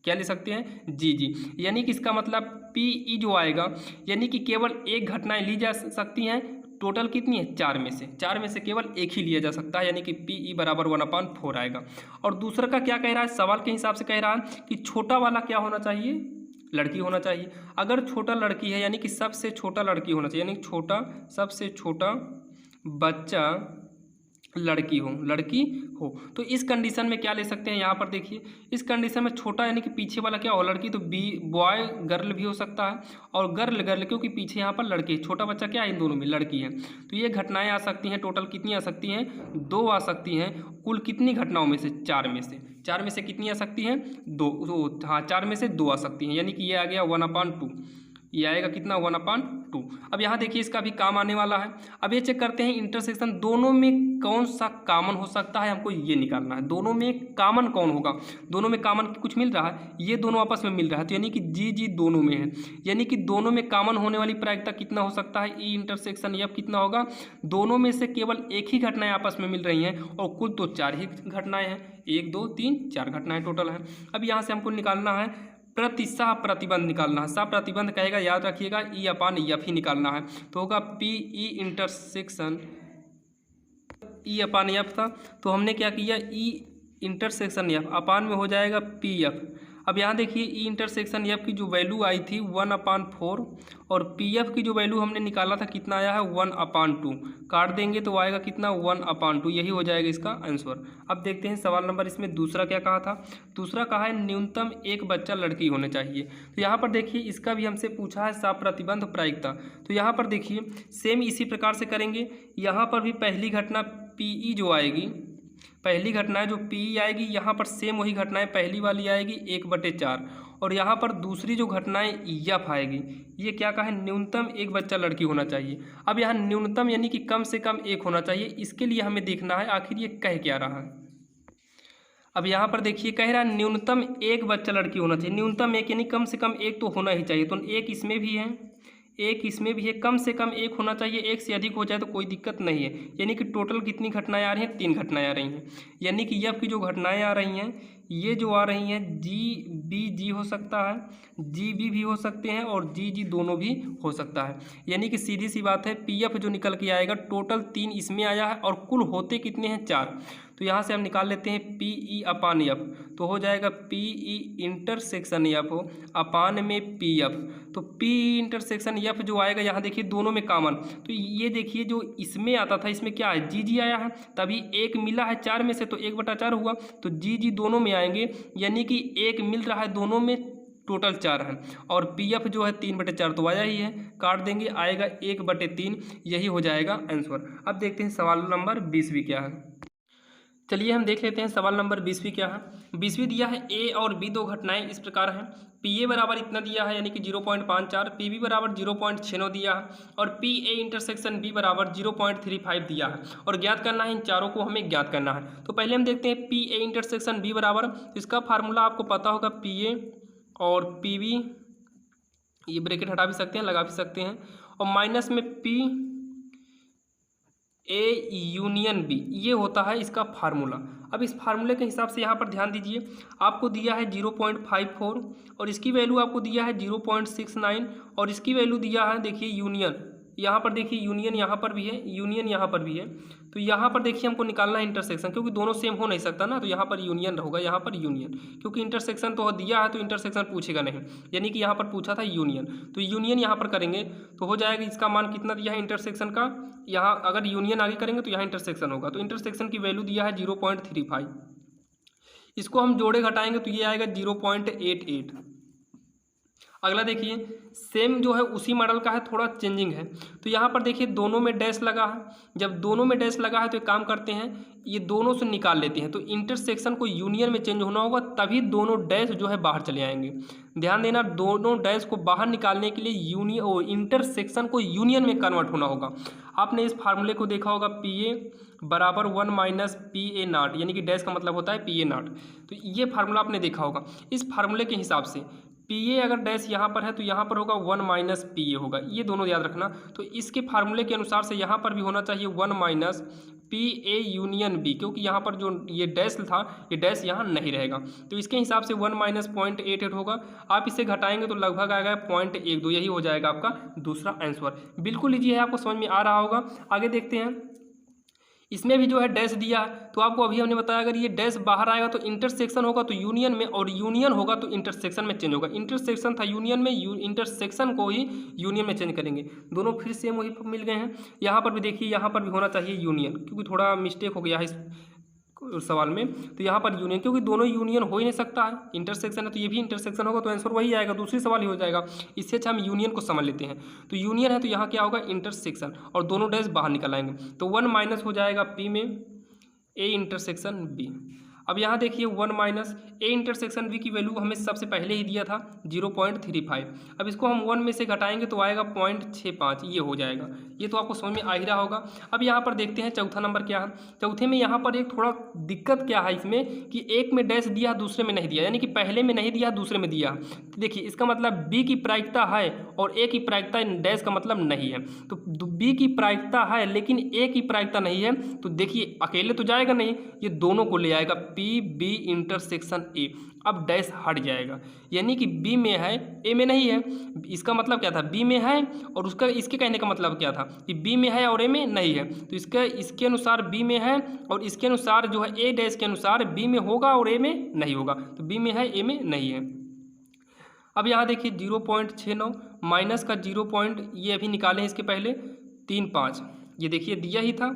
क्या ले सकते हैं? जी जी। यानी कि इसका मतलब पी ई जो आएगा, यानी कि केवल एक घटनाएं ली जा सकती हैं। टोटल कितनी है? 4 में से। 4 में से केवल एक ही लिया जा सकता है, यानी कि पी ई बराबर 1/4 आएगा। और दूसरा का क्या कह रहा है? सवाल के हिसाब से कह रहा है कि छोटा वाला क्या होना चाहिए? लड़की होना चाहिए। अगर छोटा लड़की है यानी कि सबसे छोटा लड़की होना चाहिए, यानी छोटा, सबसे छोटा बच्चा लड़की हो। तो इस कंडीशन में क्या ले सकते हैं? यहाँ पर देखिए इस कंडीशन में छोटा यानी कि पीछे वाला क्या हो? लड़की, तो बी बॉय गर्ल भी हो सकता है, और गर्ल क्योंकि पीछे यहाँ पर लड़की, छोटा बच्चा क्या है? इन दोनों में लड़की है। तो ये घटनाएं आ सकती हैं। टोटल कितनी आ सकती हैं? 2 आ सकती हैं। कुल कितनी घटनाओं में से? 4 में से। 4 में से कितनी आ सकती हैं? 2। हाँ, 4 में से 2 आ सकती हैं, यानी कि ये आ गया 1/2। ये आएगा कितना? 1/2। अब यहाँ देखिए इसका भी काम आने वाला है। अब ये चेक करते हैं इंटरसेक्शन, दोनों में कौन सा कॉमन हो सकता है, हमको ये निकालना है। दोनों में कॉमन कौन होगा? दोनों में कॉमन कुछ मिल रहा है, ये दोनों आपस में मिल रहा है, तो यानी कि जी जी दोनों में है। यानी कि दोनों में कॉमन होने वाली प्रायिकता कितना हो सकता है? ई इंटरसेक्शन एफ कितना होगा? दोनों में से केवल एक ही घटनाएं आपस में मिल रही हैं, और कुल तो 4 ही घटनाएं हैं। 1 2 3 4 घटनाएं टोटल हैं। अब यहाँ से हमको निकालना है सह प्रतिबंध निकालना है। सह प्रतिबंध कहेगा, याद रखिएगा E/F ही निकालना है, तो होगा पी ई इंटरसेक्शन E/F था, तो हमने क्या किया? ई इंटरसेक्शन एफ अपान में हो जाएगा PF। अब यहाँ देखिए ई इंटरसेक्शन एफ की जो वैल्यू आई थी 1/4, और PF की जो वैल्यू हमने निकाला था कितना आया है? 1/2। काट देंगे तो आएगा कितना? 1/2। यही हो जाएगा इसका आंसर। अब देखते हैं सवाल नंबर इसमें दूसरा क्या कहा था। दूसरा कहा है न्यूनतम एक बच्चा लड़की होने चाहिए। तो यहाँ पर देखिए इसका भी हमसे पूछा है सहप्रतिबंध प्रायिकता। तो यहाँ पर देखिए सेम इसी प्रकार से करेंगे। यहाँ पर भी पहली घटना PE जो आएगी, पहली घटनाएं जो PE आएगी, यहाँ पर सेम वही घटनाएं पहली वाली आएगी 1/4, और यहाँ पर दूसरी जो घटनाएं F आएगी, ये क्या कहा है? न्यूनतम एक बच्चा लड़की होना चाहिए। अब यहाँ न्यूनतम यानी कि कम से कम एक होना चाहिए, इसके लिए हमें देखना है आखिर ये कह क्या रहा है। अब यहाँ पर देखिए कह रहा है न्यूनतम एक बच्चा लड़की होना चाहिए। न्यूनतम एक यानी कम से कम एक तो होना ही चाहिए, तो एक इसमें भी है, एक इसमें भी है, कम से कम एक होना चाहिए। एक से अधिक हो जाए तो कोई दिक्कत नहीं है। यानी कि टोटल कितनी घटनाएं आ रही हैं? 3 घटनाएं आ रही हैं। यानी कि एफ की जो घटनाएं आ रही हैं, ये जो आ रही हैं जी हो सकता है, जी भी हो सकते हैं, और जी दोनों भी हो सकता है। यानी कि सीधी सी बात है PF जो निकल के आएगा टोटल 3 इसमें आया है, और कुल होते कितने हैं? 4। तो यहाँ से हम निकाल लेते हैं PE/F, तो हो जाएगा PE इंटरसेक्शन एफ अपान में PF। तो PE इंटरसेक्शन एफ जो आएगा यहाँ देखिए दोनों में कॉमन, तो ये देखिए जो इसमें आता था इसमें क्या है? जी आया है, तभी एक मिला है 4 में से, तो 1/4 हुआ, तो जी दोनों में आएंगे, यानी कि एक मिल रहा है दोनों में, टोटल 4 है, और PF जो है 3/4 तो आया ही है, काट देंगे आएगा 1/3। यही हो जाएगा आंसर। अब देखते हैं सवाल नंबर 20 क्या है। चलिए हम देख लेते हैं सवाल नंबर 20 क्या है। 20 दिया है A और B दो घटनाएं इस प्रकार हैं। PA बराबर इतना दिया है यानी कि 0.54, PB बराबर 0.69 दिया है, और PA इंटरसेक्शन B बराबर 0.35 दिया है, और ज्ञात करना है इन चारों को हमें ज्ञात करना है। तो पहले हम देखते हैं PA इंटरसेक्शन B बराबर, इसका फार्मूला आपको पता होगा PA और PB, ये ब्रैकेट हटा भी सकते हैं, लगा भी सकते हैं, और माइनस में A यूनियन B, ये होता है इसका फार्मूला। अब इस फार्मूले के हिसाब से यहाँ पर ध्यान दीजिए, आपको दिया है 0.54, और इसकी वैल्यू आपको दिया है 0.69, और इसकी वैल्यू दिया है देखिए यूनियन, यहाँ पर देखिए यूनियन यहाँ पर भी है, यूनियन यहाँ पर भी है, तो यहाँ पर देखिए हमको निकालना है इंटरसेक्शन, क्योंकि दोनों सेम हो नहीं सकता ना, तो यहाँ पर यूनियन होगा, यहाँ पर यूनियन, क्योंकि इंटरसेक्शन तो दिया है तो इंटरसेक्शन पूछेगा नहीं, यानी कि यहाँ पर पूछा था यूनियन, तो यूनियन यहाँ पर करेंगे तो हो जाएगा इसका मान कितना दिया है इंटरसेक्शन का, यहाँ अगर यूनियन आगे करेंगे तो यहाँ इंटरसेक्शन होगा, तो इंटरसेक्शन की वैल्यू दिया है 0.35, इसको हम जोड़े घटाएंगे तो ये आएगा 0.88। अगला देखिए सेम जो है उसी मॉडल का है, थोड़ा चेंजिंग है। तो यहाँ पर देखिए दोनों में डैश लगा है। जब दोनों में डैश लगा है तो एक काम करते हैं, ये दोनों से निकाल लेते हैं। तो इंटरसेक्शन को यूनियन में चेंज होना होगा, तभी दोनों डैश जो है बाहर चले आएंगे। ध्यान देना, दोनों डैश को बाहर निकालने के लिए इंटरसेक्शन को यूनियन में कन्वर्ट होना होगा। आपने इस फार्मूले को देखा होगा, पी ए बराबर 1 माइनस पी ए नाट, यानी कि डैश का मतलब होता है पी ए नाट। तो ये फार्मूला आपने देखा होगा। इस फार्मूले के हिसाब से पी ए अगर डैश यहाँ पर है तो यहाँ पर होगा 1 माइनस पी ए होगा, ये दोनों याद रखना। तो इसके फार्मूले के अनुसार से यहाँ पर भी होना चाहिए 1 minus P A union B, क्योंकि यहाँ पर जो ये डैश था ये डैश यहाँ नहीं रहेगा। तो इसके हिसाब से 1 माइनस 0.88 होगा। आप इसे घटाएंगे तो लगभग आएगा 0.12, यही हो जाएगा आपका दूसरा आंसर। बिल्कुल ईजी है, आपको समझ में आ रहा होगा। आगे देखते हैं, इसमें भी जो है डैश दिया है। तो आपको अभी हमने बताया अगर ये डैश बाहर आएगा तो इंटरसेक्शन होगा तो यूनियन में, और यूनियन होगा तो इंटरसेक्शन में चेंज होगा। इंटरसेक्शन था यूनियन में, इंटरसेक्शन को ही यूनियन में चेंज करेंगे। दोनों फिर सेम वही मिल गए हैं। यहाँ पर भी देखिए, यहाँ पर भी होना चाहिए यूनियन, क्योंकि थोड़ा मिस्टेक हो गया है इस सवाल में। तो यहाँ पर यूनियन, क्योंकि दोनों यूनियन हो ही नहीं सकता है, इंटरसेक्शन है तो ये भी इंटरसेक्शन होगा, तो आंसर वही आएगा, दूसरी सवाल ही हो जाएगा। इससे अच्छा हम यूनियन को समझ लेते हैं। तो यूनियन है तो यहाँ क्या होगा, इंटरसेक्शन, और दोनों डैश बाहर निकल आएंगे। तो 1 माइनस हो जाएगा पी में ए इंटरसेक्शन बी। अब यहाँ देखिए 1 माइनस ए इंटरसेक्शन बी की वैल्यू हमें सबसे पहले ही दिया था 0.35। अब इसको हम 1 में से घटाएंगे तो आएगा 0.65, ये हो जाएगा। ये तो आपको समझ में आ ही रहा होगा। अब यहाँ पर देखते हैं चौथा नंबर क्या है। चौथे में यहाँ पर एक थोड़ा दिक्कत क्या है इसमें कि एक में डैश दिया दूसरे में नहीं दिया, यानी कि पहले में नहीं दिया दूसरे में दिया। तो देखिए इसका मतलब बी की प्रायिकता है और ए की प्रायिकता डैश का मतलब नहीं है। तो बी की प्रायिकता है लेकिन ए की प्रायिकता नहीं है, तो देखिए अकेले तो जाएगा नहीं, ये दोनों को ले आएगा, पी बी इंटरसेक्शन ए। अब डैश हट जाएगा, यानी कि बी में है ए में नहीं है। इसका मतलब क्या था, बी में है, और उसका इसके कहने का मतलब क्या था कि बी में है और ए में नहीं है। तो इसके अनुसार बी में है, और इसके अनुसार जो है ए डैश के अनुसार बी में होगा और ए में नहीं होगा। तो बी में है ए में नहीं है। अब यहाँ देखिए 0.69 माइनस का 0. ये अभी निकाले हैं इसके पहले 35, ये देखिए दिया ही था,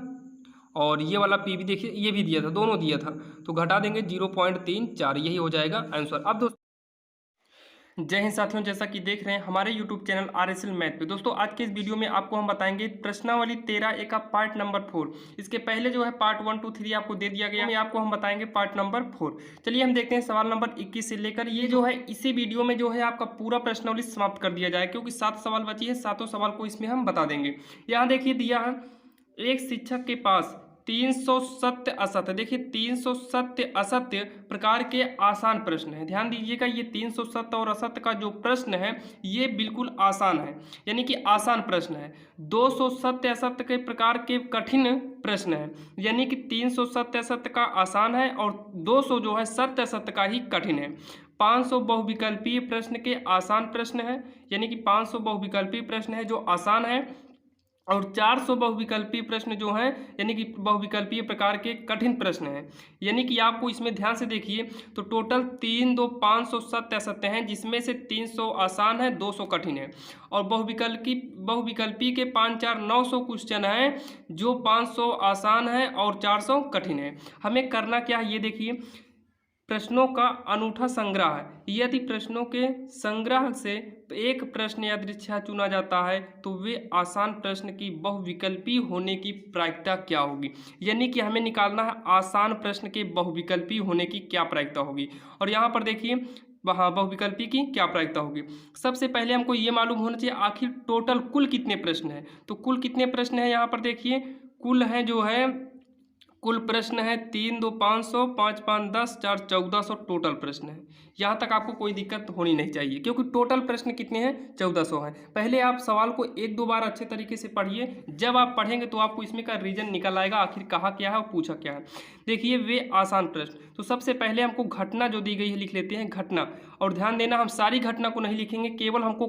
और ये वाला पी भी देखिए ये भी दिया था, दोनों दिया था। तो घटा देंगे 0.34, यही हो जाएगा आंसर। अब दोस्तों जय हिंद साथियों, जैसा कि देख रहे हैं हमारे YouTube चैनल RSL मैथ पे। दोस्तों आज के इस वीडियो में आपको हम बताएंगे प्रश्नावली 13A का पार्ट नंबर 4। इसके पहले जो है पार्ट 1, 2, 3 आपको दे दिया गया है, आपको हम बताएंगे पार्ट नंबर 4। चलिए हम देखते हैं सवाल नंबर 21 से लेकर ये जो है इसी वीडियो में जो है आपका पूरा प्रश्नावली समाप्त कर दिया जाए, क्योंकि 7 सवाल बची है, 7 सवाल को इसमें हम बता देंगे। यहाँ देखिए दिया है, एक शिक्षक के पास 300 सत्य असत्य, देखिए 300 सत्य असत्य प्रकार के आसान प्रश्न है। ध्यान दीजिएगा, ये 300 सत्य और असत्य का जो प्रश्न है ये बिल्कुल आसान है, यानी कि आसान प्रश्न है। 200 सत्य असत्य के प्रकार के कठिन प्रश्न है, यानी कि 300 सत्य असत्य का आसान है और 200 जो है सत्य असत्य का ही कठिन है। 500 बहुविकल्पीय प्रश्न के आसान प्रश्न है, यानी कि 500 बहुविकल्पीय प्रश्न है जो आसान है, और 400 बहुविकल्पीय प्रश्न जो हैं यानी कि बहुविकल्पीय प्रकार के कठिन प्रश्न हैं। यानी कि आपको इसमें ध्यान से देखिए तो टोटल 3, 2, 500 सत्य असत्य हैं, जिसमें से 300 आसान है, 200 कठिन है, और बहुविकल्पी के 5, 4, 900 क्वेश्चन हैं, जो 500 आसान है और 400 कठिन है। हमें करना क्या है ये देखिए, प्रश्नों का अनूठा संग्रह है। यदि प्रश्नों के संग्रह से एक प्रश्न यादृच्छा चुना जाता है तो वे आसान प्रश्न की बहुविकल्पी होने की प्रायिकता क्या होगी। यानी कि हमें निकालना है आसान प्रश्न के बहुविकल्पी होने की क्या प्रायिकता होगी। और यहाँ पर देखिए वहाँ बहुविकल्पी की क्या प्रायिकता होगी। सबसे पहले हमको ये मालूम होना चाहिए आखिर टोटल कुल कितने प्रश्न हैं। तो कुल कितने प्रश्न हैं, यहाँ पर देखिए कुल है जो है कुल प्रश्न है 3, 2, 500, 5, 5, 10, 4, 1400 टोटल प्रश्न है। यहाँ तक आपको कोई दिक्कत होनी नहीं चाहिए, क्योंकि टोटल प्रश्न कितने हैं, 1400 हैं। पहले आप सवाल को 1-2 बार अच्छे तरीके से पढ़िए, जब आप पढ़ेंगे तो आपको इसमें का रीजन निकल आएगा, आखिर कहा क्या है और पूछा क्या है। देखिए वे आसान प्रश्न, तो सबसे पहले हमको घटना जो दी गई है लिख लेते हैं घटना। और ध्यान देना हम सारी घटना को नहीं लिखेंगे, केवल हमको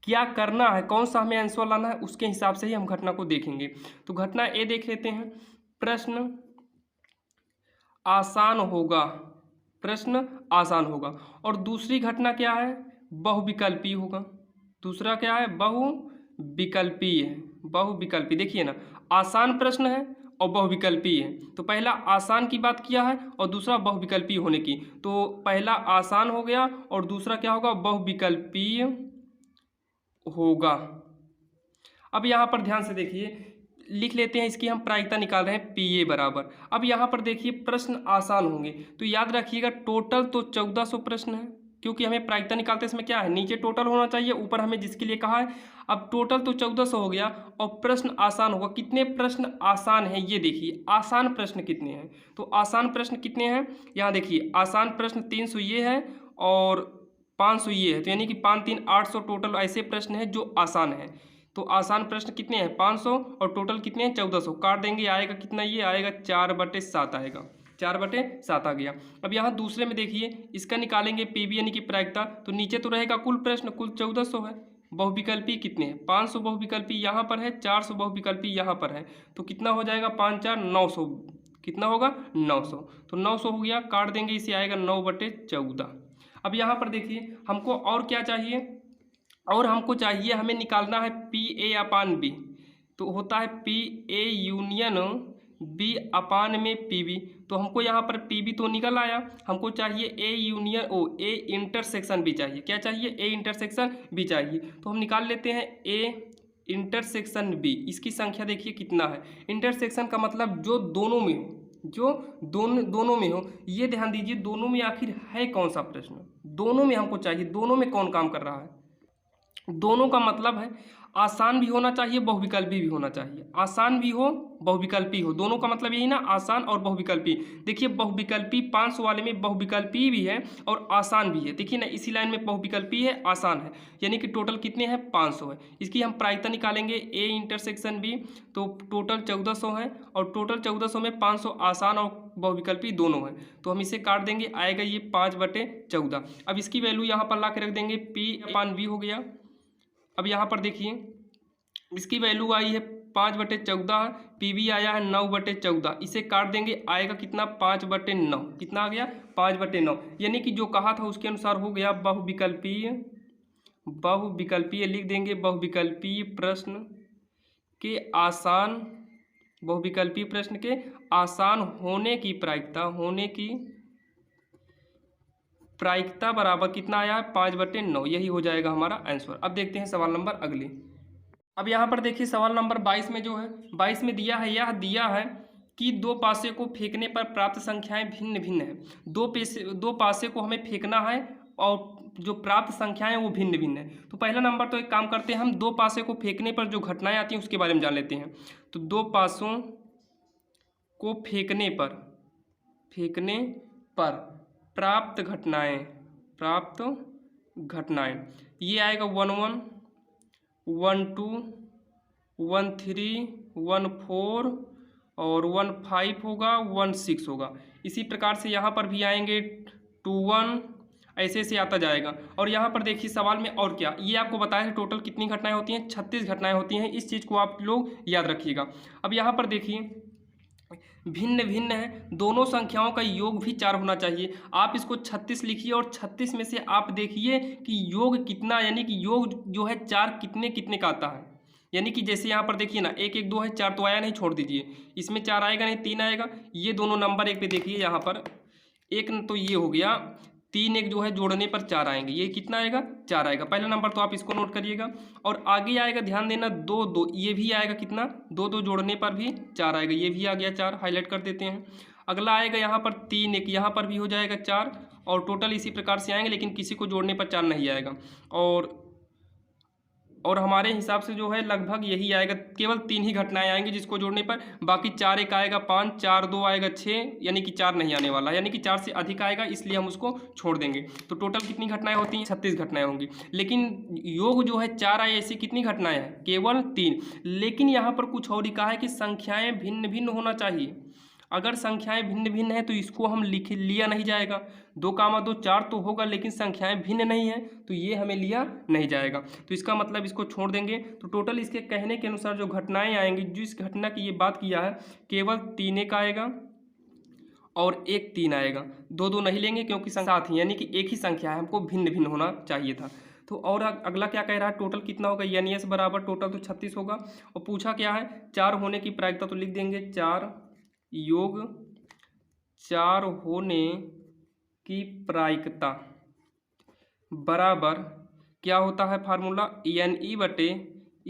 क्या करना है, कौन सा हमें आंसर लाना है, उसके हिसाब से ही हम घटना को देखेंगे। तो घटना ए देख लेते हैं, प्रश्न आसान होगा, प्रश्न आसान होगा। और दूसरी घटना क्या है, बहुविकल्पी होगा। दूसरा क्या है, बहुविकल्पी है, बहुविकल्पी। देखिए ना, आसान प्रश्न है और बहुविकल्पी है। तो पहला आसान की बात किया है और दूसरा बहुविकल्पी होने की। तो पहला आसान हो गया और दूसरा क्या होगा, बहुविकल्पीय होगा। अब यहाँ पर ध्यान से देखिए, लिख लेते हैं, इसकी हम प्रायिकता निकाल रहे हैं PA बराबर। अब यहाँ पर देखिए प्रश्न आसान होंगे, तो याद रखिएगा टोटल तो 1400 प्रश्न है, क्योंकि हमें प्रायिकता निकालते इसमें क्या है, नीचे टोटल होना चाहिए, ऊपर हमें जिसके लिए कहा है। अब टोटल तो 1400 हो गया और प्रश्न आसान होगा। कितने प्रश्न आसान है ये देखिए, आसान प्रश्न कितने हैं, तो आसान प्रश्न कितने हैं, यहाँ देखिए आसान प्रश्न 300 ये है और 500 ये है, तो यानी कि 5 3 800 टोटल ऐसे प्रश्न हैं जो आसान है। तो आसान प्रश्न कितने हैं 500 और टोटल कितने हैं 1400, काट देंगे आएगा कितना, ये आएगा 4/7 आएगा, 4/7 आ गया। अब यहाँ दूसरे में देखिए, इसका निकालेंगे PB यानी कि प्रायिकता, तो नीचे तो रहेगा कुल प्रश्न, कुल 1400 है। बहुविकल्पी कितने हैं 500 बहुविकल्पी यहाँ पर है, 400 बहुविकल्पी यहाँ पर है, तो कितना हो जाएगा 5 4 900, कितना होगा 900, तो 900 हो गया, काट देंगे इसे आएगा 9/14। अब यहाँ पर देखिए हमको और क्या चाहिए, और हमको चाहिए, हमें निकालना है PA/B, तो होता है PA यूनियन B अपान में PB, तो हमको यहाँ पर PB तो निकल आया, हमको चाहिए A इंटरसेक्शन B चाहिए। क्या चाहिए, A इंटरसेक्शन B चाहिए, तो हम निकाल लेते हैं A इंटरसेक्शन B। इसकी संख्या देखिए कितना है, इंटरसेक्शन का मतलब जो दोनों में हो, जो दोनों में हो। ये ध्यान दीजिए, दोनों में आखिर है कौन सा प्रश्न, दोनों में हमको चाहिए, दोनों में कौन काम कर रहा है। दोनों का मतलब है आसान भी होना चाहिए, बहुविकल्पी भी होना चाहिए, आसान भी हो बहुविकल्पी हो, दोनों का मतलब यही ना, आसान और बहुविकल्पी। देखिए बहुविकल्पी 500 वाले में बहुविकल्पी भी है और आसान भी है, देखिए ना इसी लाइन में बहुविकल्पी है आसान है, यानी कि टोटल कितने हैं 500 है। इसकी हम प्रायिकता निकालेंगे A इंटरसेक्शन B, तो टोटल 1400 है और टोटल 1400 में 500 आसान और बहुविकल्पी दोनों है, तो हम इसे काट देंगे, आएगा ये 5/14। अब इसकी वैल्यू यहाँ पर ला के रख देंगे, P/B हो गया। अब यहाँ पर देखिए इसकी वैल्यू आई है 5/14, PB आया है 9/14, इसे काट देंगे आएगा कितना 5/9, कितना आ गया 5/9, यानी कि जो कहा था उसके अनुसार हो गया बहुविकल्पीय। बहुविकल्पीय लिख देंगे, बहुविकल्पीय प्रश्न के आसान, बहुविकल्पीय प्रश्न के आसान होने की प्रायिकता, होने की प्रायिकता बराबर कितना आया है 5/9, यही हो जाएगा हमारा आंसर। अब देखते हैं सवाल नंबर अगले। अब यहाँ पर देखिए सवाल नंबर 22 में जो है, 22 में दिया है, यह दिया है कि दो पासे को फेंकने पर प्राप्त संख्याएं भिन्न भिन्न है। दो पासे को हमें फेंकना है और जो प्राप्त संख्याएं वो भिन्न भिन्न है। तो पहला नंबर तो एक काम करते हैं, हम दो पासे को फेंकने पर जो घटनाएं आती हैं उसके बारे में जान लेते हैं। तो दो पासों को फेंकने पर प्राप्त घटनाएं, ये आएगा 1 1 1 2 1 3 1 4 और 1 5 होगा, 1 6 होगा। इसी प्रकार से यहाँ पर भी आएंगे 2 1, ऐसे से आता जाएगा। और यहाँ पर देखिए सवाल में और क्या, ये आपको बताया है टोटल कितनी घटनाएं होती हैं, 36 घटनाएं होती हैं, इस चीज़ को आप लोग याद रखिएगा। अब यहाँ पर देखिए भिन्न भिन्न है, दोनों संख्याओं का योग भी 4 होना चाहिए। आप इसको 36 लिखिए और 36 में से आप देखिए कि योग कितना, यानी कि योग जो है 4 कितने कितने का आता है। यानी कि जैसे यहाँ पर देखिए ना 1 1 2 है, 4 तो आया नहीं, छोड़ दीजिए, इसमें 4 आएगा नहीं, 3 आएगा। ये दोनों नंबर एक पे देखिए, यहाँ पर एक तो ये हो गया, 3 1 जो है जोड़ने पर 4 आएंगे, ये कितना आएगा 4 आएगा। पहला नंबर तो आप इसको नोट करिएगा। और आगे आएगा, ध्यान देना 2 2, ये भी आएगा कितना 2 2 जोड़ने पर भी 4 आएगा, ये भी आ गया 4, हाईलाइट कर देते हैं। अगला आएगा यहाँ पर 3 1, यहाँ पर भी हो जाएगा 4 और टोटल इसी प्रकार से आएंगे, लेकिन किसी को जोड़ने पर 4 नहीं आएगा। और हमारे हिसाब से जो है लगभग यही आएगा, केवल 3 ही घटनाएं आएंगी जिसको जोड़ने पर, बाकी 4 1 आएगा 5, 4 2 आएगा 6, यानी कि 4 नहीं आने वाला, यानी कि 4 से अधिक आएगा, इसलिए हम उसको छोड़ देंगे। तो टोटल कितनी घटनाएं होती हैं 36 घटनाएं होंगी, लेकिन योग जो है 4 आए, ऐसी कितनी घटनाएं हैं केवल 3। लेकिन यहाँ पर कुछ और ही कहा है कि संख्याएँ भिन्न भिन्न होना चाहिए। अगर संख्याएं भिन्न भिन्न है तो इसको हम लिया नहीं जाएगा, 2 2 4 तो होगा, लेकिन संख्याएं भिन्न नहीं है तो ये हमें लिया नहीं जाएगा, तो इसका मतलब इसको छोड़ देंगे। तो टोटल इसके कहने के अनुसार जो घटनाएं आएंगी, जिस घटना की ये बात किया है, केवल 3 1 आएगा और 1 3 आएगा, 2 2 नहीं लेंगे क्योंकि साथ ही, यानी कि एक ही संख्या है, हमको भिन्न भिन्न होना चाहिए था। तो और अगला क्या कह रहा है, टोटल कितना होगा, यानी एस बराबर टोटल तो 36 होगा। और पूछा क्या है 4 होने की प्रायिकता, तो लिख देंगे 4 योग 4 होने की प्रायिकता बराबर क्या होता है फार्मूला, एन ई बटे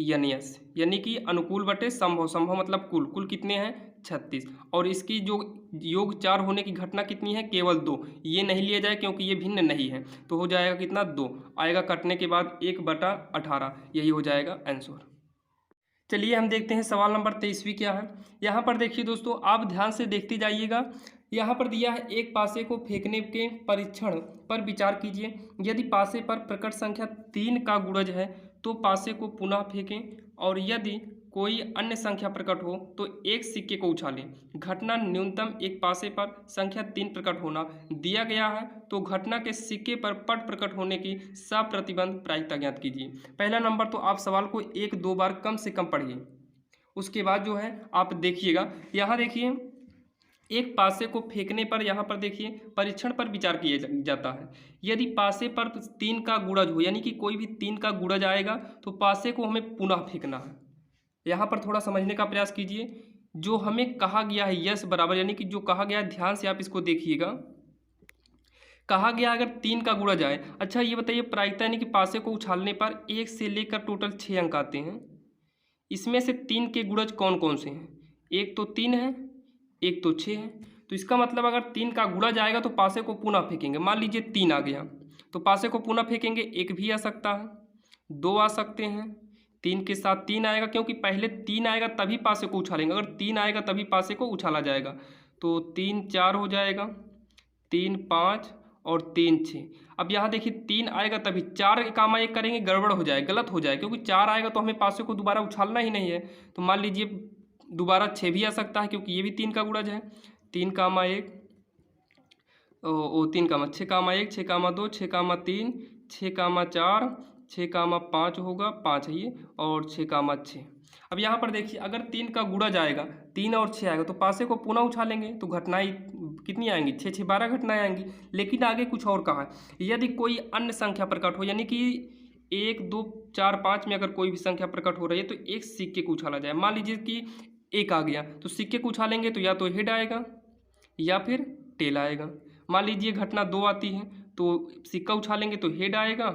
एन एस, यानी कि अनुकूल बटे संभव, संभव मतलब कुल, कुल कितने हैं 36, और इसकी जो योग 4 होने की घटना कितनी है, केवल 2, ये नहीं लिया जाए क्योंकि ये भिन्न नहीं है, तो हो जाएगा कितना 2 आएगा, कटने के बाद 1/18, यही हो जाएगा आंसर। चलिए हम देखते हैं सवाल नंबर 23 क्या है। यहाँ पर देखिए दोस्तों, आप ध्यान से देखते जाइएगा। यहाँ पर दिया है एक पासे को फेंकने के परीक्षण पर विचार कीजिए। यदि पासे पर प्रकट संख्या 3 का गुणज है तो पासे को पुनः फेंकें, और यदि कोई अन्य संख्या प्रकट हो तो एक सिक्के को उछालें। घटना न्यूनतम एक पासे पर संख्या 3 प्रकट होना दिया गया है, तो घटना के सिक्के पर पट प्रकट होने की सप्रतिबंध प्रायिकता ज्ञात कीजिए। पहला नंबर तो आप सवाल को 1-2 बार कम से कम पढ़िए, उसके बाद जो है आप देखिएगा। यहाँ देखिए एक पासे को फेंकने पर, यहाँ पर देखिए परीक्षण पर विचार किया जाता है। यदि पासे पर 3 का गुणज हो, यानी कि कोई भी 3 का गुणज आएगा तो पासे को हमें पुनः फेंकना है। यहाँ पर थोड़ा समझने का प्रयास कीजिए। जो हमें कहा गया है यस बराबर, यानी कि जो कहा गया है, ध्यान से आप इसको देखिएगा। कहा गया अगर 3 का गुणज आए, अच्छा ये बताइए प्रायिकता, यानी कि पासे को उछालने पर 1 से लेकर टोटल 6 अंक आते हैं। इसमें से 3 के गुणज कौन कौन से हैं? एक तो 3 है, एक तो 6 है। तो इसका मतलब अगर 3 का गुणज आएगा तो पासे को पुनः फेंकेंगे। मान लीजिए 3 आ गया तो पासे को पुनः फेंकेंगे, 1 भी आ सकता है, 2 आ सकते हैं, 3 के साथ 3 आएगा, क्योंकि पहले 3 आएगा तभी पासे को उछालेंगे। अगर 3 आएगा तभी पासे को उछाला जाएगा। तो 3 4 हो जाएगा, 3 5 और 3 6। अब यहाँ देखिए 3 आएगा तभी, 4 कामा 1 करेंगे गड़बड़ हो जाए, गलत हो जाए, क्योंकि 4 आएगा तो हमें पासे को दोबारा उछालना ही नहीं है। तो मान लीजिए दोबारा 6 भी आ सकता है, क्योंकि ये भी 3 का गुणज है। 3 कामा 1 3 कामा 6 कामा 1 6 कामा 2 6 कामा 3 6 कामा 4 6 कामा 5 होगा, 5 है ये, और 6 कामा 6। अब यहाँ पर देखिए अगर 3 का गुणज आएगा, 3 और 6 आएगा, तो पासे को पुनः उछालेंगे तो घटनाएं कितनी आएंगी, 6 6 12 घटनाएं आएंगी। लेकिन आगे कुछ और कहा है, यदि कोई अन्य संख्या प्रकट हो, यानी कि 1 2 4 5 में अगर कोई भी संख्या प्रकट हो रही है तो एक सिक्के को उछाला जाए। मान लीजिए कि 1 आ गया तो सिक्के को उछालेंगे तो या तो हेड आएगा या फिर टेल आएगा। मान लीजिए घटना 2 आती है तो सिक्का उछालेंगे तो हेड आएगा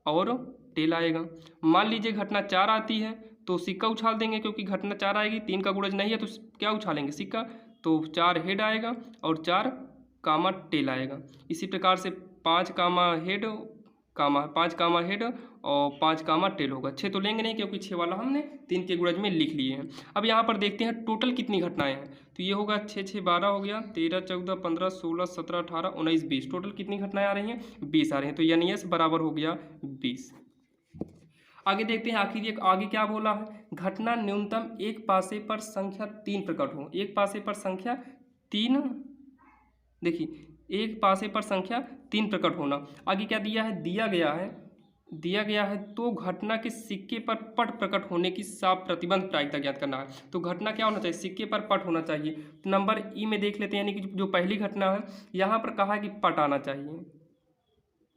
और टेल आएगा। मान लीजिए घटना 4 आती है तो सिक्का उछाल देंगे, क्योंकि घटना 4 आएगी, 3 का गुणज नहीं है तो क्या उछालेंगे, सिक्का, तो 4 हेड आएगा और 4 कामा टेल आएगा। इसी प्रकार से 5 कामा हेड कामा 5 कामा हेड और 5 कामा टेल होगा। 6 तो लेंगे नहीं, क्योंकि 6 वाला हमने 3 के गुणज में लिख लिए हैं। अब यहाँ पर देखते हैं टोटल कितनी घटनाएं हैं। तो ये होगा 6 6 12 हो गया, 13 14 15 16 17 18 19 20, टोटल कितनी घटनाएं आ रही हैं, 20 आ रही हैं। तो यानी यस बराबर हो गया 20। आगे देखते हैं आखिर ये आगे क्या बोला है। घटना न्यूनतम एक पासे पर संख्या 3 प्रकट हो। एक पासे पर संख्या 3, देखिए एक पासे पर संख्या 3 प्रकट होना। आगे क्या दिया है, दिया गया है तो घटना के सिक्के पर पट प्रकट होने की सप्रतिबंध प्रायिकता ज्ञात करना है। तो घटना क्या होना चाहिए, सिक्के पर पट होना चाहिए। तो नंबर ई में देख लेते हैं, यानी कि जो पहली घटना है यहाँ पर कहा है कि पट आना चाहिए।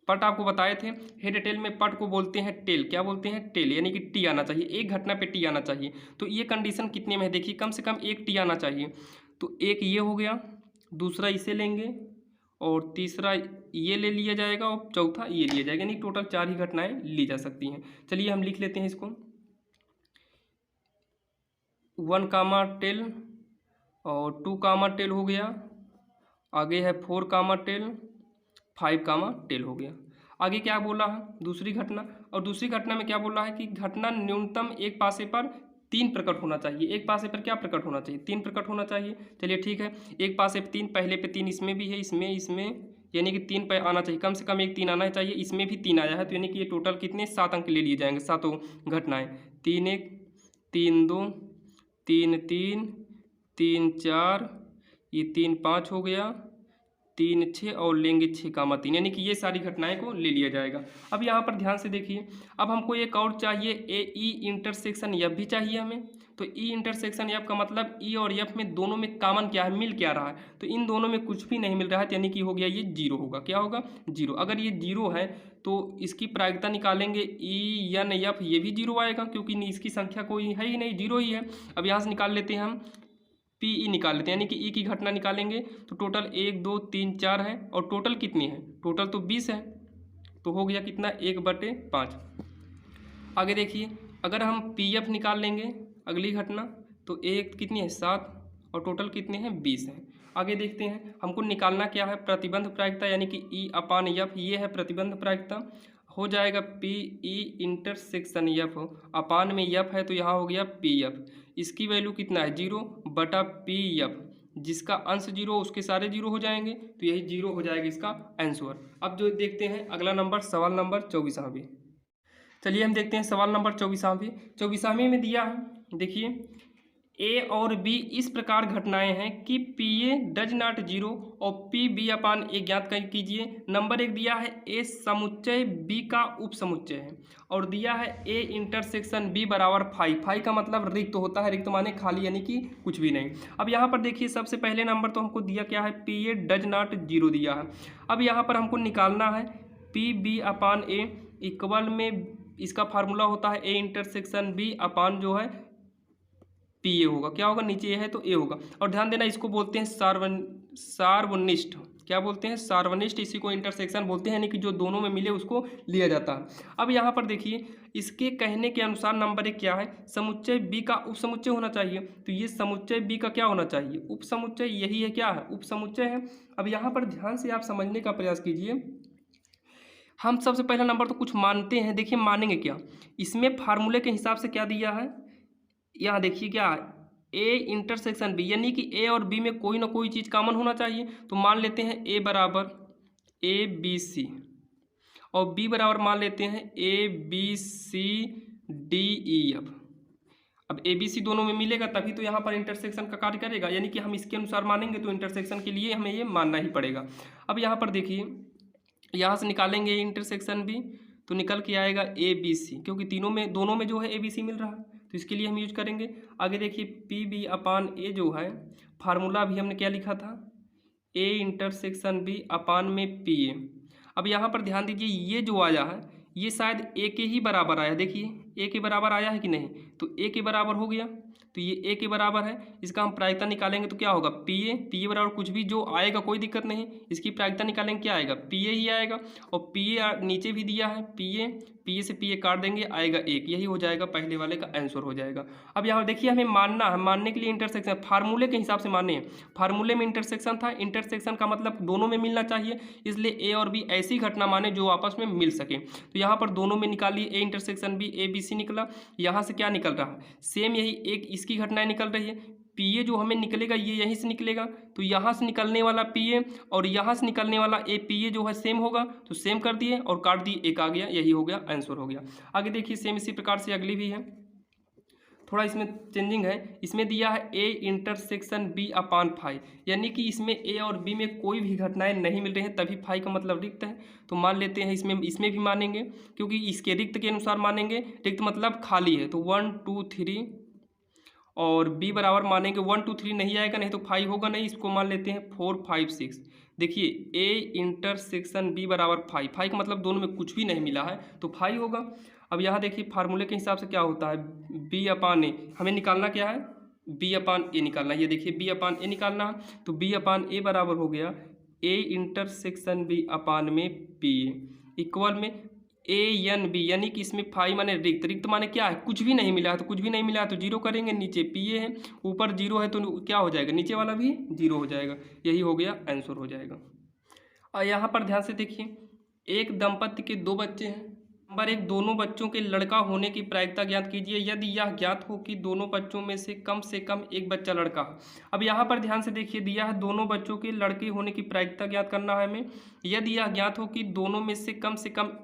पट आपको बताए थे, हेड टेल में पट को बोलते हैं टेल, क्या बोलते हैं, टेल, यानी कि टी आना चाहिए, एक घटना पे टी आना चाहिए। तो ये कंडीशन कितने में है, देखिए कम से कम एक टी आना चाहिए। तो एक ये हो गया, दूसरा इसे लेंगे और तीसरा ये ले लिया जाएगा और चौथा ये लिया जाएगा, यानी टोटल 4 ही घटनाएं ली जा सकती हैं। चलिए हम लिख लेते हैं इसको, 1 कामा टेल और 2 कामा टेल हो गया, आगे है 4 कामा टेल, 5 कामा टेल हो गया। आगे क्या बोला है, दूसरी घटना, और दूसरी घटना में क्या बोला है कि घटना न्यूनतम एक पासे पर 3 प्रकट होना चाहिए। एक पासे पर क्या प्रकट होना चाहिए, 3 प्रकट होना चाहिए। चलिए ठीक है, एक पासे पर 3, पहले पे 3 इसमें भी है, इसमें यानी कि 3 पे आना चाहिए, कम से कम एक 3 आना चाहिए। इसमें भी 3 आया है, तो यानी कि ये टोटल कितने 7 अंक ले लिए जाएंगे, 7 घटनाएं। 3 1 3 2 3 3 3 4, ये 3 5 हो गया, 3 6 और लेंगे 6 कामा 3, यानी कि ये सारी घटनाएं को ले लिया जाएगा। अब यहाँ पर ध्यान से देखिए, अब हमको एक और चाहिए, ए ई इंटरसेक्शन एफ भी चाहिए हमें। तो ई इंटरसेक्शन एफ का मतलब ई और एफ में दोनों में कॉमन क्या है, मिल क्या रहा है, तो इन दोनों में कुछ भी नहीं मिल रहा है, यानी कि हो गया ये 0 होगा। क्या होगा, 0। अगर ये 0 है तो इसकी प्रायिकता निकालेंगे, ई एन एफ, ये भी 0 आएगा, क्योंकि इसकी संख्या कोई है ही नहीं, 0 ही है। अब यहाँ से निकाल लेते हैं हम, पी ई निकाल लेते हैं, यानी कि ई की घटना निकालेंगे तो टोटल 1 2 3 4 है, और टोटल कितनी है, टोटल तो 20 है। तो हो गया कितना 1/5। आगे देखिए, अगर हम पीएफ निकाल लेंगे अगली घटना, तो एक कितनी है 7 और टोटल कितने हैं 20 हैं। आगे देखते हैं, हमको निकालना क्या है प्रतिबंध प्रायिकता, यानी कि E/F, ये है प्रतिबंध प्रायिकता। हो जाएगा PE इंटरसेक्शन F, अपान में F है तो यहाँ हो गया PF। इसकी वैल्यू कितना है 0/PF, जिसका अंश 0 उसके सारे 0 हो जाएंगे, तो यही 0 हो जाएगा इसका आंसर। अब जो देखते हैं अगला नंबर, सवाल नंबर 24वां। चलिए हम देखते हैं सवाल नंबर 24वां में दिया है। देखिए, ए और बी इस प्रकार घटनाएं हैं कि पी ए डज नॉट 0 और पी बी/ए ज्ञात कीजिए। नंबर 1 दिया है ए समुच्चय बी का उप समुच्चय है, और दिया है ए इंटरसेक्शन बी बराबर फाई। फाई का मतलब रिक्त होता है, रिक्त माने खाली, यानी कि कुछ भी नहीं। अब यहाँ पर देखिए, सबसे पहले नंबर तो हमको दिया क्या है, पी ए डज नॉट 0 दिया है। अब यहाँ पर हमको निकालना है पी बी/ए इक्वल में, इसका फार्मूला होता है ए इंटरसेक्शन बी अपान जो है पी ए होगा। क्या होगा, नीचे ए है तो ए होगा। और ध्यान देना, इसको बोलते हैं सार्वनिष्ठ। क्या बोलते हैं, सार्वनिष्ठ। इसी को इंटरसेक्शन बोलते हैं, यानी कि जो दोनों में मिले उसको लिया जाता है। अब यहाँ पर देखिए, इसके कहने के अनुसार नंबर 1 क्या है, समुच्चय बी का उप समुच्चय होना चाहिए। तो ये समुच्चय बी का क्या होना चाहिए, उप समुच्चय। यही है, क्या है, उप समुच्चय है। अब यहाँ पर ध्यान से आप समझने का प्रयास कीजिए। हम सबसे पहला नंबर तो कुछ मानते हैं। देखिए मानेंगे क्या, इसमें फार्मूले के हिसाब से क्या दिया है, यहाँ देखिए क्या है, ए इंटरसेक्शन बी, यानी कि ए और बी में कोई ना कोई चीज़ कॉमन होना चाहिए। तो मान लेते हैं ए बराबर ABC, और बी बराबर मान लेते हैं ABCDEF। अब ABC दोनों में मिलेगा तभी तो यहाँ पर इंटरसेक्शन का कार्य करेगा, यानी कि हम इसके अनुसार मानेंगे तो इंटरसेक्शन के लिए हमें ये मानना ही पड़ेगा। अब यहाँ पर देखिए, यहाँ से निकालेंगे इंटरसेक्शन बी तो निकल के आएगा ABC, क्योंकि दोनों में जो है ABC मिल रहा है, तो इसके लिए हम यूज करेंगे। आगे देखिए, PB/A जो है, फार्मूला भी हमने क्या लिखा था, ए इंटरसेक्शन बी अपान में PA। अब यहाँ पर ध्यान दीजिए, ये जो आया है ये शायद ए के ही बराबर आया। देखिए ए के बराबर आया है कि नहीं, तो ए के बराबर हो गया, तो ये ए के बराबर है। इसका हम प्रायिकता निकालेंगे तो क्या होगा, PA बराबर कुछ भी जो आएगा कोई दिक्कत नहीं, इसकी प्रायिकता निकालेंगे क्या आएगा, PA ही आएगा। और PA नीचे भी दिया है, PA से PA काट देंगे, आएगा 1। यही हो जाएगा, पहले वाले का आंसर हो जाएगा। अब यहाँ देखिए, हमें मानना है, मानने के लिए इंटरसेक्शन फार्मूले के हिसाब से माने। फार्मूले में इंटरसेक्शन था, इंटरसेक्शन का मतलब दोनों में मिलना चाहिए, इसलिए ए और बी ऐसी घटना माने जो आपस में मिल सके। तो यहाँ पर दोनों में निकालिए, ए इंटरसेक्शन बी ABC निकला। यहाँ से क्या निकल रहा है, सेम यही एक इसकी घटनाएं निकल रही है। PA जो हमें निकलेगा ये यहीं से निकलेगा, तो यहाँ से निकलने वाला PA और यहाँ से निकलने वाला PA जो है सेम होगा, तो सेम कर दिए और काट दिए, 1 आ गया, यही हो गया, आंसर हो गया। आगे देखिए, सेम इसी प्रकार से अगली भी है, थोड़ा इसमें चेंजिंग है। इसमें दिया है A intersection B upon phi, यानी कि इसमें ए और बी में कोई भी घटनाएं नहीं मिल रही हैं, तभी फाई का मतलब रिक्त है। तो मान लेते हैं इसमें भी मानेंगे, क्योंकि इसके रिक्त के अनुसार मानेंगे। रिक्त मतलब खाली है, तो 1 2 3, और बी बराबर मानेंगे 1 2 3 नहीं आएगा, नहीं तो 5 होगा नहीं, इसको मान लेते हैं 4 5 6। देखिए ए इंटरसेक्शन बी बराबर 5 का मतलब दोनों में कुछ भी नहीं मिला है, तो 5 होगा। अब यहाँ देखिए, फार्मूले के हिसाब से क्या होता है, B/A हमें निकालना क्या है, B/A निकालना है। ये देखिए B/A निकालना है, तो B/A बराबर हो गया ए इंटरसेक्शन बी अपान में PA इक्वल में ANB, यानी कि इसमें 5 माने रिक्त। रिक्त माने क्या है, कुछ भी नहीं मिला है, तो कुछ भी नहीं मिला है तो 0 करेंगे। नीचे PA है, ऊपर 0 है, तो क्या हो जाएगा, नीचे वाला भी 0 हो जाएगा। यही हो गया, आंसर हो जाएगा। और यहाँ पर ध्यान से देखिए, एक दंपत्ति के 2 बच्चे हैं। नंबर 1, दोनों बच्चों के लड़का होने की प्रायिकता ज्ञात कीजिए यदि यह ज्ञात हो कि दोनों बच्चों में से कम एक बच्चा लड़का हो। अब यहाँ पर ध्यान से देखिए, दिया है दोनों बच्चों के लड़के होने की प्रायिकता ज्ञात करना है हमें, यदि यह ज्ञात हो कि दोनों में से कम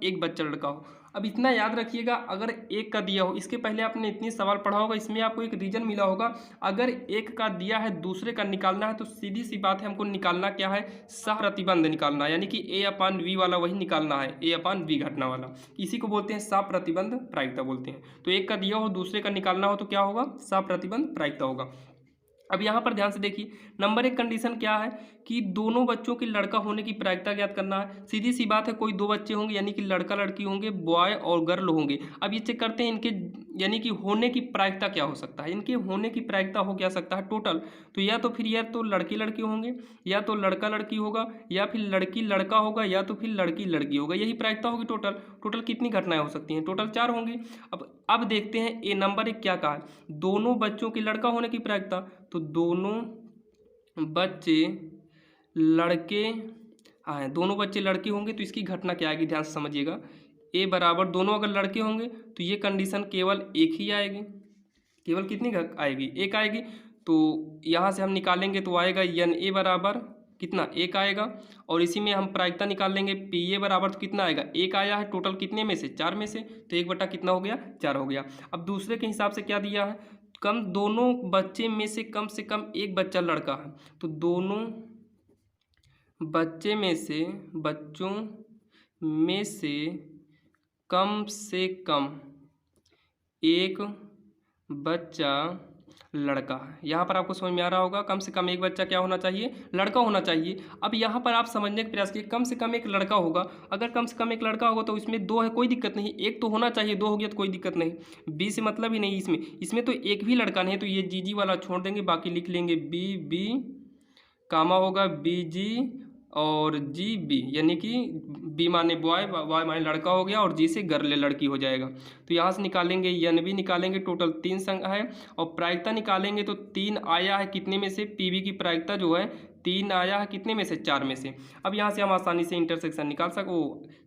एक बच्चा लड़का हो। अब इतना याद रखिएगा, अगर एक का दिया हो, इसके पहले आपने इतनी सवाल पढ़ा होगा, इसमें आपको एक रीजन मिला होगा। अगर एक का दिया है दूसरे का निकालना है, तो सीधी सी बात है, हमको निकालना क्या है, सहप्रतिबंध निकालना है, यानी कि A/V वाला वही निकालना है, A/V घटना वाला। इसी को बोलते हैं सहप्रतिबंध प्रायिकता बोलते हैं। तो एक का दिया हो दूसरे का निकालना हो तो क्या होगा, सहप्रतिबंध प्रायिकता होगा। अब यहाँ पर ध्यान से देखिए, नंबर 1 कंडीशन क्या है कि दोनों बच्चों के लड़का होने की प्रायिकता ज्ञात करना है। सीधी सी बात है, कोई 2 बच्चे होंगे, यानी कि लड़का लड़की होंगे, बॉय और गर्ल होंगे। अब ये चेक करते हैं इनके यानी कि होने की प्रायिकता क्या हो सकता है, इनके होने की प्रायिकता हो क्या सकता है टोटल, तो या तो फिर या तो लड़की लड़की होंगे, या तो लड़का लड़की होगा, या फिर लड़की लड़का होगा, या तो फिर लड़की लड़की होगा, यही प्रायिकता होगी टोटल। टोटल कितनी घटनाएं हो सकती हैं, टोटल 4 होंगी। अब देखते हैं ए नंबर 1 क्या कहा है, दोनों बच्चों के लड़का होने की प्रायिकता, तो दोनों बच्चे लड़के, हाँ दोनों बच्चे लड़के होंगे तो इसकी घटना क्या आएगी, ध्यान से समझिएगा। ए बराबर दोनों अगर लड़के होंगे तो ये कंडीशन केवल एक ही आएगी, केवल कितनी आएगी, एक आएगी। तो यहाँ से हम निकालेंगे तो आएगा यन ए बराबर कितना, एक आएगा। और इसी में हम प्रायिकता निकाल लेंगे, पी ए बराबर तो कितना आएगा, एक आया है टोटल कितने में से, 4 में से, तो 1 बटा कितना हो गया, 4 हो गया। अब दूसरे के हिसाब से क्या दिया है, दोनों बच्चे में से कम एक बच्चा लड़का है, तो दोनों बच्चों में से कम एक बच्चा लड़का है। यहाँ पर आपको समझ में आ रहा होगा, कम से कम एक बच्चा क्या होना चाहिए, लड़का होना चाहिए। अब यहाँ पर आप समझने का प्रयास कीजिए, कम से कम एक लड़का होगा, अगर कम से कम एक लड़का होगा तो इसमें 2 है, कोई दिक्कत नहीं, एक तो होना चाहिए, 2 हो गया तो कोई दिक्कत नहीं, बी से मतलब ही नहीं, इसमें तो एक भी लड़का नहीं है, तो ये जी वाला छोड़ देंगे, बाकी लिख लेंगे बी कामा होगा BG और GB, यानी कि बी माने बॉय, वाई माने लड़का हो गया, और जी से गर्ल लड़की हो जाएगा। तो यहाँ से निकालेंगे एन भी निकालेंगे, टोटल 3 संख्या है, और प्रायिकता निकालेंगे तो 3 आया है कितने में से, PB की प्रायिकता जो है 3 आया है कितने में से, 4 में से। अब यहाँ से हम आसानी से इंटरसेक्शन निकाल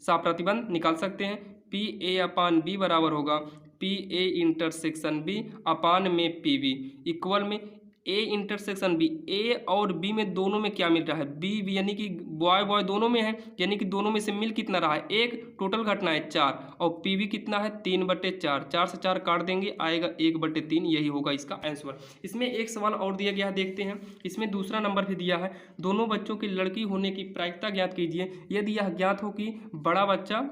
प्रतिबंध निकाल सकते हैं, PA/B बराबर होगा PA इंटरसेक्शन B अपान में PB इक्वल में ए इंटरसेक्शन बी, ए और बी में दोनों में क्या मिल रहा है, बी यानी कि बॉय दोनों में है, यानी कि दोनों में से मिल कितना रहा है, एक, टोटल घटना है 4, और पी भी कितना है 3/4, 4 से 4 काट देंगे आएगा 1/3, यही होगा इसका आंसर। इसमें एक सवाल और दिया गया है, देखते हैं। इसमें दूसरा नंबर भी दिया है, दोनों बच्चों की लड़की होने की प्रायिकता ज्ञात कीजिए यदि यह ज्ञात हो कि बड़ा बच्चा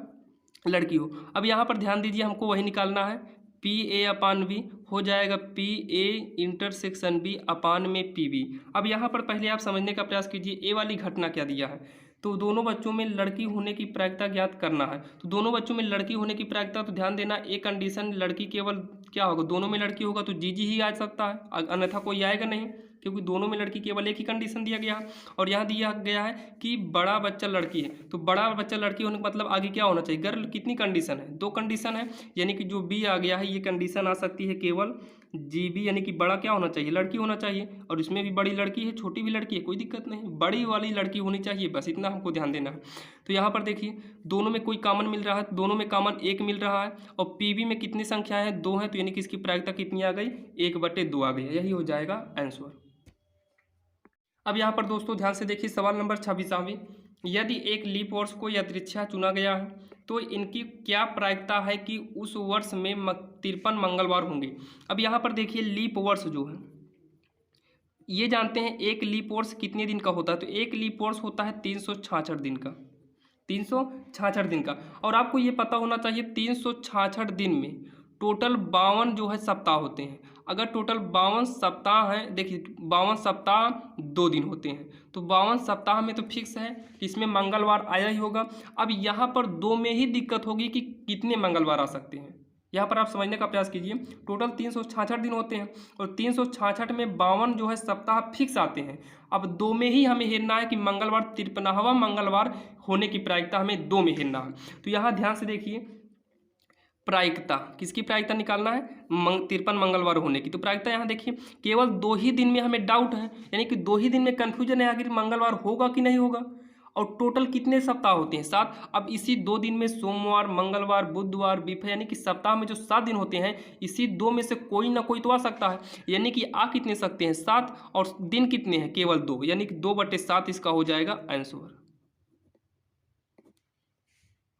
लड़की हो। अब यहाँ पर ध्यान दीजिए, हमको वही निकालना है, PA/B हो जाएगा PA इंटरसेक्शन B अपान में PB। अब यहाँ पर पहले आप समझने का प्रयास कीजिए, ए वाली घटना क्या दिया है, तो दोनों बच्चों में लड़की होने की प्रायिकता ज्ञात करना है। तो दोनों बच्चों में लड़की होने की प्रायिकता, तो ध्यान देना, एक कंडीशन लड़की केवल क्या होगा, दोनों में लड़की होगा तो जी ही आ सकता है, अन्यथा कोई आएगा नहीं, क्योंकि दोनों में लड़की केवल एक ही कंडीशन दिया गया है। और यहाँ दिया गया है कि बड़ा बच्चा लड़की है, तो बड़ा बच्चा लड़की होने का मतलब आगे क्या होना चाहिए, गर्ल, कितनी कंडीशन है, 2 कंडीशन है, यानी कि जो बी आ गया है ये कंडीशन आ सकती है केवल GB, यानी कि बड़ा क्या होना चाहिए, लड़की होना चाहिए, और इसमें भी बड़ी लड़की है छोटी भी लड़की है, कोई दिक्कत नहीं, बड़ी वाली लड़की होनी चाहिए, बस इतना हमको ध्यान देना है। तो यहाँ पर देखिए दोनों में कोई कॉमन मिल रहा है, दोनों में कॉमन 1 मिल रहा है, और PB में कितनी संख्याएं हैं, 2 हैं, तो यानी कि इसकी प्रायिकता कितनी आ गई, 1/2 आ गई, यही हो जाएगा आंसर। अब यहाँ पर दोस्तों ध्यान से देखिए, सवाल नंबर 26वां, यदि एक लीप वर्ष को यादृच्छा चुना गया है तो इनकी क्या प्रायिकता है कि उस वर्ष में 53 मंगलवार होंगे। अब यहाँ पर देखिए लीप वर्ष जो है, ये जानते हैं एक लीप वर्ष कितने दिन का होता है, तो एक लीप वर्ष होता है 366 दिन का, 366 दिन का। और आपको ये पता होना चाहिए 366 दिन में टोटल 52 जो है सप्ताह होते हैं। अगर टोटल 52 सप्ताह हैं, देखिए 52 सप्ताह 2 दिन होते हैं, तो 52 सप्ताह में तो फिक्स है कि इसमें मंगलवार आया ही होगा। अब यहाँ पर 2 में ही दिक्कत होगी कि कितने मंगलवार आ सकते हैं, यहाँ पर आप समझने का प्रयास कीजिए। टोटल 366 दिन होते हैं, और 366 में 52 जो है सप्ताह फिक्स आते हैं। अब 2 में ही हमें हेरना है कि मंगलवार 53वां मंगलवार होने की प्रायिकता हमें 2 में हेरना है। तो यहाँ ध्यान से देखिए, प्रायिकता, किसकी प्रायिकता निकालना है, 53 मंगलवार होने की। तो प्रायिकता यहाँ देखिए केवल 2 ही दिन में हमें डाउट है, यानी कि 2 ही दिन में कन्फ्यूजन है आखिर मंगलवार होगा कि नहीं होगा। और टोटल कितने सप्ताह होते हैं, 7। अब इसी 2 दिन में सोमवार, मंगलवार, बुधवार, बिफे, यानी कि सप्ताह में जो 7 दिन होते हैं, इसी 2 में से कोई ना कोई तो आ सकता है, यानी कि आ कितने सकते हैं, 7, और दिन कितने हैं, केवल 2, यानी कि 2/7 इसका हो जाएगा आंसर।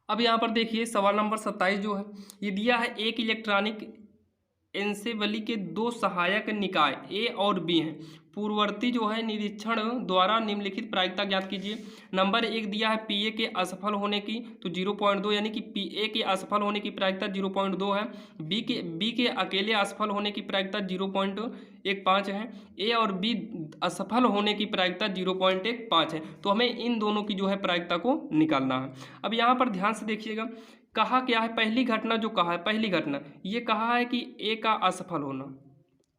अब यहाँ पर देखिए सवाल नंबर 27 जो है, ये दिया है एक इलेक्ट्रॉनिक एंसेबली के 2 सहायक निकाय ए और बी हैं, पूर्ववर्ती जो है निरीक्षण द्वारा निम्नलिखित प्रायिकता ज्ञात कीजिए। नंबर 1 दिया है PA के असफल होने की, तो 0.2, यानी कि PA के असफल होने की प्रायिकता 0.2 है। बी के अकेले असफल होने की प्रायिकता 0.15 है। ए और बी असफल होने की प्रायिकता 0.15 है। तो हमें इन दोनों की जो है प्रायिकता को निकालना है। अब यहाँ पर ध्यान से देखिएगा कहा क्या है, पहली घटना जो कहा है, पहली घटना ये कहा है कि ए का असफल होना।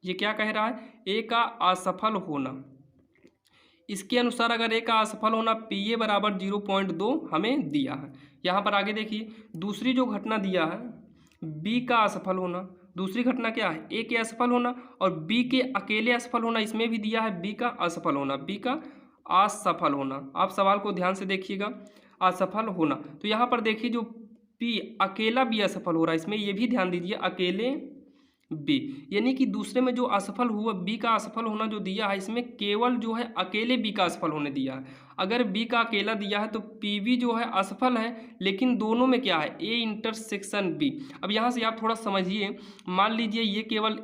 ये क्या कह रहा है, ए का असफल होना। इसके अनुसार अगर ए का असफल होना पी ए बराबर 0.2 हमें दिया है। यहाँ पर आगे देखिए दूसरी जो घटना दिया है बी का असफल होना। दूसरी घटना क्या है, ए के असफल होना और बी के अकेले असफल होना। इसमें भी दिया है बी का असफल होना, बी का असफल होना। आप सवाल को ध्यान से देखिएगा, असफल होना। तो यहाँ पर देखिए जो पी अकेला बी असफल हो रहा है, इसमें ये भी ध्यान दीजिए अकेले बी, यानी कि दूसरे में जो असफल हुआ बी का असफल होना जो दिया है, इसमें केवल जो है अकेले बी का असफल होने दिया है। अगर बी का अकेला दिया है तो पी बी जो है असफल है, लेकिन दोनों में क्या है, ए इंटरसेक्शन बी। अब यहाँ से आप थोड़ा समझिए, मान लीजिए ये केवल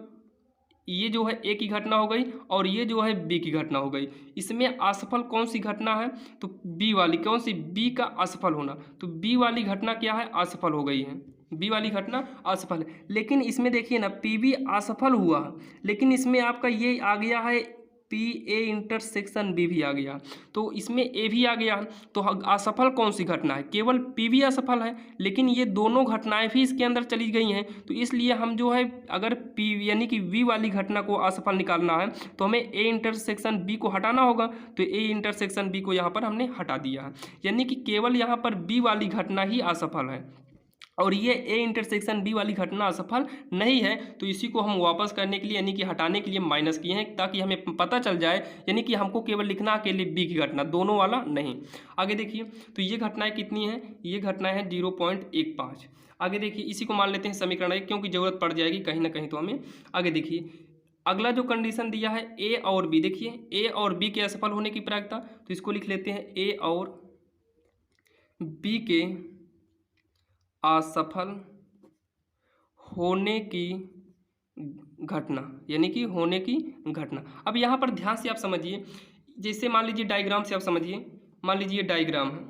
ये जो है ए की घटना हो गई और ये जो है बी की घटना हो गई। इसमें असफल कौन सी घटना है, तो बी वाली। कौन सी, बी का असफल होना। तो बी वाली घटना क्या है, असफल हो गई है, बी वाली घटना असफल है। लेकिन इसमें देखिए ना पी बी असफल हुआ, लेकिन इसमें आपका ये आ गया है पी ए इंटरसेक्शन बी भी आ गया, तो इसमें ए भी आ गया। तो असफल कौन सी घटना है, केवल पी भी असफल है, लेकिन ये दोनों घटनाएं भी इसके अंदर चली गई हैं। तो इसलिए हम जो है अगर पी यानी कि वी वाली घटना को असफल निकालना है तो हमें ए इंटरसेक्शन बी को हटाना होगा। तो ए इंटरसेक्शन बी को यहाँ पर हमने हटा दिया है, यानी कि केवल यहाँ पर बी वाली घटना ही असफल है और ये ए इंटरसेक्शन बी वाली घटना असफल नहीं है। तो इसी को हम वापस करने के लिए यानी कि हटाने के लिए माइनस किए हैं, ताकि हमें पता चल जाए, यानी कि हमको केवल लिखना अकेले बी की घटना, दोनों वाला नहीं। आगे देखिए तो ये घटनाएं कितनी हैं, ये घटनाएं हैं 0.15। आगे देखिए इसी को मान लेते हैं समीकरण 1, क्योंकि जरूरत पड़ जाएगी कहीं ना कहीं तो हमें। आगे देखिए अगला जो कंडीशन दिया है ए और बी, देखिए ए और बी के असफल होने की प्रायिकता, तो इसको लिख लेते हैं ए और बी के असफल होने की घटना, यानी कि होने की घटना। अब यहाँ पर ध्यान से आप समझिए, जैसे मान लीजिए डायग्राम से आप समझिए, मान लीजिए ये डायग्राम है,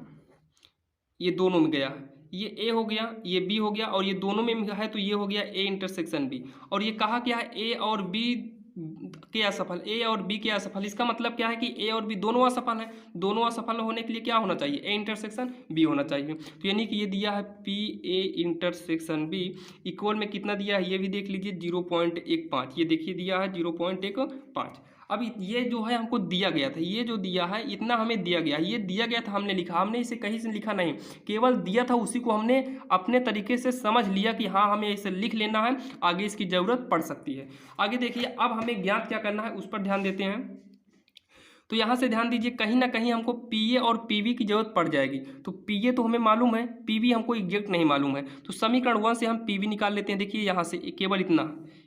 ये दोनों में गया है, ये ए हो गया, ये बी हो गया, और ये दोनों में है तो ये हो गया ए इंटरसेक्शन बी। और ये कहा क्या है, ए और बी के असफल, ए और बी के असफल। इसका मतलब क्या है कि ए और बी दोनों असफल हैं। दोनों असफल होने के लिए क्या होना चाहिए, ए इंटरसेक्शन बी होना चाहिए। तो यानी कि ये दिया है P A intersection B equal में कितना दिया है, ये भी देख लीजिए 0.15। ये देखिए दिया है 0.15। अब ये जो है हमको दिया गया था, ये जो दिया है इतना हमें दिया गया, ये दिया गया था, हमने लिखा, हमने इसे कहीं से लिखा नहीं, केवल दिया था उसी को हमने अपने तरीके से समझ लिया कि हाँ हमें इसे लिख लेना है, आगे इसकी ज़रूरत पड़ सकती है। आगे देखिए अब हमें ज्ञात क्या करना है उस पर ध्यान देते हैं। तो यहाँ से ध्यान दीजिए, कहीं ना कहीं हमको पी ए और पी बी की जरूरत पड़ जाएगी। तो पी ए तो हमें मालूम है, पी बी हमको एग्जैक्ट नहीं मालूम है। तो समीकरण 1 से हम पी बी निकाल लेते हैं। देखिए यहाँ से केवल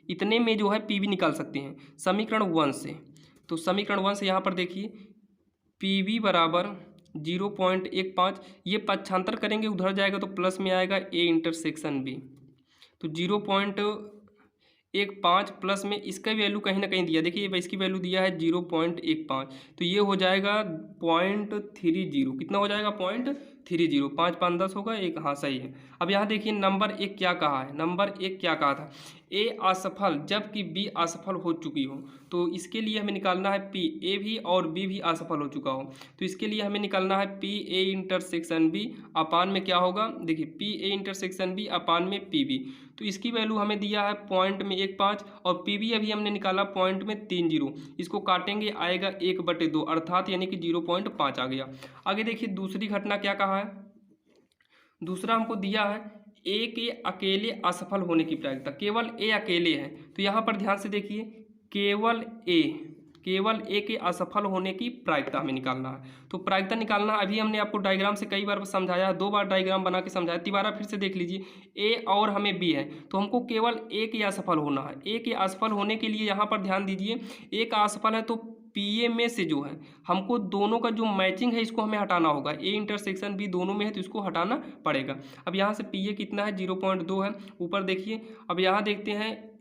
इतने में जो है पी बी निकाल सकते हैं समीकरण 1 से। तो समीकरण 1 से यहाँ पर देखिए पी बी बराबर 0.15, ये पक्षांतर करेंगे उधर जाएगा तो प्लस में आएगा ए इंटरसेक्शन बी। तो 0.15 प्लस में इसका वैल्यू कहीं ना कहीं दिया, देखिए इसकी वैल्यू दिया है 0.15, तो ये हो जाएगा 0.30। कितना हो जाएगा 0.30, 5 5 10 होगा एक, हाँ सही है। अब यहाँ देखिए नंबर 1 क्या कहा है, नंबर 1 क्या कहा था, ए असफल जबकि बी असफल हो चुकी हो। तो इसके लिए हमें निकालना है पी ए भी और बी भी असफल हो चुका हो। तो इसके लिए हमें निकालना है P A intersection B upon में क्या होगा, देखिए P A intersection B upon में पी बी। तो इसकी वैल्यू हमें दिया है पॉइंट में 1.5 और पी बी अभी हमने निकाला पॉइंट में 30। इसको काटेंगे आएगा 1/2, अर्थात यानी कि 0.5 आ गया। आगे देखिए दूसरी घटना क्या कहा है, दूसरा हमको दिया है ए के अकेले असफल होने की प्रायिकता, केवल ए अकेले है। तो यहाँ पर ध्यान से देखिए केवल ए के असफल होने की प्रायिकता हमें निकालना है। तो प्रायिकता निकालना अभी हमने आपको डायग्राम से कई बार समझाया है, 2 बार डायग्राम बना के समझाया, तिबारा फिर से देख लीजिए। ए और हमें बी है तो हमको केवल ए के असफल होना है। ए के असफल होने के लिए यहाँ पर ध्यान दीजिए, ए का असफल है तो पी ए में से जो है हमको दोनों का जो मैचिंग है इसको हमें हटाना होगा। ए इंटरसेक्शन बी दोनों में है तो इसको हटाना पड़ेगा। अब यहाँ से पी ए कितना है 0.2 है, ऊपर देखिए। अब यहाँ देखते हैं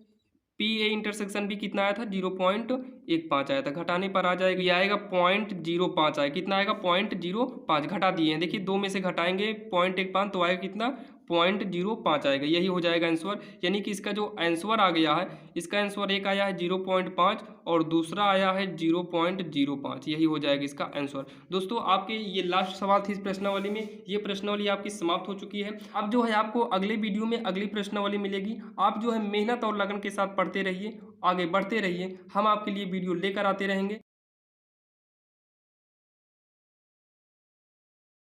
पी ए इंटरसेक्शन भी कितना आया था 0.15 आया था, घटाने पर आ जाएगा, ये आएगा 0.05 आएगा। कितना आएगा 0.05, घटा दिए हैं। देखिए 2 में से घटाएंगे 0.15 तो आएगा कितना 0.05 आएगा, यही हो जाएगा आंसर। यानी कि इसका जो आंसर आ गया है, इसका आंसर एक आया है 0.5 और दूसरा आया है 0.05, यही हो जाएगा इसका आंसर। दोस्तों आपके ये लास्ट सवाल थी इस प्रश्नावली में, ये प्रश्नावली आपकी समाप्त हो चुकी है। अब जो है आपको अगले वीडियो में अगली प्रश्नावली मिलेगी। आप जो है मेहनत और लगन के साथ पढ़ते रहिए, आगे बढ़ते रहिए, हम आपके लिए वीडियो लेकर आते रहेंगे।